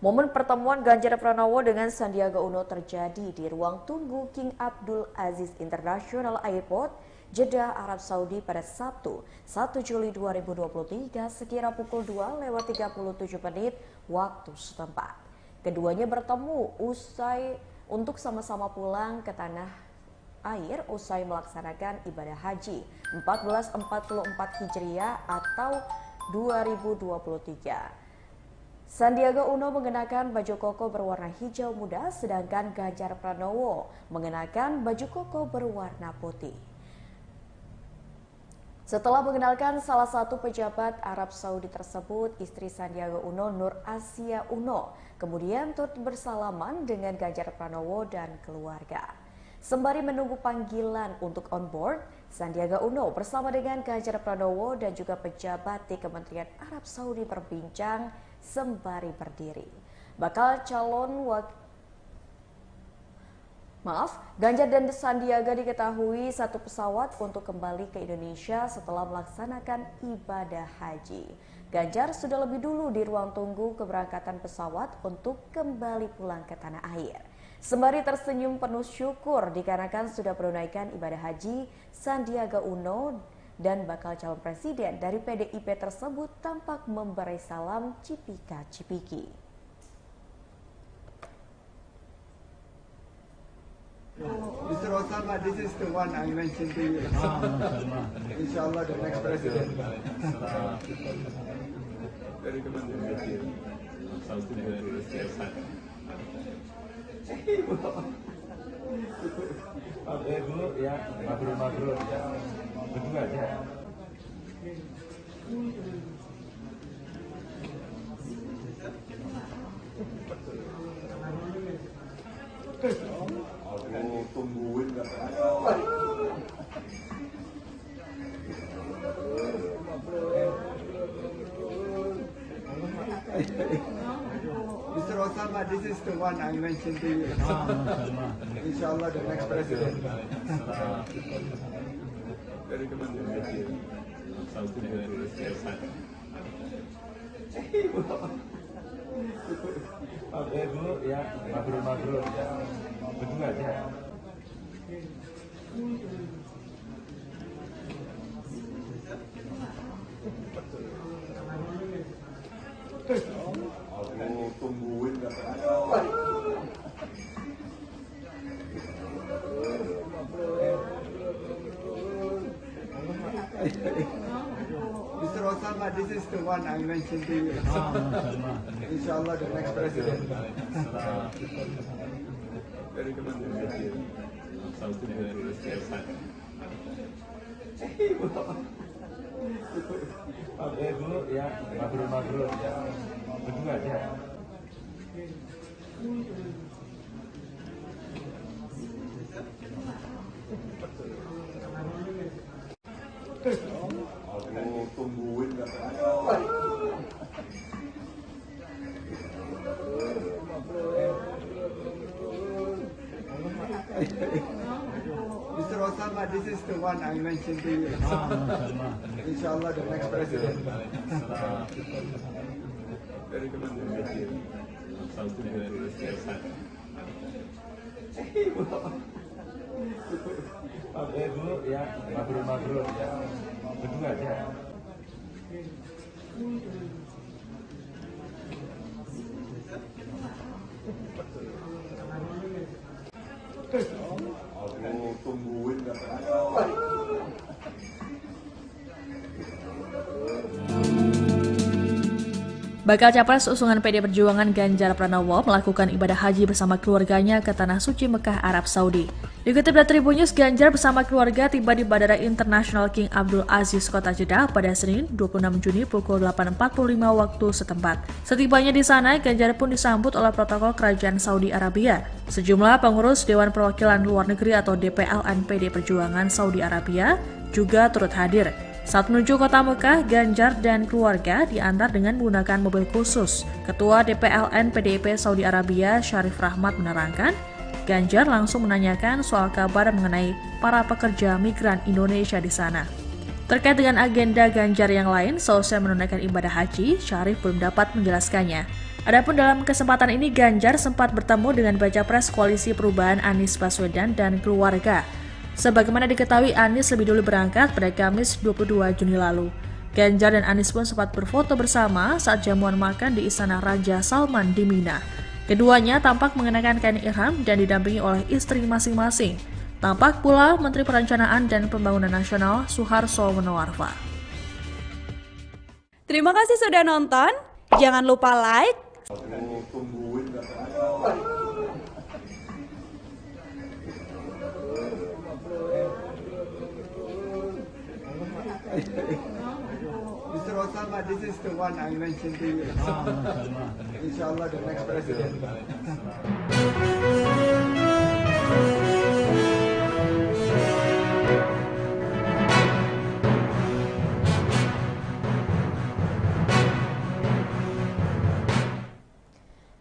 momen pertemuan Ganjar Pranowo dengan Sandiaga Uno terjadi di ruang tunggu King Abdul Aziz International Airport, Jeddah, Arab Saudi pada Sabtu 1 Juli 2023 sekira pukul 2:37 waktu setempat. Keduanya bertemu untuk sama-sama pulang ke tanah air usai melaksanakan ibadah haji 1444 Hijriah atau 2023. Sandiaga Uno mengenakan baju koko berwarna hijau muda, sedangkan Ganjar Pranowo mengenakan baju koko berwarna putih. Setelah mengenalkan salah satu pejabat Arab Saudi tersebut, istri Sandiaga Uno, Nur Asia Uno, kemudian turut bersalaman dengan Ganjar Pranowo dan keluarga. Sembari menunggu panggilan untuk on board, Sandiaga Uno bersama dengan Ganjar Pranowo dan juga pejabat di Kementerian Arab Saudi berbincang sembari berdiri. Bakal calon Ganjar dan Sandiaga diketahui satu pesawat untuk kembali ke Indonesia setelah melaksanakan ibadah haji. Ganjar sudah lebih dulu di ruang tunggu keberangkatan pesawat untuk kembali pulang ke tanah air. Sembari tersenyum penuh syukur dikarenakan sudah menunaikan ibadah haji, Sandiaga Uno dan bakal calon presiden dari PDIP tersebut tampak memberi salam cipika-cipiki. Mr. Osama, this is the one I mentioned to you. Inshallah, the next president. Dari Kementerian Haji Saudi dari Siasat. Dulu ya mabrur ya berdua aja. Aku tungguin nggak? Mr. Osama, this is the one I mentioned to you. Inshallah, the next president. Dari Kementerian Haji Saudi dari Siasat. Dulu ya mabrur ya berdua aja. Aku tungguin nggak? Mr. Osama, this is the one I mentioned to you. Inshallah, the next president. Dari Kementerian Haji Saudi dari Siasat. Dulu ya mabrur ya berdua aja. Aku tungguin nggak? Mr. Osama, this is the one I mentioned to you. Inshallah, the next president. Dari Kementerian Haji Saudi dari Siasat. Dulu ya mabrur ya berdua aja. Aku tungguin nggak? Bakal Capres usungan PD Perjuangan Ganjar Pranowo melakukan ibadah haji bersama keluarganya ke Tanah Suci Mekah, Arab Saudi. Dikutip dari Tribun News, Ganjar bersama keluarga tiba di Bandara Internasional King Abdul Aziz, Kota Jeddah pada Senin 26 Juni pukul 8.45 waktu setempat. Setibanya di sana, Ganjar pun disambut oleh protokol Kerajaan Saudi Arabia. Sejumlah pengurus Dewan Perwakilan Luar Negeri atau DPLN PD Perjuangan Saudi Arabia juga turut hadir. Saat menuju kota Mekah, Ganjar dan keluarga diantar dengan menggunakan mobil khusus. Ketua DPLN PDIP Saudi Arabia, Syarif Rahmat menerangkan, Ganjar langsung menanyakan soal kabar mengenai para pekerja migran Indonesia di sana. Terkait dengan agenda Ganjar yang lain, seusai menunaikan ibadah haji, Syarif belum dapat menjelaskannya. Adapun dalam kesempatan ini, Ganjar sempat bertemu dengan Baca Pres Koalisi Perubahan Anies Baswedan dan keluarga. Sebagaimana diketahui, Anies lebih dulu berangkat pada Kamis 22 Juni lalu. Ganjar dan Anies pun sempat berfoto bersama saat jamuan makan di Istana Raja Salman di Mina. Keduanya tampak mengenakan kain ihram dan didampingi oleh istri masing-masing. Tampak pula Menteri Perencanaan dan Pembangunan Nasional Suharso Monoarfa. Terima kasih sudah nonton. Jangan lupa like, Aku tungguin nggak? Mr. Osama, this is the one I mentioned to you. Inshallah, the next president.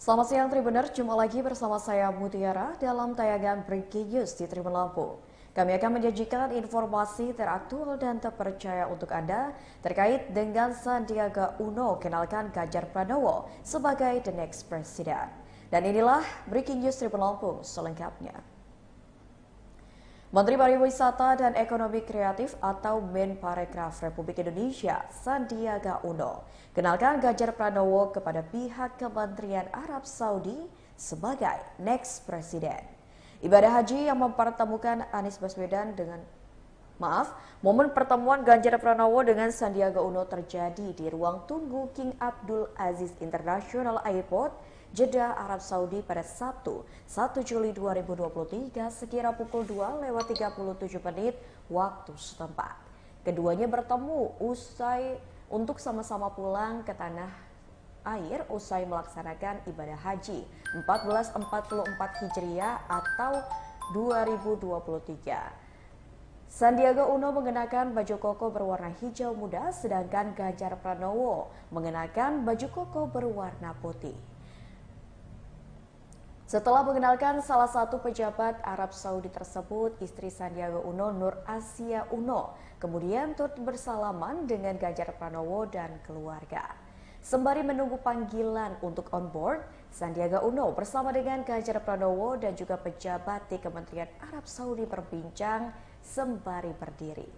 Selamat siang Tribuners, jumpa lagi bersama saya Mutiara dalam tayangan Breaking News di Tribun Lampung. Kami akan menyajikan informasi teraktual dan terpercaya untuk Anda terkait dengan Sandiaga Uno kenalkan Ganjar Pranowo sebagai the next president. Dan inilah Breaking News Tribun Lampung selengkapnya. Menteri Pariwisata dan Ekonomi Kreatif atau Menparekraf Republik Indonesia, Sandiaga Uno, kenalkan Ganjar Pranowo kepada pihak Kementerian Arab Saudi sebagai next president. Ibadah haji yang mempertemukan Anies Baswedan momen pertemuan Ganjar Pranowo dengan Sandiaga Uno terjadi di ruang tunggu King Abdul Aziz International Airport, Jeddah, Arab Saudi pada Sabtu 1 Juli 2023 sekira pukul 2:37 waktu setempat. Keduanya bertemu untuk sama-sama pulang ke tanah air usai melaksanakan ibadah haji 1444 Hijriah atau 2023. Sandiaga Uno mengenakan baju koko berwarna hijau muda, sedangkan Ganjar Pranowo mengenakan baju koko berwarna putih. Setelah mengenalkan salah satu pejabat Arab Saudi tersebut, istri Sandiaga Uno, Nur Asia Uno, kemudian turut bersalaman dengan Ganjar Pranowo dan keluarga. Sembari menunggu panggilan untuk on board, Sandiaga Uno bersama dengan Ganjar Pranowo dan juga pejabat di Kementerian Arab Saudi berbincang sembari berdiri.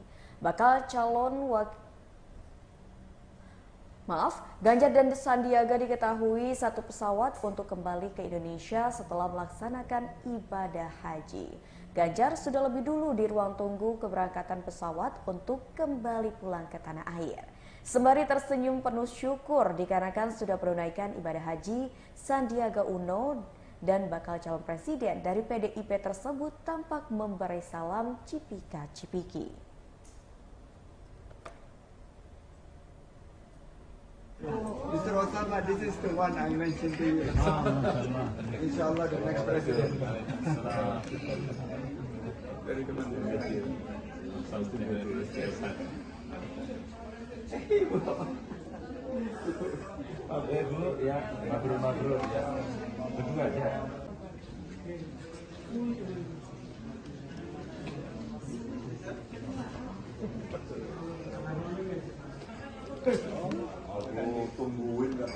Ganjar dan Sandiaga diketahui satu pesawat untuk kembali ke Indonesia setelah melaksanakan ibadah haji. Ganjar sudah lebih dulu di ruang tunggu keberangkatan pesawat untuk kembali pulang ke tanah air. Sembari tersenyum penuh syukur dikarenakan sudah menunaikan ibadah haji, Sandiaga Uno dan bakal calon presiden dari PDIP tersebut tampak memberi salam cipika-cipiki. Mr. Osama, this is the one I mentioned to you. Inshallah, the next president. Dari Kementerian Saudi dulu ya, mabrur ya, berdua aja. Aku tungguin gak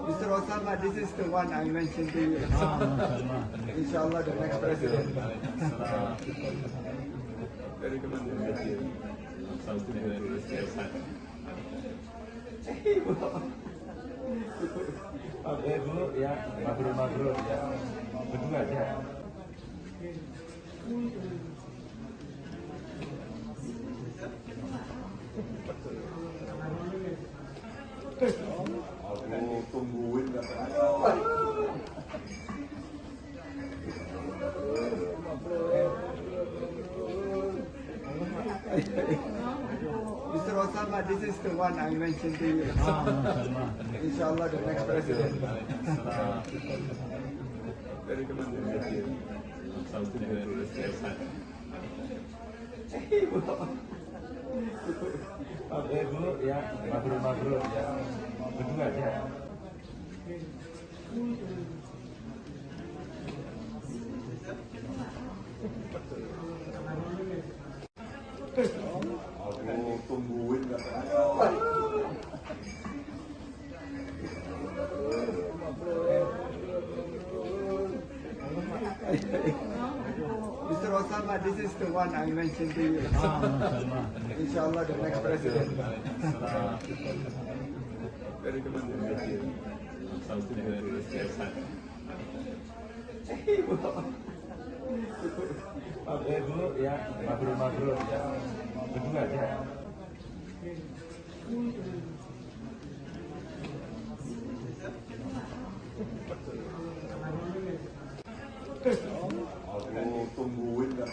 Mr. Osama, this is the one I mentioned to you. Inshallah, the next president. dari Kementerian Saudi dulu ya, mabrur ya, berdua aja. Aku tungguin gak Mr. Osama, this is the one I mentioned to you. Inshallah, the next president. dari Kementerian Saudi dulu ya, mabrur ya, berdua aja. Aku tungguin gak Mr. Osama, this is the one I mentioned to you. Inshallah, the next president. dari Kementerian Saudi dulu ya, mabrur ya, berdua aja. Aku tungguin gak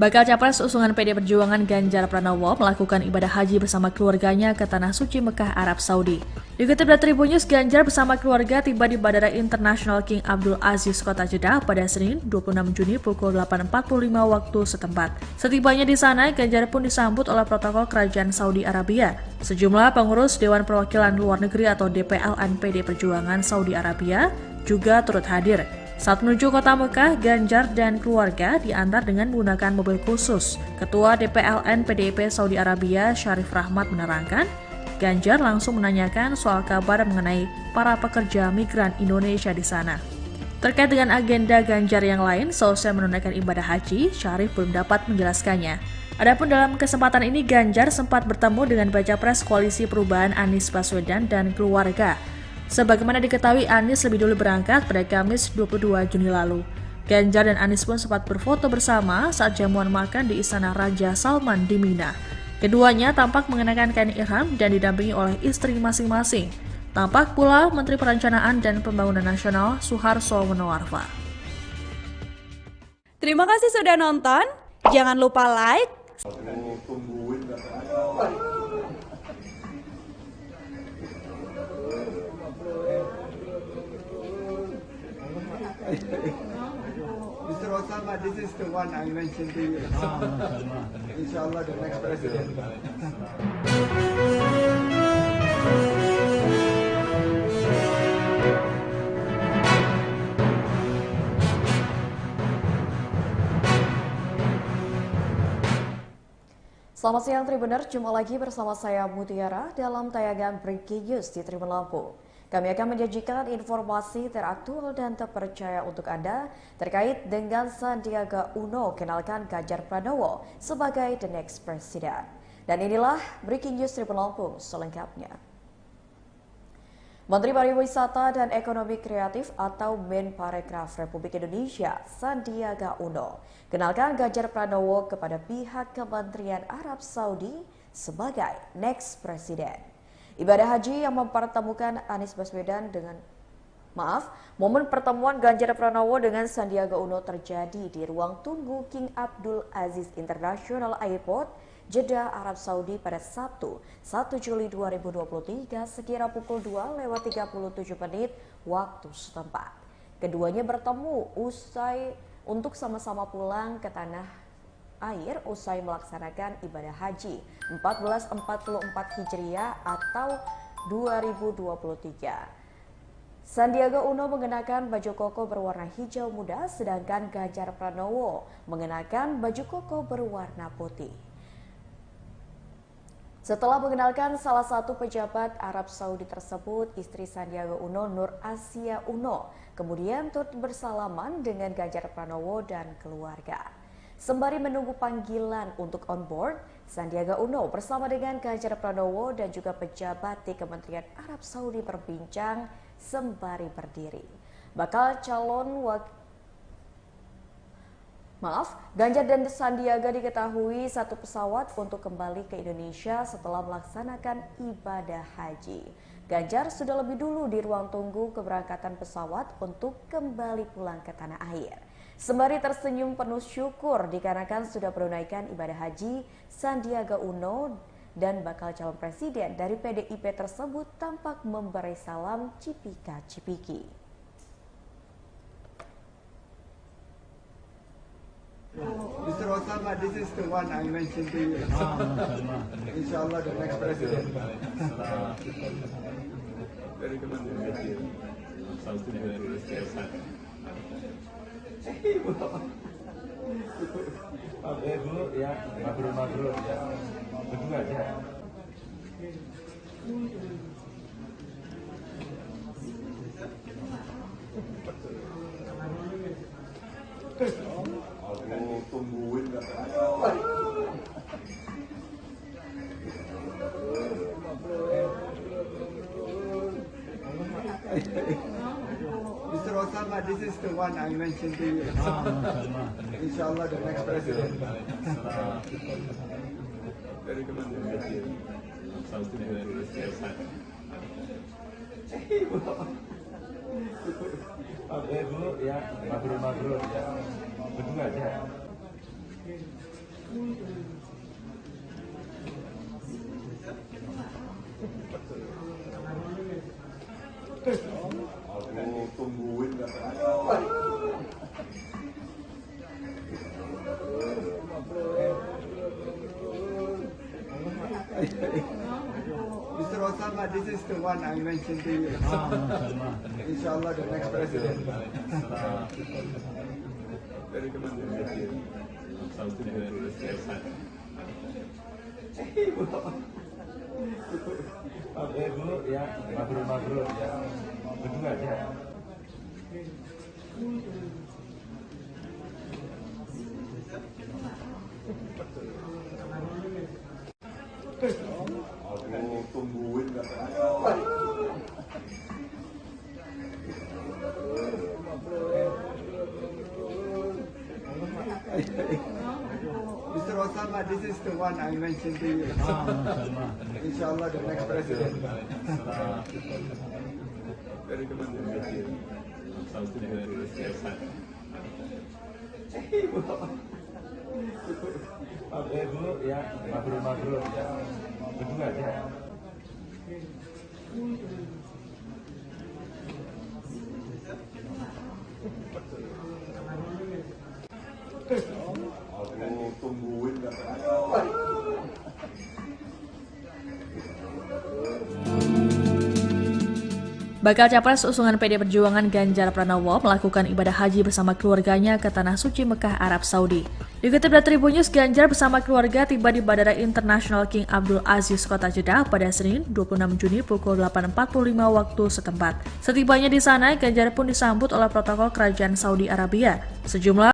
Bakal Capres usungan PD Perjuangan Ganjar Pranowo melakukan ibadah haji bersama keluarganya ke Tanah Suci Mekah, Arab Saudi. Dikutip dari Tribun News, Ganjar bersama keluarga tiba di Bandara Internasional King Abdul Aziz, Kota Jeddah pada Senin 26 Juni pukul 8.45 waktu setempat. Setibanya di sana, Ganjar pun disambut oleh protokol Kerajaan Saudi Arabia. Sejumlah pengurus Dewan Perwakilan Luar Negeri atau DPLN PD Perjuangan Saudi Arabia juga turut hadir. Saat menuju kota Mekah, Ganjar dan keluarga diantar dengan menggunakan mobil khusus. Ketua DPLN PDIP Saudi Arabia, Syarif Rahmat menerangkan, Ganjar langsung menanyakan soal kabar mengenai para pekerja migran Indonesia di sana. Terkait dengan agenda Ganjar yang lain, seusai menunaikan ibadah haji, Syarif belum dapat menjelaskannya. Adapun dalam kesempatan ini, Ganjar sempat bertemu dengan Baca Pres Koalisi Perubahan Anies Baswedan dan keluarga. Sebagaimana diketahui, Anies lebih dulu berangkat pada Kamis 22 Juni lalu. Ganjar dan Anies pun sempat berfoto bersama saat jamuan makan di Istana Raja Salman di Mina. Keduanya tampak mengenakan kain ihram dan didampingi oleh istri masing-masing. Tampak pula Menteri Perencanaan dan Pembangunan Nasional Suharso Monoarfa. Terima kasih sudah nonton. Jangan lupa like, Mr. Osama, this is the one I mentioned to you. Inshallah, the next president. Selamat siang Tribuner, jumpa lagi bersama saya Mutiara dalam tayangan Breaking News di Tribun Lampung. Kami akan menyajikan informasi teraktual dan terpercaya untuk Anda terkait dengan Sandiaga Uno kenalkan Ganjar Pranowo sebagai the next president. Dan inilah Breaking News Tribun Lampung selengkapnya. Menteri Pariwisata dan Ekonomi Kreatif atau Menparekraf Republik Indonesia, Sandiaga Uno, kenalkan Ganjar Pranowo kepada pihak Kementerian Arab Saudi sebagai next president. Ibadah haji yang mempertemukan Anies Baswedan momen pertemuan Ganjar Pranowo dengan Sandiaga Uno terjadi di ruang tunggu King Abdul Aziz International Airport, Jeddah, Arab Saudi pada Sabtu 1 Juli 2023 sekira pukul 2:37 waktu setempat. Keduanya bertemu untuk sama-sama pulang ke tanah air usai melaksanakan ibadah haji 1444 Hijriah atau 2023. Sandiaga Uno mengenakan baju koko berwarna hijau muda, sedangkan Ganjar Pranowo mengenakan baju koko berwarna putih. Setelah mengenalkan salah satu pejabat Arab Saudi tersebut, istri Sandiaga Uno, Nur Asia Uno, kemudian turut bersalaman dengan Ganjar Pranowo dan keluarga. Sembari menunggu panggilan untuk on board, Sandiaga Uno bersama dengan Ganjar Pranowo dan juga pejabat di Kementerian Arab Saudi berbincang sembari berdiri. Ganjar dan Sandiaga diketahui satu pesawat untuk kembali ke Indonesia setelah melaksanakan ibadah haji. Ganjar sudah lebih dulu di ruang tunggu keberangkatan pesawat untuk kembali pulang ke tanah air. Sembari tersenyum penuh syukur dikarenakan sudah menunaikan ibadah haji, Sandiaga Uno dan bakal calon presiden dari PDIP tersebut tampak memberi salam cipika-cipiki. Mr. Osama, this is the one I mentioned to you. Inshallah, the next president. Dari Kementerian Saudi Arabia. Dulu ya, mabrur ya. Berdua aja. Aku tungguin Mr. Osama, this is the one I mentioned to you. Inshallah, the next president. dari Kementerian Saudi Arabia. Dulu ya, mabrur ya. Berdua aja. Aku tungguin nggak Mr. Osama, this is the one I mentioned to you. Inshallah, the next president. dari Kementerian Saudi dari Selatan. Oke Bu, ya mabrur ya. Berdua aja. Aku tungguin nggak Mr. Osama, this is the one I mentioned to you. Inshallah, the next president. dari Kementerian Saudi dari Selatan. Oke Bu, ya mabrur ya. Berdua aja. Aku tungguin nggak Bakal Capres usungan PD Perjuangan Ganjar Pranowo melakukan ibadah haji bersama keluarganya ke Tanah Suci Mekah, Arab Saudi. Dikutip dari Tribun News, Ganjar bersama keluarga tiba di Bandara Internasional King Abdul Aziz, Kota Jeddah pada Senin 26 Juni pukul 8.45 waktu setempat. Setibanya di sana, Ganjar pun disambut oleh protokol Kerajaan Saudi Arabia. Sejumlah